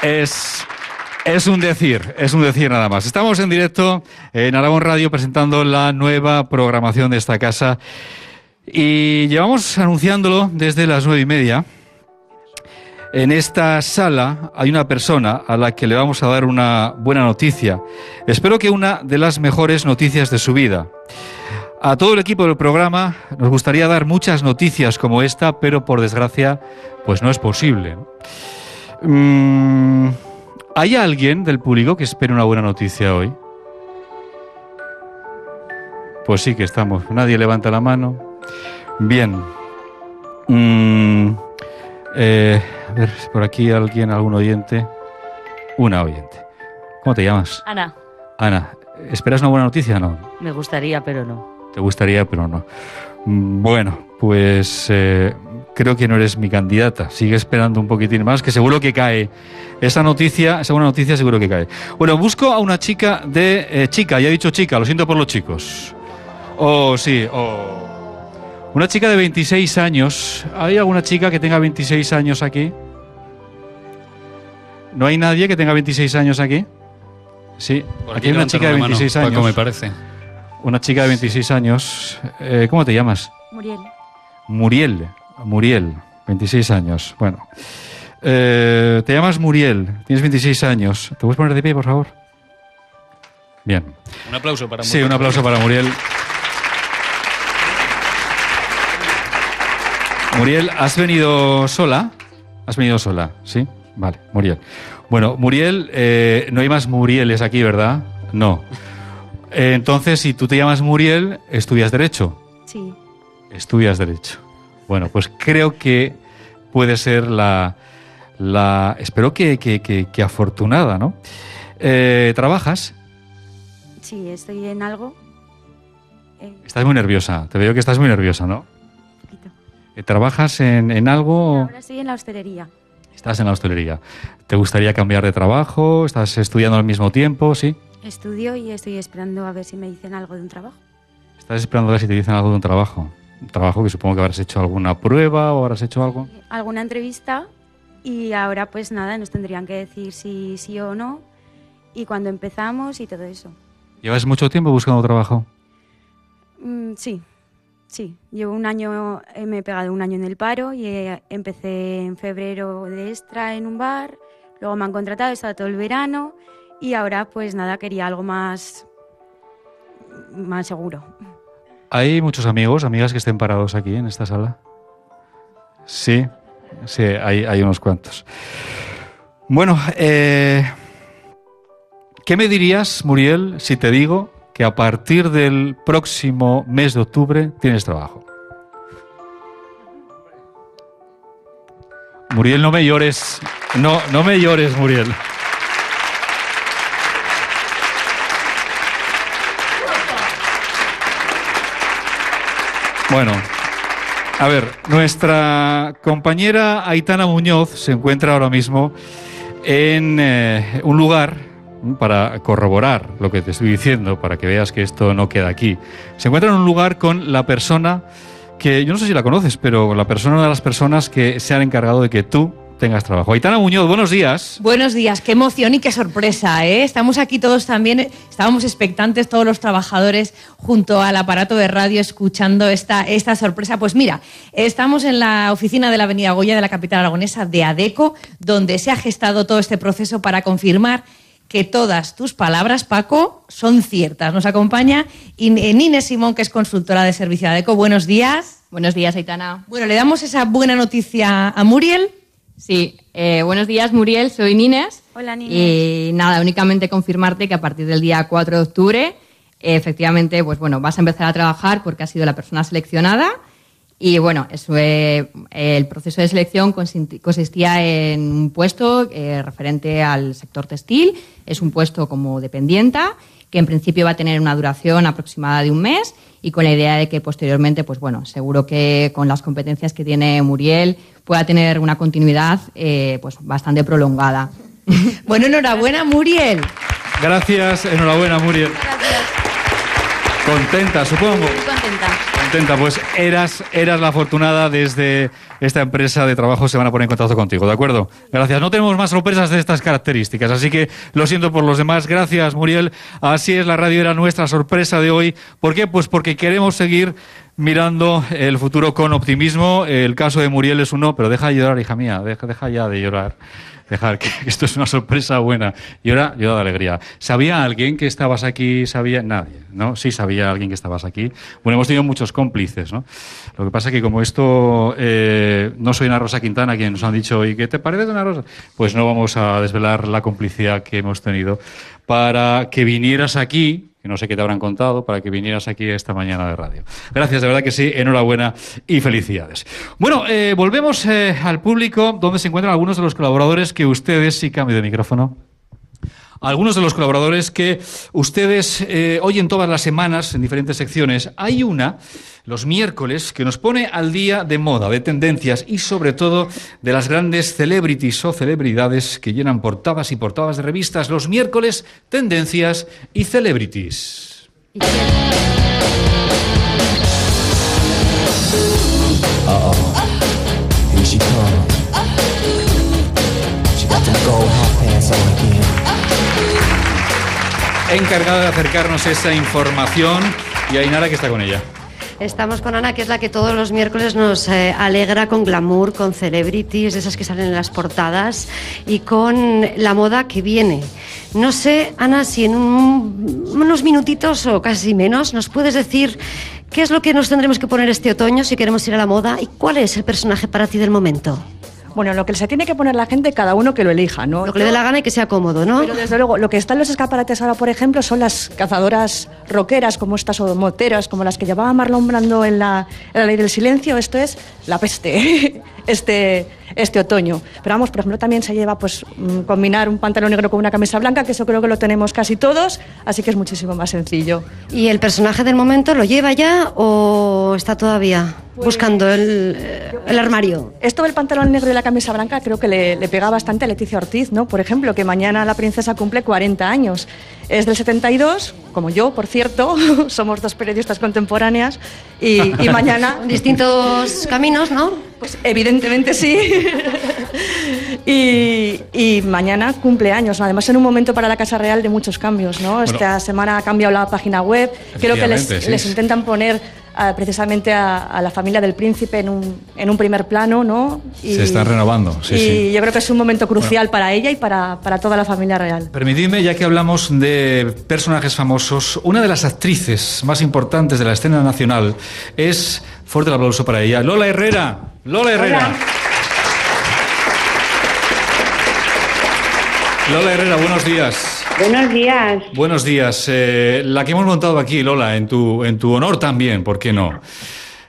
Es un decir nada más. Estamos en directo en Aragón Radio presentando la nueva programación de esta casa y llevamos anunciándolo desde las 9:30. En esta sala hay una persona a la que le vamos a dar una buena noticia. Espero que una de las mejores noticias de su vida. A todo el equipo del programa nos gustaría dar muchas noticias como esta, pero por desgracia, pues no es posible. ¿Hay alguien del público que espere una buena noticia hoy? Pues sí que estamos. Nadie levanta la mano. Bien. A ver si por aquí algún oyente. Una oyente. ¿Cómo te llamas? Ana. Ana. ¿Esperas una buena noticia o no? Me gustaría, pero no. Te gustaría, pero no. Bueno, pues creo que no eres mi candidata. Sigue esperando un poquitín más, que seguro que cae. Esa buena noticia seguro que cae. Bueno, busco a una chica chica, ya he dicho chica, lo siento por los chicos. Sí. Una chica de 26 años. ¿Hay alguna chica que tenga 26 años aquí? ¿No hay nadie que tenga 26 años aquí? Sí, aquí hay una chica de 26 años. Paco, me parece. Una chica de 26 años. ¿Cómo te llamas? Muriel, 26 años. Bueno. Te llamas Muriel, tienes 26 años. ¿Te puedes poner de pie, por favor? Bien. Un aplauso para Muriel. Sí, un aplauso para Muriel. Muriel, ¿has venido sola? ¿Has venido sola? Sí. Vale, Muriel. Bueno, Muriel, no hay más Murieles aquí, ¿verdad? No. Entonces, si tú te llamas Muriel, ¿estudias Derecho? Sí. Estudias Derecho. Bueno, pues creo que puede ser espero que afortunada, ¿no? ¿Trabajas? Sí, estoy en algo. Estás muy nerviosa. Te veo que estás muy nerviosa, ¿no? ¿Trabajas en algo? Ahora estoy en la hostelería. Estás en la hostelería. ¿Te gustaría cambiar de trabajo? ¿Estás estudiando al mismo tiempo? ¿Sí? Estudio y estoy esperando a ver si me dicen algo de un trabajo. ¿Estás esperando a ver si te dicen algo de un trabajo? Un trabajo que supongo que habrás hecho alguna prueba o habrás hecho algo. Alguna entrevista y ahora pues nada, nos tendrían que decir si sí o no y cuándo empezamos y todo eso. ¿Llevas mucho tiempo buscando trabajo? Sí. Llevo un año, me he pegado un año en el paro y empecé en febrero de extra en un bar, luego me han contratado, he estado todo el verano y ahora pues nada, quería algo más seguro. ¿Hay muchos amigos, amigas que estén parados aquí en esta sala? Sí, hay unos cuantos. Bueno, ¿qué me dirías, Muriel, si te digo que a partir del próximo mes de octubre tienes trabajo? Muriel, no me llores. No me llores, Muriel. Bueno, a ver, nuestra compañera Aitana Muñoz se encuentra ahora mismo en un lugar para corroborar lo que te estoy diciendo, para que veas que esto no queda aquí. Se encuentra en un lugar con la persona que, yo no sé si la conoces, pero una de las personas que se han encargado de que tú tengas trabajo. Aitana Muñoz, buenos días. Buenos días, qué emoción y qué sorpresa, ¿eh? Estamos aquí todos también, estábamos expectantes todos los trabajadores junto al aparato de radio escuchando esta sorpresa. Pues mira, estamos en la oficina de la Avenida Goya de la capital aragonesa de ADECO, donde se ha gestado todo este proceso para confirmar que todas tus palabras, Paco, son ciertas. Nos acompaña Inés Simón, que es consultora de servicio de ADECO. Buenos días. Buenos días, Aitana. Bueno, ¿le damos esa buena noticia a Muriel? Sí, buenos días, Muriel, soy Nines. Hola, Nines. Y nada, únicamente confirmarte que a partir del día 4 de octubre, efectivamente, pues bueno, vas a empezar a trabajar porque has sido la persona seleccionada. Y bueno, el proceso de selección consistía en un puesto referente al sector textil. Es un puesto como dependienta, que en principio va a tener una duración aproximada de un mes y con la idea de que posteriormente, pues bueno, seguro que con las competencias que tiene Muriel pueda tener una continuidad pues bastante prolongada. Bueno, enhorabuena, Muriel. Gracias, enhorabuena, Muriel. Gracias. Contenta, supongo. Muy contenta. Contenta, pues eras la afortunada. Desde esta empresa de trabajo se van a poner en contacto contigo, ¿de acuerdo? Gracias. No tenemos más sorpresas de estas características, así que lo siento por los demás. Gracias, Muriel. Así es, la radio era nuestra sorpresa de hoy. ¿Por qué? Pues porque queremos seguir mirando el futuro con optimismo. El caso de Muriel es uno, pero deja de llorar, hija mía, deja ya de llorar. Dejar que esto es una sorpresa buena. Y ahora yo de alegría. ¿Sabía alguien que estabas aquí? ¿Sabía? Nadie, ¿no? Sí sabía alguien que estabas aquí. Bueno, hemos tenido muchos cómplices, ¿no? Lo que pasa es que como esto no soy Ana Rosa Quintana, quien nos han dicho, ¿y qué te parece de Ana Rosa? Pues no vamos a desvelar la complicidad que hemos tenido para que vinieras aquí, que no sé qué te habrán contado, para que vinieras aquí esta mañana de radio. Gracias, de verdad que sí, enhorabuena y felicidades. Bueno, volvemos al público, donde se encuentran algunos de los colaboradores que ustedes, sí, cambio de micrófono, algunos de los colaboradores que ustedes oyen todas las semanas en diferentes secciones. Hay una, los miércoles, que nos pone al día de moda, de tendencias y sobre todo de las grandes celebrities o celebridades que llenan portadas y portadas de revistas. Los miércoles, tendencias y celebrities. Here she comes. She got them gold hot pants on again. Encargada de acercarnos esa información, y Ainara, que está con ella. Estamos con Ana, que es la que todos los miércoles nos alegra con glamour, con celebrities, de esas que salen en las portadas, y con la moda que viene. No sé, Ana, si en unos minutitos o casi menos nos puedes decir qué es lo que nos tendremos que poner este otoño si queremos ir a la moda y cuál es el personaje para ti del momento. Bueno, lo que se tiene que poner la gente, cada uno que lo elija, ¿no? Lo que le dé la gana y que sea cómodo, ¿no? Pero desde luego, lo que está en los escaparates ahora, por ejemplo, son las cazadoras rockeras, como estas, o moteras, como las que llevaba Marlon Brando en la Ley del Silencio. Esto es la peste, este otoño. Pero vamos, por ejemplo, también se lleva pues combinar un pantalón negro con una camisa blanca, que eso creo que lo tenemos casi todos, así que es muchísimo más sencillo. ¿Y el personaje del momento lo lleva ya o está todavía buscando el...? el armario. Esto del pantalón negro y la camisa blanca creo que le pega bastante a Leticia Ortiz, ¿no? Por ejemplo, que mañana la princesa cumple 40 años. Es del 72, como yo, por cierto, somos dos periodistas contemporáneas y mañana... Distintos caminos, ¿no? Pues evidentemente sí. y mañana cumple años, ¿no? Además en un momento para la Casa Real de muchos cambios, ¿no? Bueno, esta semana ha cambiado la página web, creo que les intentan poner precisamente a la familia del príncipe en un primer plano, ¿no? Y se están renovando, sí. Yo creo que es un momento crucial para ella y para toda la familia real. Permitidme, ya que hablamos de personajes famosos, una de las actrices más importantes de la escena nacional es, fuerte el aplauso para ella, Lola Herrera. Lola Herrera. Hola. Lola Herrera, buenos días. Buenos días. Buenos días. La que hemos montado aquí, Lola, en tu honor también, ¿por qué no?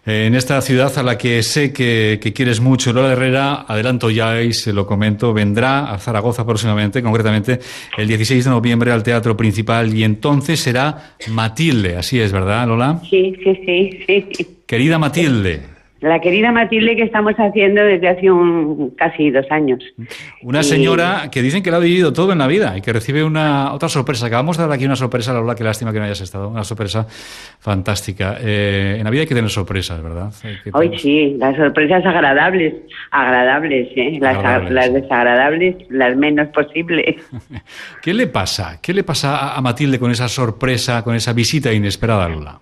En esta ciudad a la que sé que quieres mucho, Lola Herrera, adelanto ya y se lo comento, vendrá a Zaragoza próximamente, concretamente el 16 de noviembre al Teatro Principal, y entonces será Matilde, así es, ¿verdad, Lola? Sí. Querida Matilde. La querida Matilde que estamos haciendo desde hace casi 2 años. Una señora que dicen que lo ha vivido todo en la vida y que recibe otra sorpresa. Acabamos de dar aquí una sorpresa, Lola, qué lástima que no hayas estado. Una sorpresa fantástica. En la vida hay que tener sorpresas, ¿verdad? Hoy sí, las sorpresas agradables, ¿eh? Las desagradables, las menos posibles. ¿Qué le pasa? ¿Qué le pasa a Matilde con esa sorpresa, con esa visita inesperada, Lola?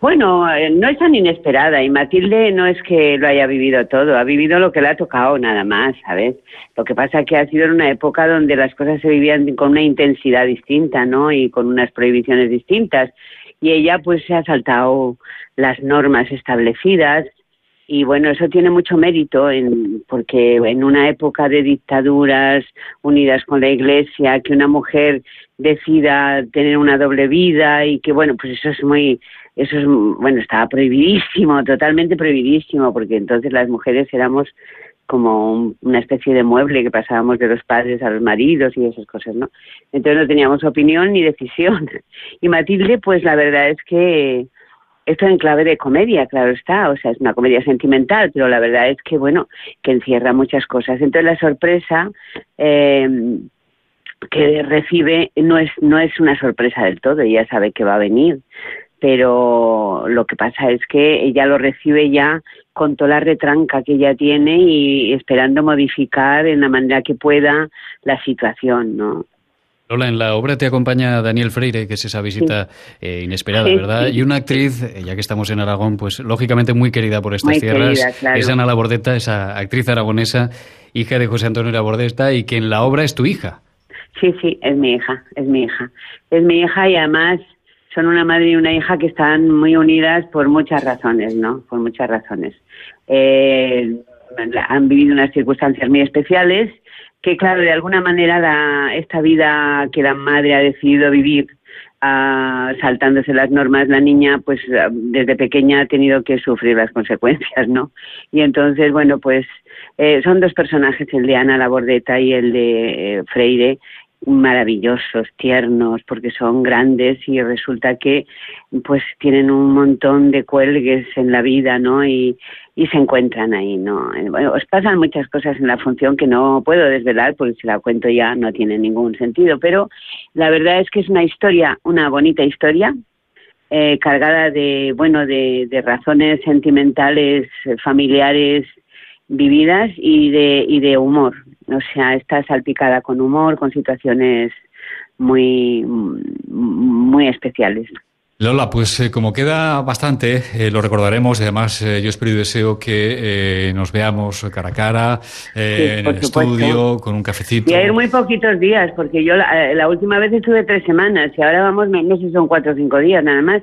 Bueno, no es tan inesperada y Matilde no es que lo haya vivido todo, ha vivido lo que le ha tocado nada más, ¿sabes? Lo que pasa es que ha sido en una época donde las cosas se vivían con una intensidad distinta, ¿no? Y con unas prohibiciones distintas. Y ella pues se ha saltado las normas establecidas y bueno, eso tiene mucho mérito porque en una época de dictaduras unidas con la Iglesia, que una mujer decida tener una doble vida y que bueno, pues eso estaba prohibidísimo, totalmente prohibidísimo, porque entonces las mujeres éramos como una especie de mueble que pasábamos de los padres a los maridos y esas cosas, ¿no? Entonces no teníamos opinión ni decisión. Y Matilde, pues la verdad es que esto en clave de comedia, claro está, o sea, es una comedia sentimental, pero la verdad es que, bueno, que encierra muchas cosas. Entonces la sorpresa que recibe no es una sorpresa del todo, ella sabe que va a venir, pero lo que pasa es que ella lo recibe ya con toda la retranca que ella tiene y esperando modificar en la manera que pueda la situación, ¿no? Lola, en la obra te acompaña Daniel Freire, que es esa visita inesperada, ¿verdad? Sí. Y una actriz, ya que estamos en Aragón, pues lógicamente muy querida por estas tierras, querida, claro. Es Ana Labordeta, esa actriz aragonesa, hija de José Antonio Labordeta, y que en la obra es tu hija. Sí, es mi hija. Es mi hija y además son una madre y una hija que están muy unidas por muchas razones, ¿no? Por muchas razones. Han vivido unas circunstancias muy especiales que, claro, de alguna manera esta vida que la madre ha decidido vivir, saltándose las normas, la niña, pues desde pequeña ha tenido que sufrir las consecuencias, ¿no? Y entonces, bueno, pues son dos personajes, el de Ana Labordeta y el de Freire, maravillosos, tiernos, porque son grandes y resulta que pues tienen un montón de cuelgues en la vida, ¿no? Y se encuentran ahí, ¿no? Bueno, os pasan muchas cosas en la función que no puedo desvelar porque si la cuento ya no tiene ningún sentido, pero la verdad es que es una historia, una bonita historia, cargada de razones sentimentales, familiares, vividas y de humor. O sea, está salpicada con humor, con situaciones muy especiales. Lola, pues como queda bastante, lo recordaremos y además yo espero y deseo que nos veamos cara a cara, en el estudio, con un cafecito. Y a ir muy poquitos días, porque yo la última vez estuve 3 semanas y ahora vamos, no sé si son 4 o 5 días nada más.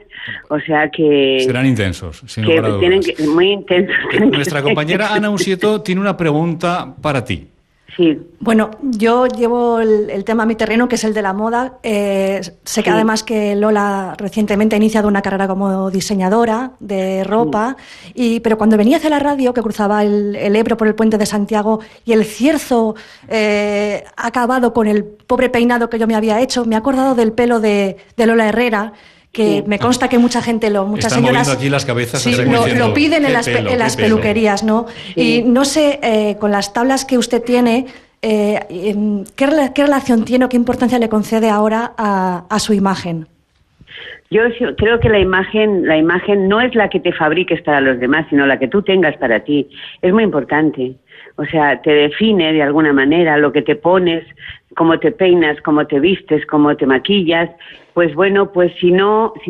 O sea que... Serán intensos, sin lugar a dudas. Muy intensos. Nuestra compañera Ana Unsieto tiene una pregunta para ti. Sí. Bueno, yo llevo el tema a mi terreno, que es el de la moda. Sé que además que Lola recientemente ha iniciado una carrera como diseñadora de ropa, pero cuando venía hacia la radio, que cruzaba el Ebro por el puente de Santiago y el cierzo ha acabado con el pobre peinado que yo me había hecho, me he acordado del pelo de Lola Herrera, que me consta que muchas Están señoras moviendo aquí las cabezas, sí, lo piden en las peluquerías, ¿no? Y no sé, con las tablas que usted tiene, ¿qué relación tiene o qué importancia le concede ahora a su imagen? Yo creo que la imagen no es la que te fabriques para los demás, sino la que tú tengas para ti. Es muy importante. O sea, te define de alguna manera lo que te pones, cómo te peinas, cómo te vistes, cómo te maquillas. Pues bueno, pues si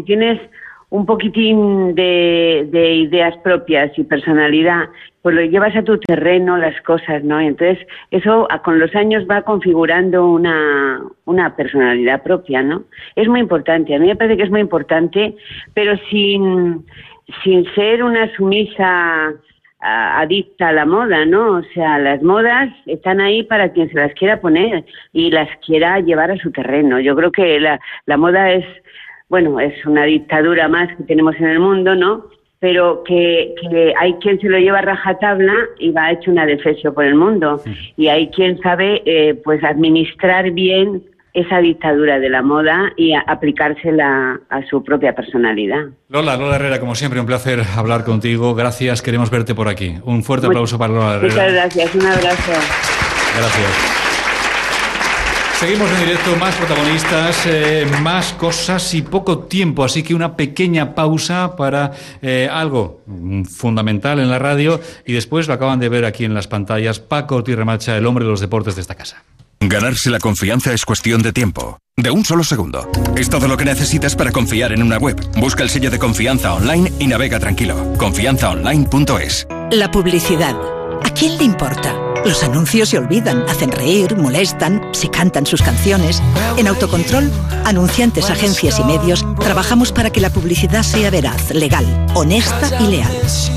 tienes un poquitín de ideas propias y personalidad, pues lo llevas a tu terreno las cosas, ¿no? Y entonces eso con los años va configurando una personalidad propia, ¿no? Es muy importante, a mí me parece que es muy importante, pero sin ser una sumisa adicta a la moda, ¿no? O sea, las modas están ahí para quien se las quiera poner y las quiera llevar a su terreno. Yo creo que la moda es una dictadura más que tenemos en el mundo, ¿no? Pero que hay quien se lo lleva a rajatabla y va hecho una defesio por el mundo. Y hay quien sabe pues administrar bien esa dictadura de la moda y aplicársela a su propia personalidad. Lola Herrera, como siempre, un placer hablar contigo. Gracias, queremos verte por aquí. Un fuerte aplauso para Lola Herrera. Muchas gracias, un abrazo. Gracias. Seguimos en directo, más protagonistas, más cosas y poco tiempo, así que una pequeña pausa para algo fundamental en la radio y después lo acaban de ver aquí en las pantallas, Paco Ortiz Remacha, el hombre de los deportes de esta casa. Ganarse la confianza es cuestión de tiempo, de un solo segundo. Es todo lo que necesitas para confiar en una web. Busca el sello de confianza online y navega tranquilo. Confianzaonline.es. La publicidad. ¿A quién le importa? Los anuncios se olvidan, hacen reír, molestan, se cantan sus canciones. En Autocontrol, anunciantes, agencias y medios, trabajamos para que la publicidad sea veraz, legal, honesta y leal.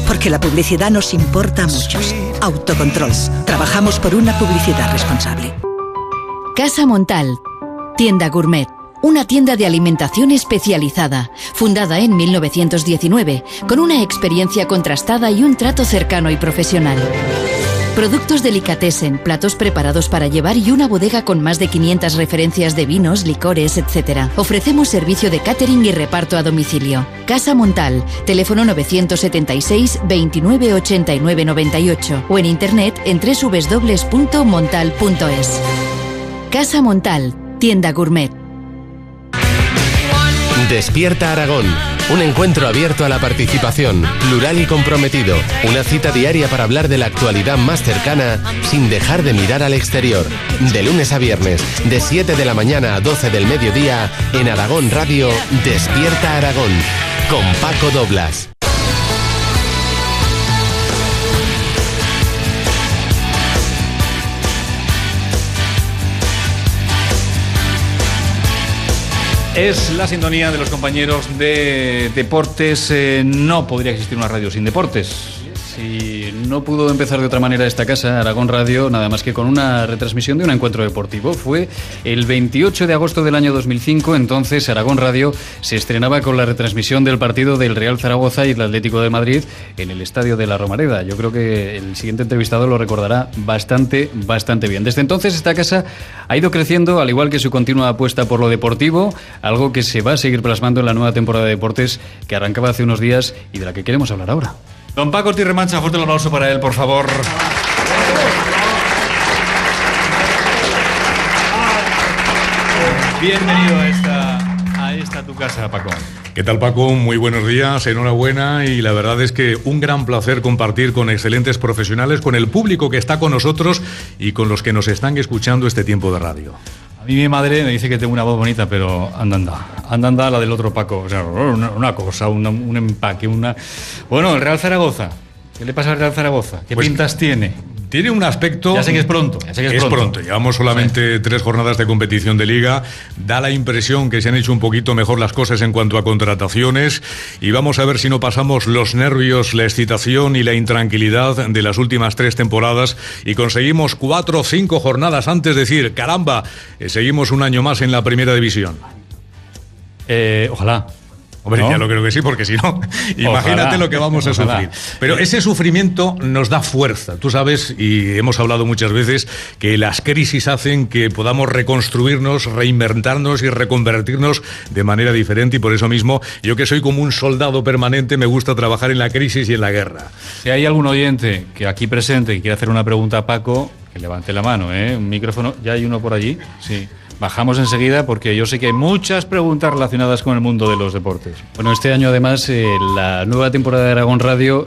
Porque la publicidad nos importa a muchos. Autocontrol. Trabajamos por una publicidad responsable. Casa Montal, tienda gourmet. Una tienda de alimentación especializada, fundada en 1919, con una experiencia contrastada y un trato cercano y profesional. Productos delicatessen, platos preparados para llevar y una bodega con más de 500 referencias de vinos, licores, etc. Ofrecemos servicio de catering y reparto a domicilio. Casa Montal, teléfono 976 29 89 98 o en internet en www.montal.es. Casa Montal, tienda gourmet. Despierta Aragón. Un encuentro abierto a la participación, plural y comprometido. Una cita diaria para hablar de la actualidad más cercana sin dejar de mirar al exterior. De lunes a viernes, de 7 de la mañana a 12 del mediodía, en Aragón Radio, Despierta Aragón, con Paco Doblas. Es la sintonía de los compañeros de deportes. No podría existir una radio sin deportes. Si no pudo empezar de otra manera esta casa, Aragón Radio, nada más que con una retransmisión de un encuentro deportivo. Fue el 28 de agosto del año 2005, entonces Aragón Radio se estrenaba con la retransmisión del partido del Real Zaragoza y el Atlético de Madrid en el Estadio de la Romareda. Yo creo que el siguiente entrevistado lo recordará bastante bien. Desde entonces esta casa ha ido creciendo, al igual que su continua apuesta por lo deportivo, algo que se va a seguir plasmando en la nueva temporada de deportes que arrancaba hace unos días y de la que queremos hablar ahora. Don Paco Ortiz Remacha, fuerte el aplauso para él, por favor. Bienvenido a esta tu casa, Paco. ¿Qué tal, Paco? Muy buenos días, enhorabuena, y la verdad es que un gran placer compartir con excelentes profesionales, con el público que está con nosotros y con los que nos están escuchando este tiempo de radio. A mí mi madre me dice que tengo una voz bonita, pero anda la del otro Paco. O sea, una cosa, un empaque, Bueno, el Real Zaragoza. ¿Qué le pasa al Real Zaragoza? ¿Qué pintas tiene? Tiene un aspecto... Ya sé que es pronto. Es pronto. Llevamos solamente 3 jornadas de competición de liga. Da la impresión que se han hecho un poquito mejor las cosas en cuanto a contrataciones. Y vamos a ver si no pasamos los nervios, la excitación y la intranquilidad de las últimas 3 temporadas y conseguimos 4 o 5 jornadas antes de decir, caramba, seguimos un año más en la primera división. Ojalá. Hombre, ¿no? ya lo creo que sí, porque si no, imagínate Ojalá, lo que vamos a ojalá. sufrir. Pero ese sufrimiento nos da fuerza. Tú sabes, y hemos hablado muchas veces, que las crisis hacen que podamos reconstruirnos, reinventarnos y reconvertirnos de manera diferente, y por eso mismo, yo que soy como un soldado permanente, me gusta trabajar en la crisis y en la guerra. Si hay algún oyente que aquí presente y quiere hacer una pregunta a Paco, que levante la mano, ¿eh? Un micrófono, ¿ya hay uno por allí? Sí. Bajamos enseguida porque yo sé que hay muchas preguntas relacionadas con el mundo de los deportes. Bueno, este año además la nueva temporada de Aragón Radio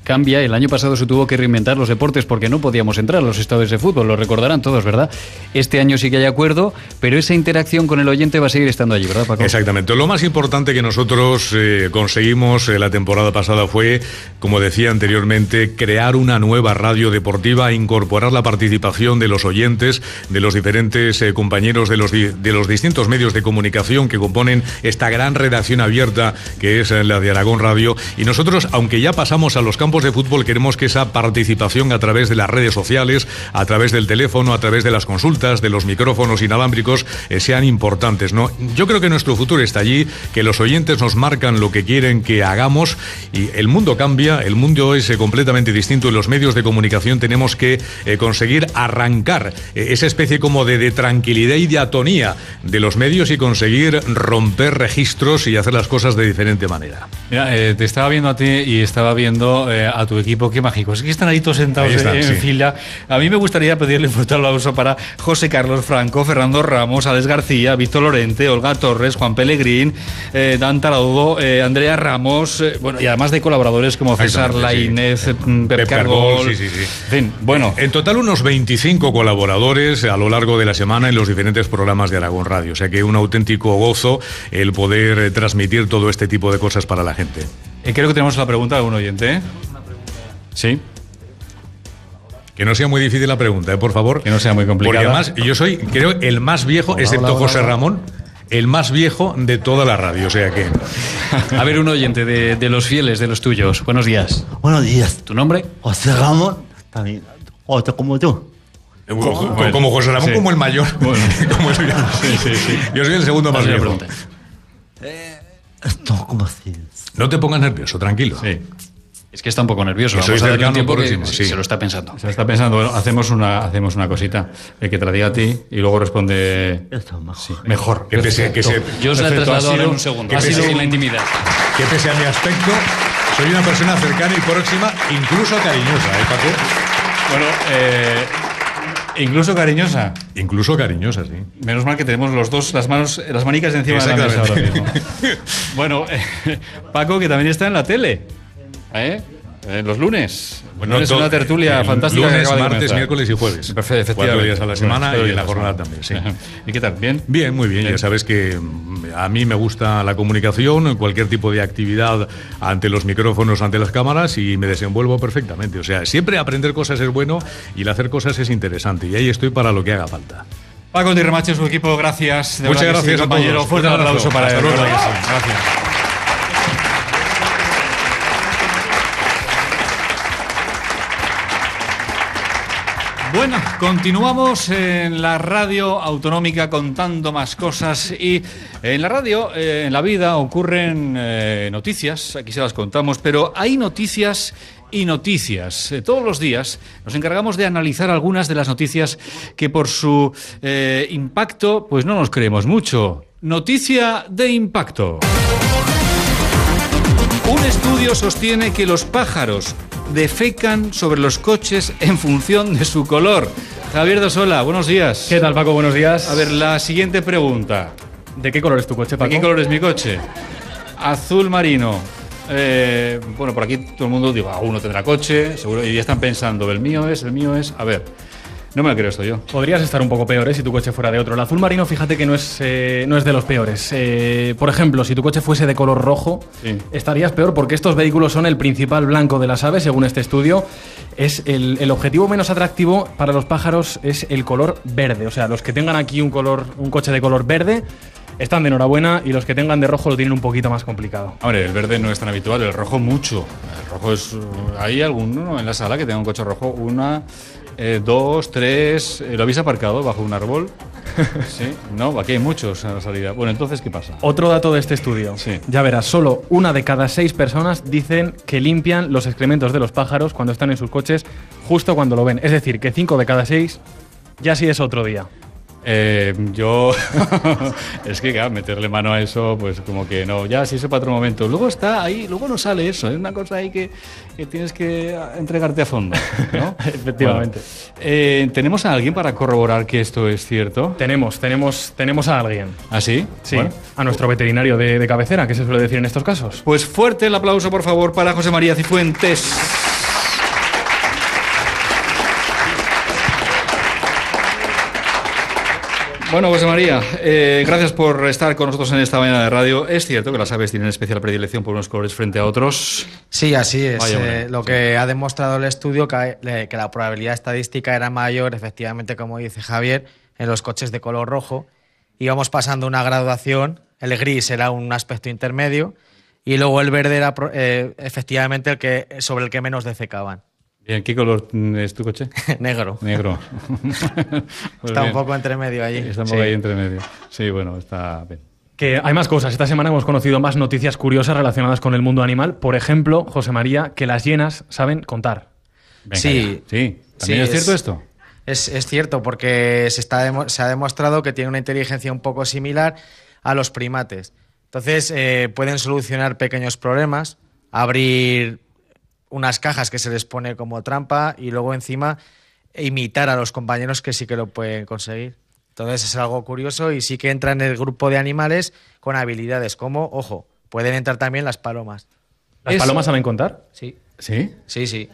cambia. El año pasado se tuvo que reinventar los deportes porque no podíamos entrar a los estadios de fútbol, lo recordarán todos, ¿verdad? Este año sí que hay acuerdo, pero esa interacción con el oyente va a seguir estando allí, ¿verdad, Paco? Exactamente. Lo más importante que nosotros conseguimos la temporada pasada fue, como decía anteriormente, crear una nueva radio deportiva, incorporar la participación de los oyentes, de los diferentes compañeros de los distintos medios de comunicación que componen esta gran redacción abierta que es la de Aragón Radio. Y nosotros, aunque ya pasamos a los campos de fútbol, queremos que esa participación a través de las redes sociales, a través del teléfono, a través de las consultas, de los micrófonos inalámbricos, sean importantes, ¿no? Yo creo que nuestro futuro está allí, que los oyentes nos marcan lo que quieren que hagamos, y el mundo cambia, el mundo es completamente distinto, y los medios de comunicación tenemos que conseguir arrancar esa especie como de tranquilidad y de atonía de los medios y conseguir romper registros y hacer las cosas de diferente manera. Mira, te estaba viendo a ti y estaba viendo a tu equipo, qué mágicos. Es que están ahí todos sentados en fila. A mí me gustaría pedirle un fuerte aplauso para José Carlos Franco, Fernando Ramos, Alex García, Víctor Lorente, Olga Torres, Juan Pellegrín, Dan Taraudo, Andrea Ramos, bueno, y además de colaboradores como César Lainez, Pep Cargol. Sí. En fin, bueno. En total unos 25 colaboradores a lo largo de la semana en los diferentes programas de Aragón Radio. O sea que un auténtico gozo el poder transmitir todo este tipo de cosas para la gente. Creo que tenemos la pregunta de un oyente, ¿eh? Sí. Que no sea muy difícil la pregunta, por favor. Que no sea muy complicada. Porque además yo soy, creo, el más viejo, excepto José Ramón, el más viejo de toda la radio. O sea que... A ver, un oyente de los fieles, de los tuyos. Buenos días. Buenos días. ¿Tu nombre? José Ramón, también. Otro como tú. Como José Ramón, sí. Como el mayor. Bueno. Como el... sí. Yo soy el segundo más viejo. Esto, ¿cómo así? No te pongas nervioso, tranquilo. Sí. Es que está un poco nervioso. Soy cercano, tiempo próximo, que se lo está pensando. Se lo está pensando. Bueno, hacemos una cosita. Que te la diga a ti y luego responde... Esto mejor. Sí, mejor. Que yo os la he trasladado en un segundo. Ha sido en la intimidad. Que pese a mi aspecto, soy una persona cercana y próxima, incluso cariñosa, Paco? Bueno, incluso cariñosa. Incluso cariñosa, sí. Menos mal que tenemos los dos las manicas encima de la mesa ahora mismo. Bueno, Paco, que también está en la tele. Los lunes. Bueno, es una tertulia fantástica. Lunes, martes, miércoles y jueves. Perfecto, 4 días a la semana y en la jornada también, sí. ¿Y qué tal? ¿Bien? Bien, muy bien. Ya sabes que a mí me gusta la comunicación, cualquier tipo de actividad ante los micrófonos, ante las cámaras, y me desenvuelvo perfectamente. O sea, siempre aprender cosas es bueno y el hacer cosas es interesante. Y ahí estoy para lo que haga falta. Paco Tirremache, su equipo, gracias. Muchas gracias, compañero. Fuerte aplauso para él. Gracias. Bueno, continuamos en la radio autonómica contando más cosas, y en la radio, en la vida, ocurren noticias, aquí se las contamos, pero hay noticias y noticias. Todos los días nos encargamos de analizar algunas de las noticias que por su impacto pues no nos creemos mucho. Noticia de impacto. Un estudio sostiene que los pájaros defecan sobre los coches en función de su color. Javier Dosola, buenos días. ¿Qué tal, Paco? Buenos días. A ver, la siguiente pregunta. ¿De qué color es tu coche, Paco? ¿De qué color es mi coche? Azul marino. Bueno, por aquí todo el mundo digo, uno tendrá coche, seguro, y ya están pensando, el mío es. A ver, no me lo creo esto yo. Podrías estar un poco peor, si tu coche fuera de otro. El azul marino, fíjate que no es de los peores. Por ejemplo, si tu coche fuese de color rojo, sí, estarías peor, porque estos vehículos son el principal blanco de las aves, según este estudio. Es el objetivo menos atractivo para los pájaros es el color verde. O sea, los que tengan aquí un coche de color verde están de enhorabuena, y los que tengan de rojo lo tienen un poquito más complicado. Hombre, el verde no es tan habitual, el rojo mucho. El rojo es... ¿Hay alguno en la sala que tenga un coche rojo? 1, 2, 3... ¿Lo habéis aparcado bajo un árbol? Sí, no, aquí hay muchos a la salida. Bueno, entonces, ¿qué pasa? Otro dato de este estudio. Sí. Ya verás, solo 1 de cada 6 personas dicen que limpian los excrementos de los pájaros cuando están en sus coches justo cuando lo ven. Es decir, que 5 de cada 6 ya sí es otro día. Yo es que claro, meterle mano a eso, pues como que no, ya sí eso para otro momento. Luego está ahí, luego no sale eso, es una cosa ahí que tienes que entregarte a fondo, ¿no? Efectivamente. Bueno, ¿tenemos a alguien para corroborar que esto es cierto? Tenemos a alguien. ¿Ah, sí? Sí, Bueno. a nuestro veterinario de cabecera, que se suele decir en estos casos. Pues fuerte el aplauso, por favor, para José María Cifuentes. Bueno, José María, gracias por estar con nosotros en esta mañana de radio. Es cierto que las aves tienen especial predilección por unos colores frente a otros. Sí, así es. Lo Sí. que ha demostrado el estudio, que la probabilidad estadística era mayor, efectivamente, como dice Javier, en los coches de color rojo. Íbamos pasando una graduación, el gris era un aspecto intermedio y luego el verde era efectivamente sobre el que menos defecaban. Bien, ¿qué color es tu coche? Negro. Negro. Pues está bien. un poco entre medio allí. Está un poco ahí entre medio. Sí, bueno, está bien. Que hay más cosas. Esta semana hemos conocido más noticias curiosas relacionadas con el mundo animal. Por ejemplo, José María, que las hienas saben contar. Venga, Sí. ya. Sí. ¿También es cierto esto? Es cierto, porque se ha demostrado que tiene una inteligencia un poco similar a los primates. Entonces, pueden solucionar pequeños problemas, abrir unas cajas que se les pone como trampa y luego encima imitar a los compañeros, que sí que lo pueden conseguir. Entonces es algo curioso y sí que entra en el grupo de animales con habilidades como, ojo, pueden entrar también las palomas. ¿Las palomas saben contar? Sí. ¿Sí? Sí, sí.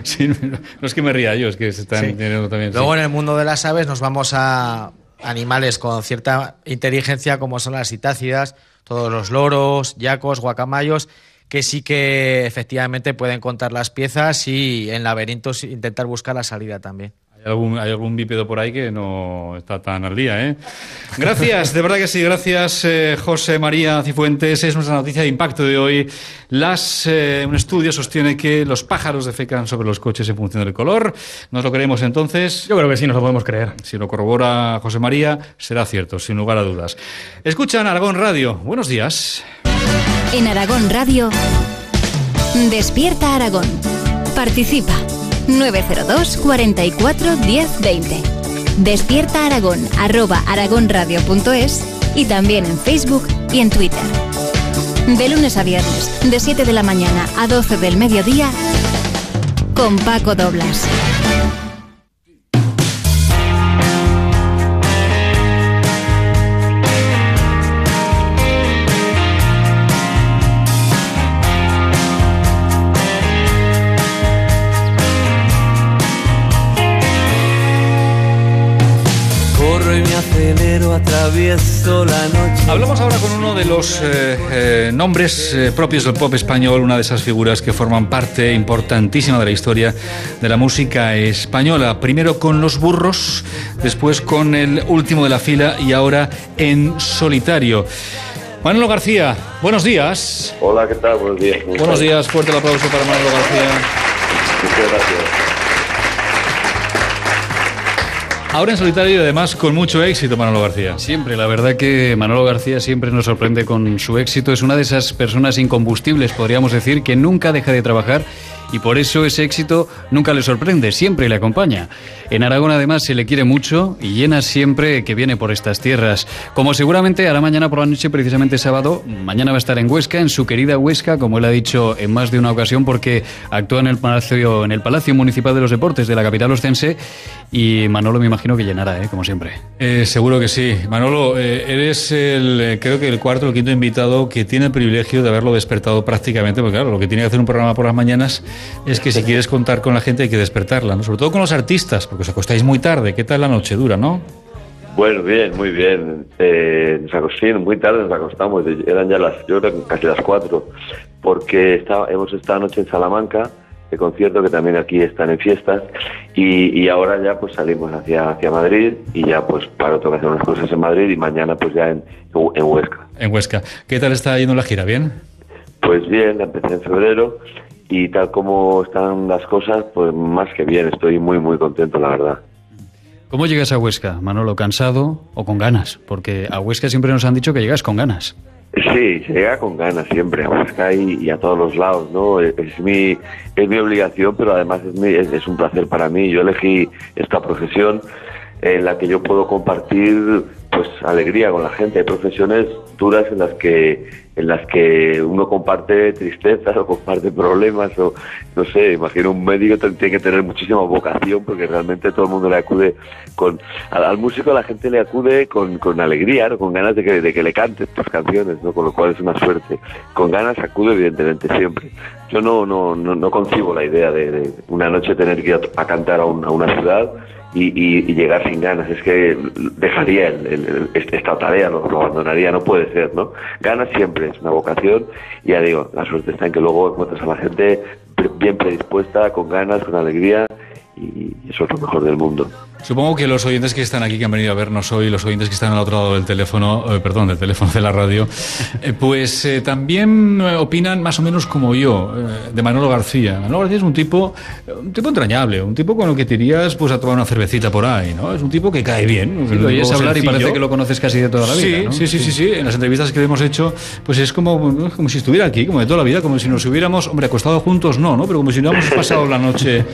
Sí, no es que me ría yo, es que se están teniendo también. Luego sí. en el mundo de las aves nos vamos a animales con cierta inteligencia como son las citácidas, todos los loros, yacos, guacamayos, que sí que efectivamente pueden contar las piezas y en laberintos intentar buscar la salida también. Hay algún bípedo por ahí que no está tan al día, ¿eh? Gracias, de verdad que sí, gracias José María Cifuentes. Es nuestra noticia de impacto de hoy. Un estudio sostiene que los pájaros defecan sobre los coches en función del color. ¿Nos lo creemos entonces? Yo creo que sí, nos lo podemos creer. Si lo corrobora José María, será cierto, sin lugar a dudas. Escuchan Aragón Radio. Buenos días. En Aragón Radio, Despierta Aragón. Participa. 902 44 10 20. Despierta Aragón @aragonradio.es y también en Facebook y en Twitter. De lunes a viernes, de 7 de la mañana a 12 del mediodía, con Paco Doblas. Atravieso la noche. Hablamos ahora con uno de los nombres propios del pop español, una de esas figuras que forman parte importantísima de la historia de la música española. Primero con Los Burros, después con El Último de la Fila y ahora en solitario. Manolo García, buenos días. Hola, ¿qué tal? Buenos días. Buenos días, fuerte el aplauso para Manolo García. Muchas gracias. Ahora en solitario y además con mucho éxito, Manolo García. Siempre, la verdad que Manolo García siempre nos sorprende con su éxito. Es una de esas personas incombustibles, podríamos decir, que nunca deja de trabajar y por eso ese éxito nunca le sorprende, siempre le acompaña. En Aragón además se le quiere mucho y llena siempre que viene por estas tierras. Como seguramente hará mañana por la noche, precisamente sábado, mañana va a estar en Huesca, en su querida Huesca, como él ha dicho en más de una ocasión, porque actúa en el Palacio Municipal de los Deportes de la capital ostense y Manolo me imagino que llenará, como siempre. Seguro que sí. Manolo, eres creo que el cuarto o el quinto invitado que tiene el privilegio de haberlo despertado prácticamente, porque claro, lo que tiene que hacer un programa por las mañanas es que si quieres contar con la gente hay que despertarla, ¿no? Sobre todo con los artistas, porque os acostáis muy tarde. ¿Qué tal la noche dura, no? Bueno, bien, muy bien. Muy tarde nos acostamos, eran ya casi las 4, porque hemos estado anoche en Salamanca, de concierto, que también aquí están en fiestas, y ahora ya pues salimos hacia Madrid y ya pues toca hacer unas cosas en Madrid y mañana pues ya en Huesca. En Huesca. ¿Qué tal está yendo la gira? ¿Bien? Pues bien, empecé en febrero y tal como están las cosas, pues más que bien, estoy muy muy contento, la verdad. ¿Cómo llegas a Huesca, Manolo? ¿Cansado o con ganas? Porque a Huesca siempre nos han dicho que llegas con ganas. Sí, se llega con ganas siempre a Huesca y a todos los lados, ¿no? Es mi obligación, pero además es un placer para mí. Yo elegí esta profesión en la que yo puedo compartir pues alegría con la gente. Hay profesiones duras en las que uno comparte tristezas o comparte problemas o no sé, imagino un médico tiene que tener muchísima vocación porque realmente todo el mundo le acude al músico, la gente le acude con alegría, ¿no? Con ganas de que le cantes tus canciones, ¿no? Con lo cual es una suerte. Con ganas acude evidentemente siempre. Yo no concibo la idea de una noche tener que ir a cantar a una ciudad y llegar sin ganas. Es que dejaría esta tarea, lo abandonaría, no puede ser, ¿no? Ganas siempre, es una vocación y ya digo, la suerte está en que luego encuentras a la gente bien predispuesta, con ganas, con alegría y eso es lo mejor del mundo. Supongo que los oyentes que están aquí, que han venido a vernos hoy, los oyentes que están al otro lado del teléfono, del teléfono de la radio, también opinan más o menos como yo, de Manolo García. Manolo García es un tipo entrañable, un tipo con el que te irías pues, a tomar una cervecita por ahí, ¿no? Es un tipo que cae bien. Sí, lo oyes hablar y parece que lo conoces casi de toda la vida, ¿no? Sí. En las entrevistas que hemos hecho, pues es como si estuviera aquí, como de toda la vida, como si nos hubiéramos, acostado juntos, no, pero como si no hubiéramos pasado la noche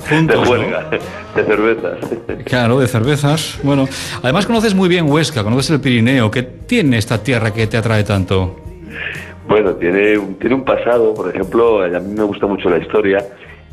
juntos. De huelga, ¿no? De cervezas. Claro, de cervezas. Bueno, además conoces muy bien Huesca, conoces el Pirineo. ¿Qué tiene esta tierra que te atrae tanto? Bueno, tiene un pasado, por ejemplo, a mí me gusta mucho la historia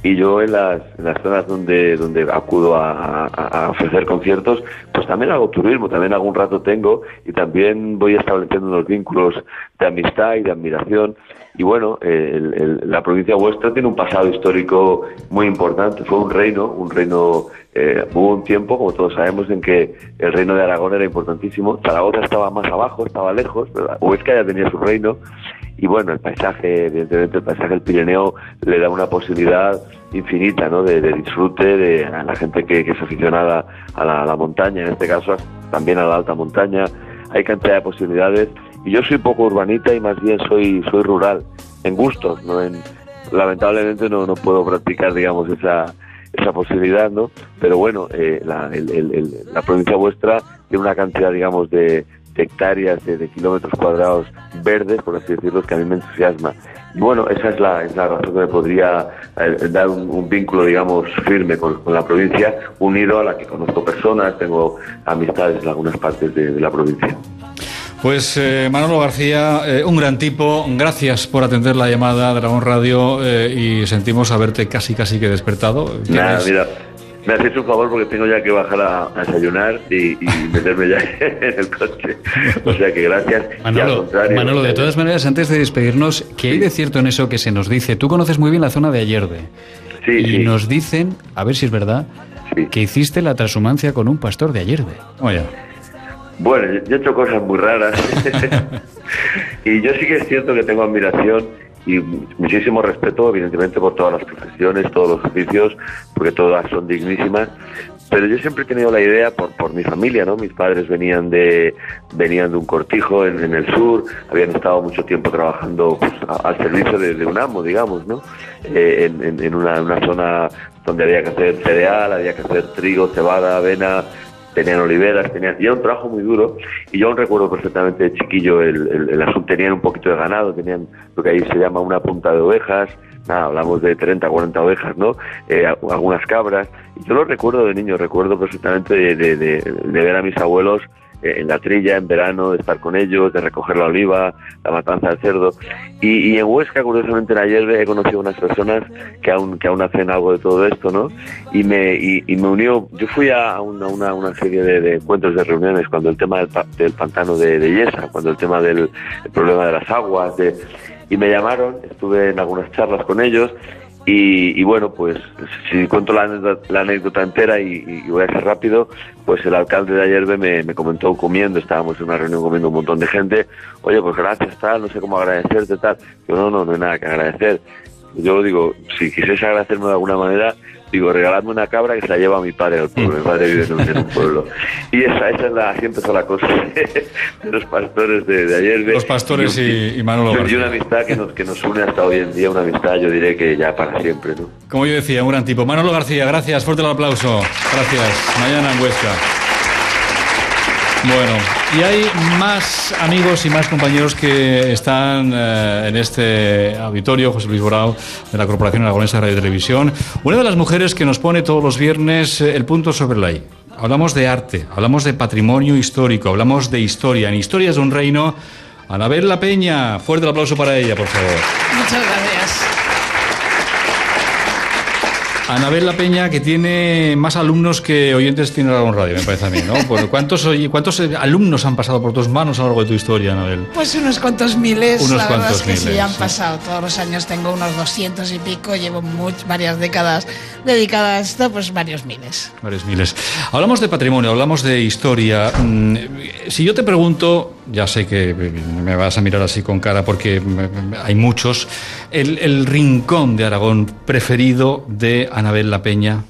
y yo en las zonas donde acudo a ofrecer conciertos, pues también hago turismo, también algún rato tengo y también voy estableciendo unos vínculos de amistad y de admiración. Y bueno, la provincia vuestra tiene un pasado histórico muy importante. Fue un reino, hubo un tiempo, como todos sabemos, en que el reino de Aragón era importantísimo. Zaragoza estaba más abajo, estaba lejos, pero Huesca ya tenía su reino. Y bueno, el paisaje, evidentemente el paisaje del Pirineo le da una posibilidad infinita, ¿no? De disfrute a la gente que es aficionada a la montaña, en este caso también a la alta montaña. Hay cantidad de posibilidades. Y yo soy poco urbanita y más bien soy rural, en gustos, ¿no? Lamentablemente no puedo practicar, digamos, esa posibilidad, ¿no? Pero bueno, la provincia vuestra tiene una cantidad, digamos, de hectáreas, de kilómetros cuadrados verdes, por así decirlo, que a mí me entusiasma. Y bueno, esa es la razón que me podría dar un vínculo, digamos, firme con la provincia, unido a la que conozco personas, tengo amistades en algunas partes de la provincia. Pues Manolo García, un gran tipo, gracias por atender la llamada de Aragón Radio y sentimos haberte casi que despertado. Nada, mira, me hacéis un favor porque tengo ya que bajar a desayunar y meterme ya en el coche. O sea que gracias. Manolo, de todas maneras, antes de despedirnos, ¿qué hay de cierto en eso que se nos dice? Tú conoces muy bien la zona de Ayerbe. Sí. Nos dicen, a ver si es verdad, que hiciste la transhumancia con un pastor de Ayerbe. Oye. Bueno, yo he hecho cosas muy raras y yo sí que es cierto que tengo admiración y muchísimo respeto, evidentemente, por todas las profesiones, todos los oficios, porque todas son dignísimas, pero yo siempre he tenido la idea por mi familia, ¿no? Mis padres venían de un cortijo en el sur, habían estado mucho tiempo trabajando pues, al servicio de un amo, digamos, ¿no? En una zona donde había que hacer cereal, había que hacer trigo, cebada, avena. Tenían oliveras, y era un trabajo muy duro, y yo aún recuerdo perfectamente de chiquillo el asunto. Tenían un poquito de ganado, tenían lo que ahí se llama una punta de ovejas, hablamos de 30, 40 ovejas, ¿no? Algunas cabras, y yo lo recuerdo de niño, recuerdo perfectamente de ver a mis abuelos en la trilla en verano, de estar con ellos, de recoger la oliva, la matanza del cerdo. Y en Huesca, curiosamente en Ayerbe, he conocido unas personas que aún hacen algo de todo esto, ¿no? Y me unió. Yo fui a una serie de encuentros, de reuniones, cuando el tema del pantano de Yesa, cuando el tema del problema de las aguas, y me llamaron, estuve en algunas charlas con ellos. Y bueno, pues si cuento la anécdota entera y voy a ser rápido, pues el alcalde de Ayerbe me comentó comiendo, estábamos en una reunión comiendo un montón de gente, oye, pues gracias, tal, no sé cómo agradecerte, tal. Yo no hay nada que agradecer. Yo digo, si quisiese agradecerme de alguna manera, digo, regaladme una cabra que se la lleva a mi padre al pueblo. Mi padre vive en un pueblo. Y esa es así empezó la cosa de los pastores de ayer. Los pastores y Manolo Y García. una amistad que nos une hasta hoy en día, una amistad, yo diré que ya para siempre, ¿no? Como yo decía, un gran tipo. Manolo García, gracias, fuerte el aplauso. Gracias. Mañana en Huesca. Bueno, y hay más amigos y más compañeros que están en este auditorio, José Luis Borao, de la Corporación Aragonesa de Radio y Televisión. Una de las mujeres que nos pone todos los viernes el punto sobre la I. Hablamos de arte, hablamos de patrimonio histórico, hablamos de historia. En Historias de un Reino, Anabel La Peña. Fuerte el aplauso para ella, por favor. Muchas gracias. Anabel La Peña, que tiene más alumnos que oyentes tiene Aragón Radio, me parece a mí, ¿no? ¿Cuántos alumnos han pasado por tus manos a lo largo de tu historia, Anabel? Pues unos cuantos miles, Unos la verdad cuantos es que sí, miles, han sí. pasado. Todos los años tengo unos 200 y pico, llevo varias décadas dedicadas a esto, pues varios miles. Varios miles. Hablamos de patrimonio, hablamos de historia. Si yo te pregunto, ya sé que me vas a mirar así con cara porque hay muchos, el rincón de Aragón preferido de Anabel La Peña.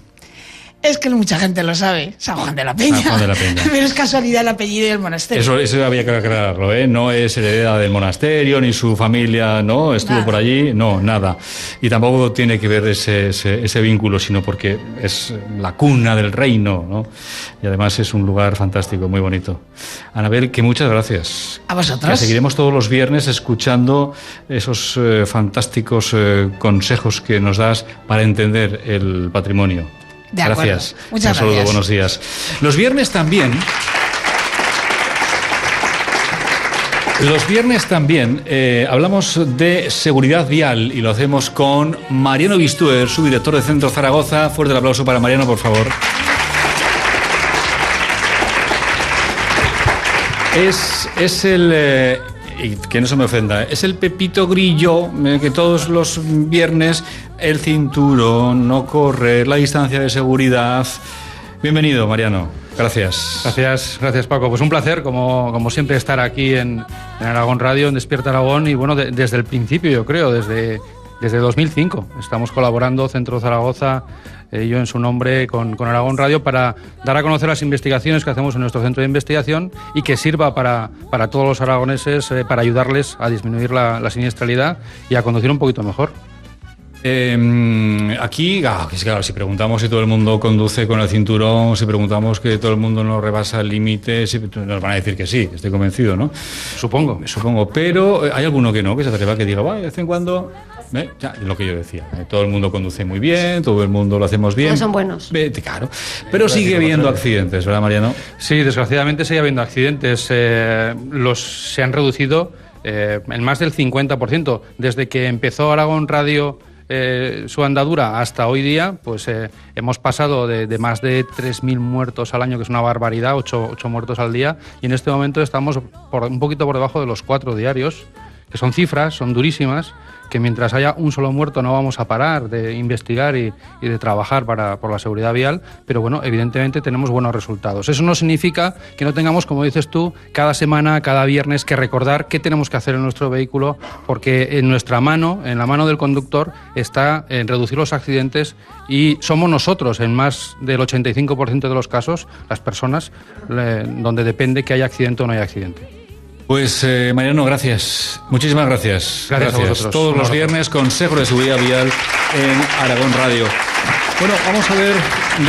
Es que mucha gente lo sabe, San Juan de la Peña. San Juan de la Peña. Pero es casualidad el apellido y el monasterio. Eso había que aclararlo, ¿eh? No es heredera del monasterio, ni su familia, ¿no? Estuvo Nada. por allí, no, nada. Y tampoco tiene que ver ese vínculo, sino porque es la cuna del reino, ¿no? Y además es un lugar fantástico, muy bonito. Anabel, que muchas gracias. A vosotros. Que seguiremos todos los viernes escuchando esos fantásticos consejos que nos das para entender el patrimonio. De acuerdo. Gracias. Muchas Un saludo, gracias. buenos días. Los viernes también. Los viernes también hablamos de seguridad vial y lo hacemos con Mariano Bistuer, su director de Centro Zaragoza. Fuerte el aplauso para Mariano, por favor. Es el... y que no se me ofenda, es el Pepito Grillo que todos los viernes el cinturón, no correr, la distancia de seguridad. Bienvenido, Mariano. Gracias. Gracias Paco. Pues un placer, como siempre, estar aquí en Aragón Radio, en Despierta Aragón, y bueno, desde el principio, yo creo, desde 2005. Estamos colaborando, Centro Zaragoza, yo en su nombre, con Aragón Radio, para dar a conocer las investigaciones que hacemos en nuestro centro de investigación y que sirva para todos los aragoneses, para ayudarles a disminuir la siniestralidad y a conducir un poquito mejor. Aquí, claro, si preguntamos si todo el mundo conduce con el cinturón, si preguntamos que todo el mundo no rebasa el límite, nos van a decir que sí, estoy convencido, ¿no? Supongo, pero hay alguno que no, que se atreva, que diga, va, de vez en cuando... Ya, lo que yo decía, todo el mundo conduce muy bien, todo el mundo lo hacemos bien. Todos son buenos. Claro, pero sigue habiendo accidentes, ¿verdad, Mariano? Sí, desgraciadamente sigue habiendo accidentes. Se han reducido en más del 50%. Desde que empezó Aragón Radio su andadura hasta hoy día, pues hemos pasado de más de 3.000 muertos al año, que es una barbaridad, 8 muertos al día, y en este momento estamos un poquito por debajo de los 4 diarios, que son cifras, son durísimas, que mientras haya un solo muerto no vamos a parar de investigar y de trabajar por la seguridad vial, pero bueno, evidentemente tenemos buenos resultados. Eso no significa que no tengamos, como dices tú, cada semana, cada viernes, que recordar qué tenemos que hacer en nuestro vehículo, porque en nuestra mano, en la mano del conductor, está en reducir los accidentes, y somos nosotros, en más del 85% de los casos, las personas donde depende que haya accidente o no haya accidente. Pues Mariano, gracias. Muchísimas gracias. Gracias a vosotros. Todos los viernes, consejos de seguridad vial en Aragón Radio. Bueno, vamos a ver,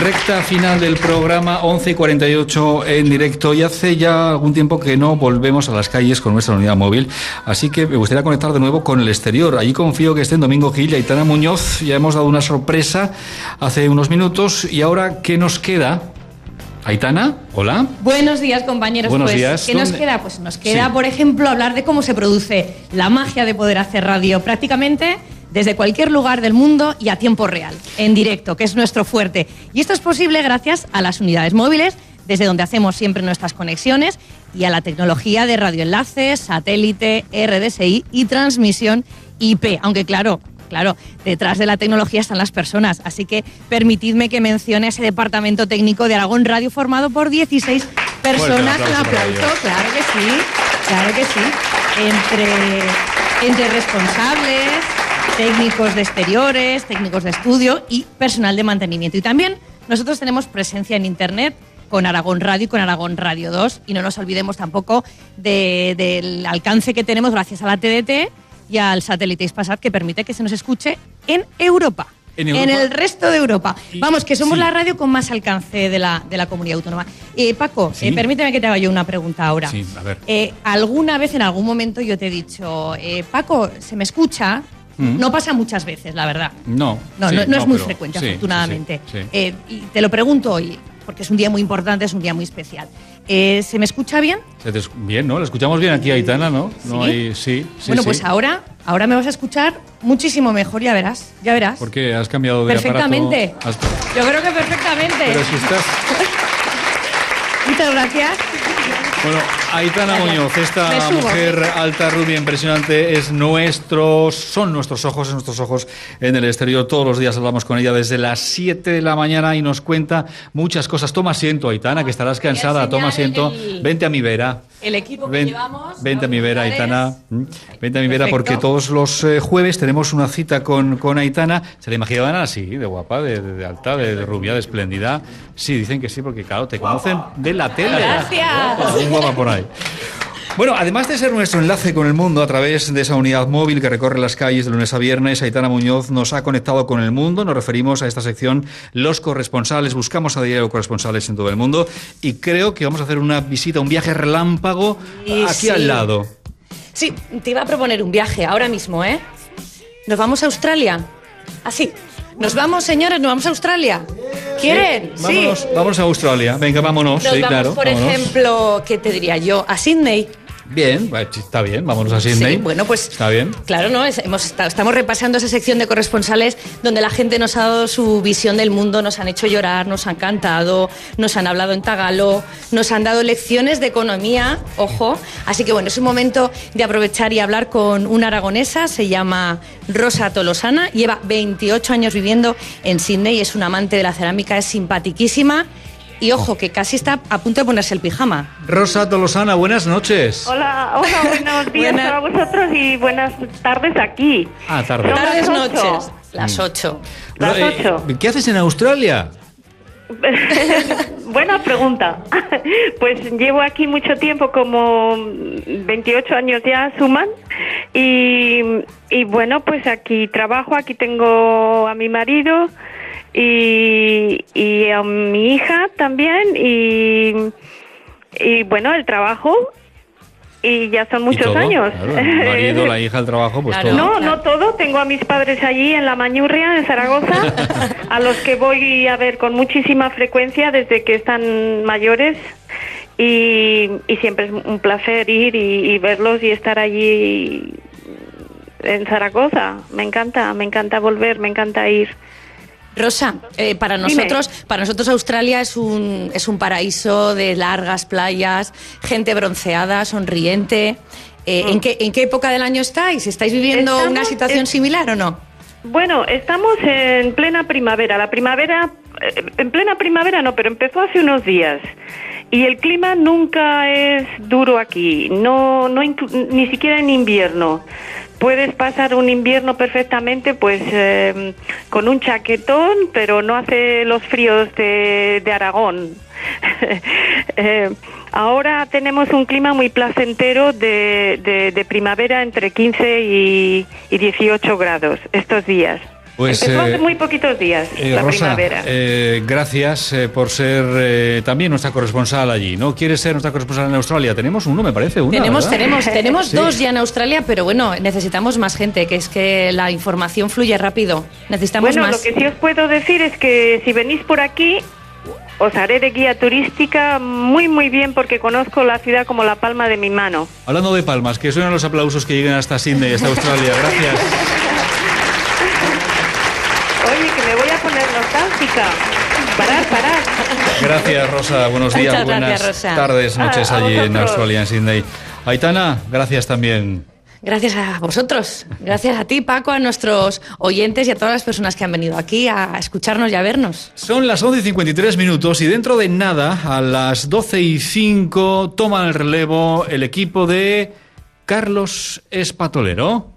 recta final del programa, 11:48 en directo, y hace ya algún tiempo que no volvemos a las calles con nuestra unidad móvil, así que me gustaría conectar de nuevo con el exterior. Allí confío que estén Domingo Gil y Aitana Muñoz. Ya hemos dado una sorpresa hace unos minutos, y ahora, ¿qué nos queda? Aitana, hola. Buenos días, compañeros. Buenos pues, días. ¿qué nos ¿Dónde? queda? Pues nos queda, Sí. por ejemplo, hablar de cómo se produce la magia de poder hacer radio prácticamente desde cualquier lugar del mundo y a tiempo real, en directo, que es nuestro fuerte. Y esto es posible gracias a las unidades móviles, desde donde hacemos siempre nuestras conexiones, y a la tecnología de radioenlaces, satélite, RDSI y transmisión IP. Aunque claro, detrás de la tecnología están las personas, así que permitidme que mencione ese departamento técnico de Aragón Radio formado por 16 personas. Un aplauso, claro que sí. Entre responsables, técnicos de exteriores, técnicos de estudio y personal de mantenimiento. Y también nosotros tenemos presencia en Internet con Aragón Radio y con Aragón Radio 2, y no nos olvidemos tampoco del alcance que tenemos gracias a la TDT y al satélite Hispasat, que permite que se nos escuche en Europa. ¿En el resto de Europa. Vamos, que somos la radio con más alcance de la comunidad autónoma. Paco, permíteme que te haga yo una pregunta ahora. Sí, a ver. Alguna vez, en algún momento, yo te he dicho, Paco, ¿se me escucha? No pasa muchas veces, la verdad. No es muy frecuente, afortunadamente. Sí. Y te lo pregunto hoy, porque es un día muy importante, es un día muy especial. ¿Se me escucha bien? Bien, ¿no? La escuchamos bien aquí a Aitana, ¿no? Sí. Bueno, pues ahora me vas a escuchar muchísimo mejor, ya verás. ¿Por qué? ¿Has cambiado de perfectamente. aparato? Yo creo que perfectamente. Pero si estás... Muchas gracias. Bueno, Aitana Muñoz, esta mujer alta, rubia, impresionante, son nuestros ojos en el exterior. Todos los días hablamos con ella desde las 7 de la mañana y nos cuenta muchas cosas. Toma asiento, Aitana, que estarás cansada. Toma asiento. Vente a mi vera. El equipo que llevamos. Vente a mi vera, Aitana. Vente a mi vera, porque todos los jueves tenemos una cita con Aitana. ¿Se la imaginaban así, de guapa, de alta, de rubia, de espléndida? Sí, dicen que sí, porque claro, te conocen de la tele. Gracias. Muy guapa por ahí. Bueno, además de ser nuestro enlace con el mundo a través de esa unidad móvil que recorre las calles de lunes a viernes, Aitana Muñoz nos ha conectado con el mundo. Nos referimos a esta sección Los Corresponsales. Buscamos a diario corresponsales en todo el mundo y creo que vamos a hacer una visita, un viaje relámpago aquí al lado. Sí, te iba a proponer un viaje ahora mismo, ¿eh? ¿Nos vamos a Australia? Así. Nos vamos, señores, nos vamos a Australia. ¿Quieren? Sí. Vámonos a Australia. Venga, vámonos. Nos vamos, por ejemplo, ¿qué te diría yo? A Sydney. Bien, está bien, vámonos a Sydney. Sí, bueno, pues está bien. Claro, ¿no? Estamos repasando esa sección de corresponsales donde la gente nos ha dado su visión del mundo, nos han hecho llorar, nos han cantado, nos han hablado en tagalo, nos han dado lecciones de economía, ojo. Así que bueno, es un momento de aprovechar y hablar con una aragonesa, se llama Rosa Tolosana, lleva 28 años viviendo en Sydney, es una amante de la cerámica, es simpaticísima. Y ojo, que casi está a punto de ponerse el pijama. Rosa Tolosana, buenas noches. Hola, buenos días para vosotros y buenas tardes aquí. Tardes. Tardes, noches. Las 8. Las 8. ¿Qué haces en Australia? Buena pregunta. Pues llevo aquí mucho tiempo, como 28 años ya suman. Y bueno, pues aquí trabajo, aquí tengo a mi marido y a mi hija también y bueno, el trabajo, y ya son muchos años. Claro, el marido, la hija, el trabajo, pues claro. todo. No todo, tengo a mis padres allí en La Mañurria, en Zaragoza, a los que voy a ver con muchísima frecuencia desde que están mayores, y siempre es un placer ir y verlos y estar allí en Zaragoza. Me encanta volver, me encanta ir. Rosa, para nosotros Australia es un paraíso de largas playas, gente bronceada, sonriente. ¿En qué época del año estáis? ¿Estáis viviendo una situación similar o no? Bueno, estamos en plena primavera. La primavera, en plena primavera no, pero empezó hace unos días. Y el clima nunca es duro aquí, ni siquiera en invierno. Puedes pasar un invierno perfectamente, pues con un chaquetón, pero no hace los fríos de Aragón. Ahora tenemos un clima muy placentero de primavera, entre 15 y 18 grados estos días. Pues, empezó hace muy poquitos días la Rosa, primavera. Gracias por ser también nuestra corresponsal allí, ¿no? ¿Quieres ser nuestra corresponsal en Australia? Tenemos uno, me parece, Tenemos sí. 2 ya en Australia, pero bueno, necesitamos más gente, que es que la información fluye rápido. Necesitamos más. Lo que sí os puedo decir es que si venís por aquí, os haré de guía turística muy muy bien, porque conozco la ciudad como la palma de mi mano. Hablando de palmas, que suenan los aplausos que lleguen hasta Sydney, hasta Australia. Gracias. Oye, que me voy a poner nostálgica. Parar. Gracias, Rosa. Buenos días, muchas buenas gracias, Rosa. tardes, noches allí en Australia, en Sydney. Aitana, gracias también. Gracias a vosotros, gracias a ti, Paco, a nuestros oyentes y a todas las personas que han venido aquí a escucharnos y a vernos. Son las 11:53 y dentro de nada, a las 12:05, toma el relevo el equipo de Carlos Espatolero.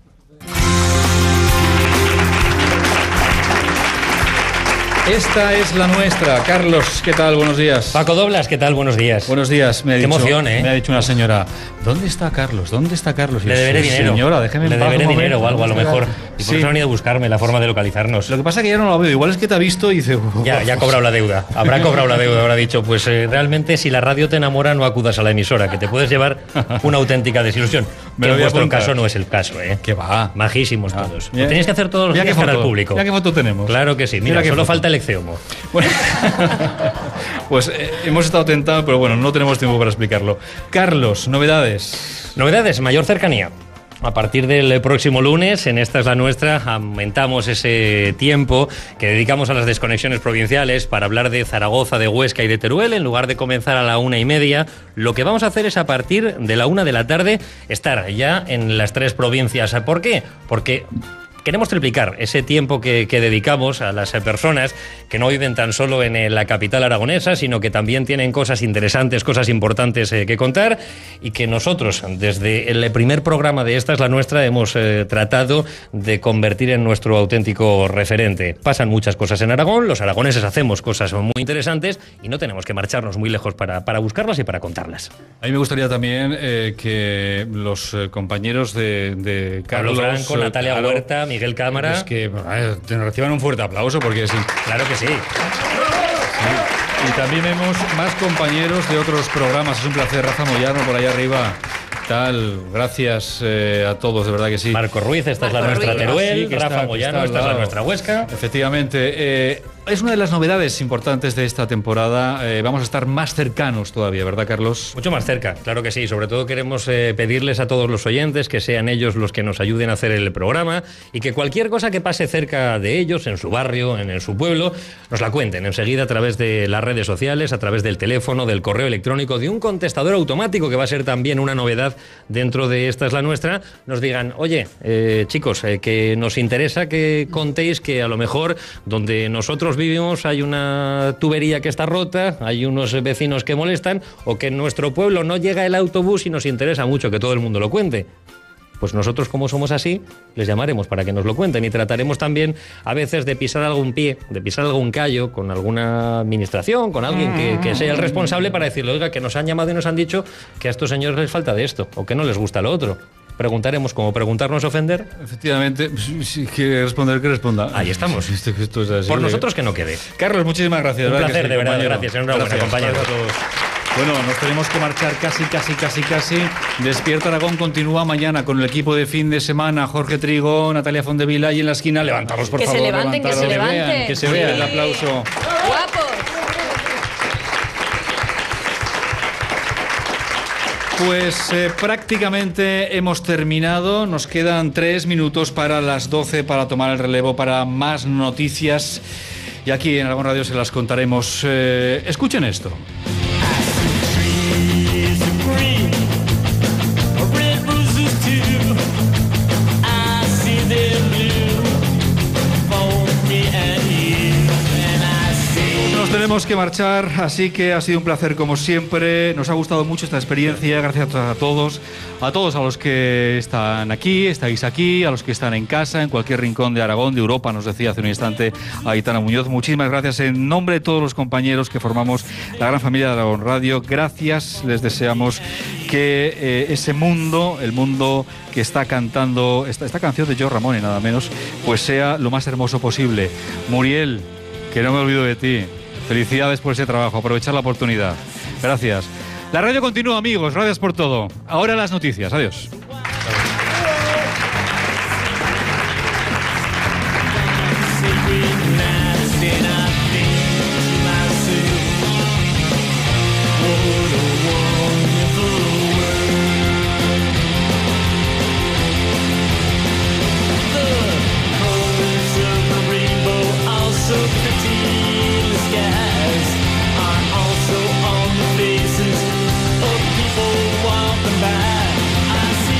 Esta es la nuestra. Carlos, ¿qué tal? Buenos días. Paco Doblas, ¿qué tal? Buenos días. Buenos días. Qué emoción, ¿eh? Me ha dicho una señora, ¿dónde está Carlos? ¿Dónde está Carlos? Y Le deberé dinero. Señora, déjeme en Le paz deberé un dinero o algo, a lo mejor. Y por Sí. eso ha venido a buscarme la forma de localizarnos. Lo que pasa es que ya no lo veo. Igual es que te ha visto y dice... Ya ha cobrado la deuda. Habrá cobrado la deuda. Habrá dicho, pues realmente si la radio te enamora no acudas a la emisora, que te puedes llevar una auténtica desilusión. Me Que lo en voy a vuestro apuntar. caso no es el caso, ¿eh? Que va. Majísimos todos. Mira, Lo tenéis que hacer todos los mira días qué para el foto, público. mira qué foto tenemos. Claro que sí. Mira, qué solo foto. falta el exceomo. Pues hemos estado tentados, pero bueno, no tenemos tiempo para explicarlo. Carlos, novedades. Novedades, mayor cercanía. A partir del próximo lunes, en Esta es la Nuestra, aumentamos ese tiempo que dedicamos a las desconexiones provinciales para hablar de Zaragoza, de Huesca y de Teruel. En lugar de comenzar a la 1:30, lo que vamos a hacer es a partir de la 1 de la tarde estar ya en las 3 provincias. ¿Por qué? Porque queremos triplicar ese tiempo que dedicamos a las personas que no viven tan solo en la capital aragonesa, sino que también tienen cosas interesantes, cosas importantes que contar, y que nosotros, desde el primer programa de Esta es la Nuestra, hemos tratado de convertir en nuestro auténtico referente. Pasan muchas cosas en Aragón, los aragoneses hacemos cosas muy interesantes y no tenemos que marcharnos muy lejos para buscarlas y para contarlas. A mí me gustaría también que los compañeros de Pablo Carlos... Franco, Natalia claro, Huerta, Miguel Cámara... Es que te reciban un fuerte aplauso porque... Claro que sí. Y también vemos más compañeros de otros programas. Es un placer. Rafa Moyano por allá arriba. Tal, gracias a todos, de verdad que sí. Marco Ruiz, esta es la nuestra Teruel. que Rafa que Moyano, al esta es la lado. nuestra Huesca. Efectivamente. Es una de las novedades importantes de esta temporada. Vamos a estar más cercanos todavía, ¿verdad, Carlos? Mucho más cerca, claro que sí. Sobre todo queremos pedirles a todos los oyentes que sean ellos los que nos ayuden a hacer el programa y que cualquier cosa que pase cerca de ellos, en su barrio, en su pueblo, nos la cuenten enseguida a través de las redes sociales, a través del teléfono, del correo electrónico, de un contestador automático que va a ser también una novedad dentro de Esta es la Nuestra. Nos digan, oye, chicos, que nos interesa que contéis que a lo mejor donde nosotros vivimos hay una tubería que está rota, hay unos vecinos que molestan, o que en nuestro pueblo no llega el autobús y nos interesa mucho que todo el mundo lo cuente. Pues nosotros, como somos así, les llamaremos para que nos lo cuenten y trataremos también a veces de pisar algún pie, de pisar algún callo con alguna administración, con alguien que sea el responsable para decirle, oiga, que nos han llamado y nos han dicho que a estos señores les falta de esto o que no les gusta lo otro. Preguntaremos, como preguntarnos ofender. Efectivamente, si quiere responder, que responda. Ahí estamos. Esto es así. Por nosotros que no quede. Carlos, muchísimas gracias. Un ¿verdad placer, que sí, de verdad, compañero? gracias. Enhorabuena, compañero. Gracias a todos. Bueno, nos tenemos que marchar casi. Despierta Aragón continúa mañana con el equipo de fin de semana. Jorge Trigo, Natalia Fondevila y en la esquina. Levantaros, por Que favor. se levanten, que se levanten. Que se vea el aplauso. ¡Guapos! Pues prácticamente hemos terminado. Nos quedan 3 minutos para las 12 para tomar el relevo para más noticias. Y aquí en Aragón Radio se las contaremos. Escuchen esto. Nos tenemos que marchar, así que ha sido un placer como siempre. Nos ha gustado mucho esta experiencia, gracias a todos a los que están aquí, estáis aquí, a los que están en casa, en cualquier rincón de Aragón, de Europa, nos decía hace un instante Aitana Muñoz. Muchísimas gracias en nombre de todos los compañeros que formamos la gran familia de Aragón Radio. Gracias, les deseamos que ese mundo, el mundo que está cantando esta canción de Joe Ramone, nada menos, pues sea lo más hermoso posible. Muriel, que no me olvido de ti. Felicidades por ese trabajo, aprovechar la oportunidad. Gracias. La radio continúa, amigos. Gracias por todo. Ahora las noticias. Adiós. I see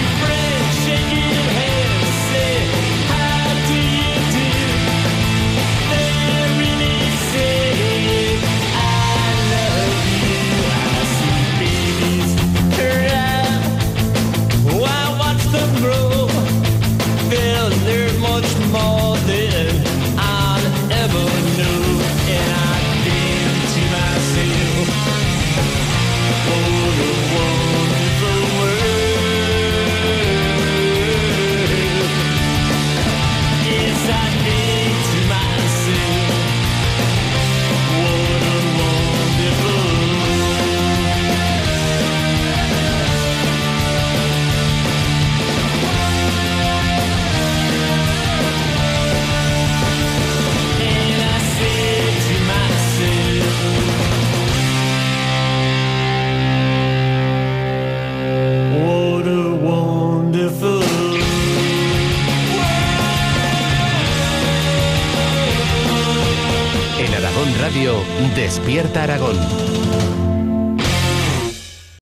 Aragón Radio, Despierta Aragón.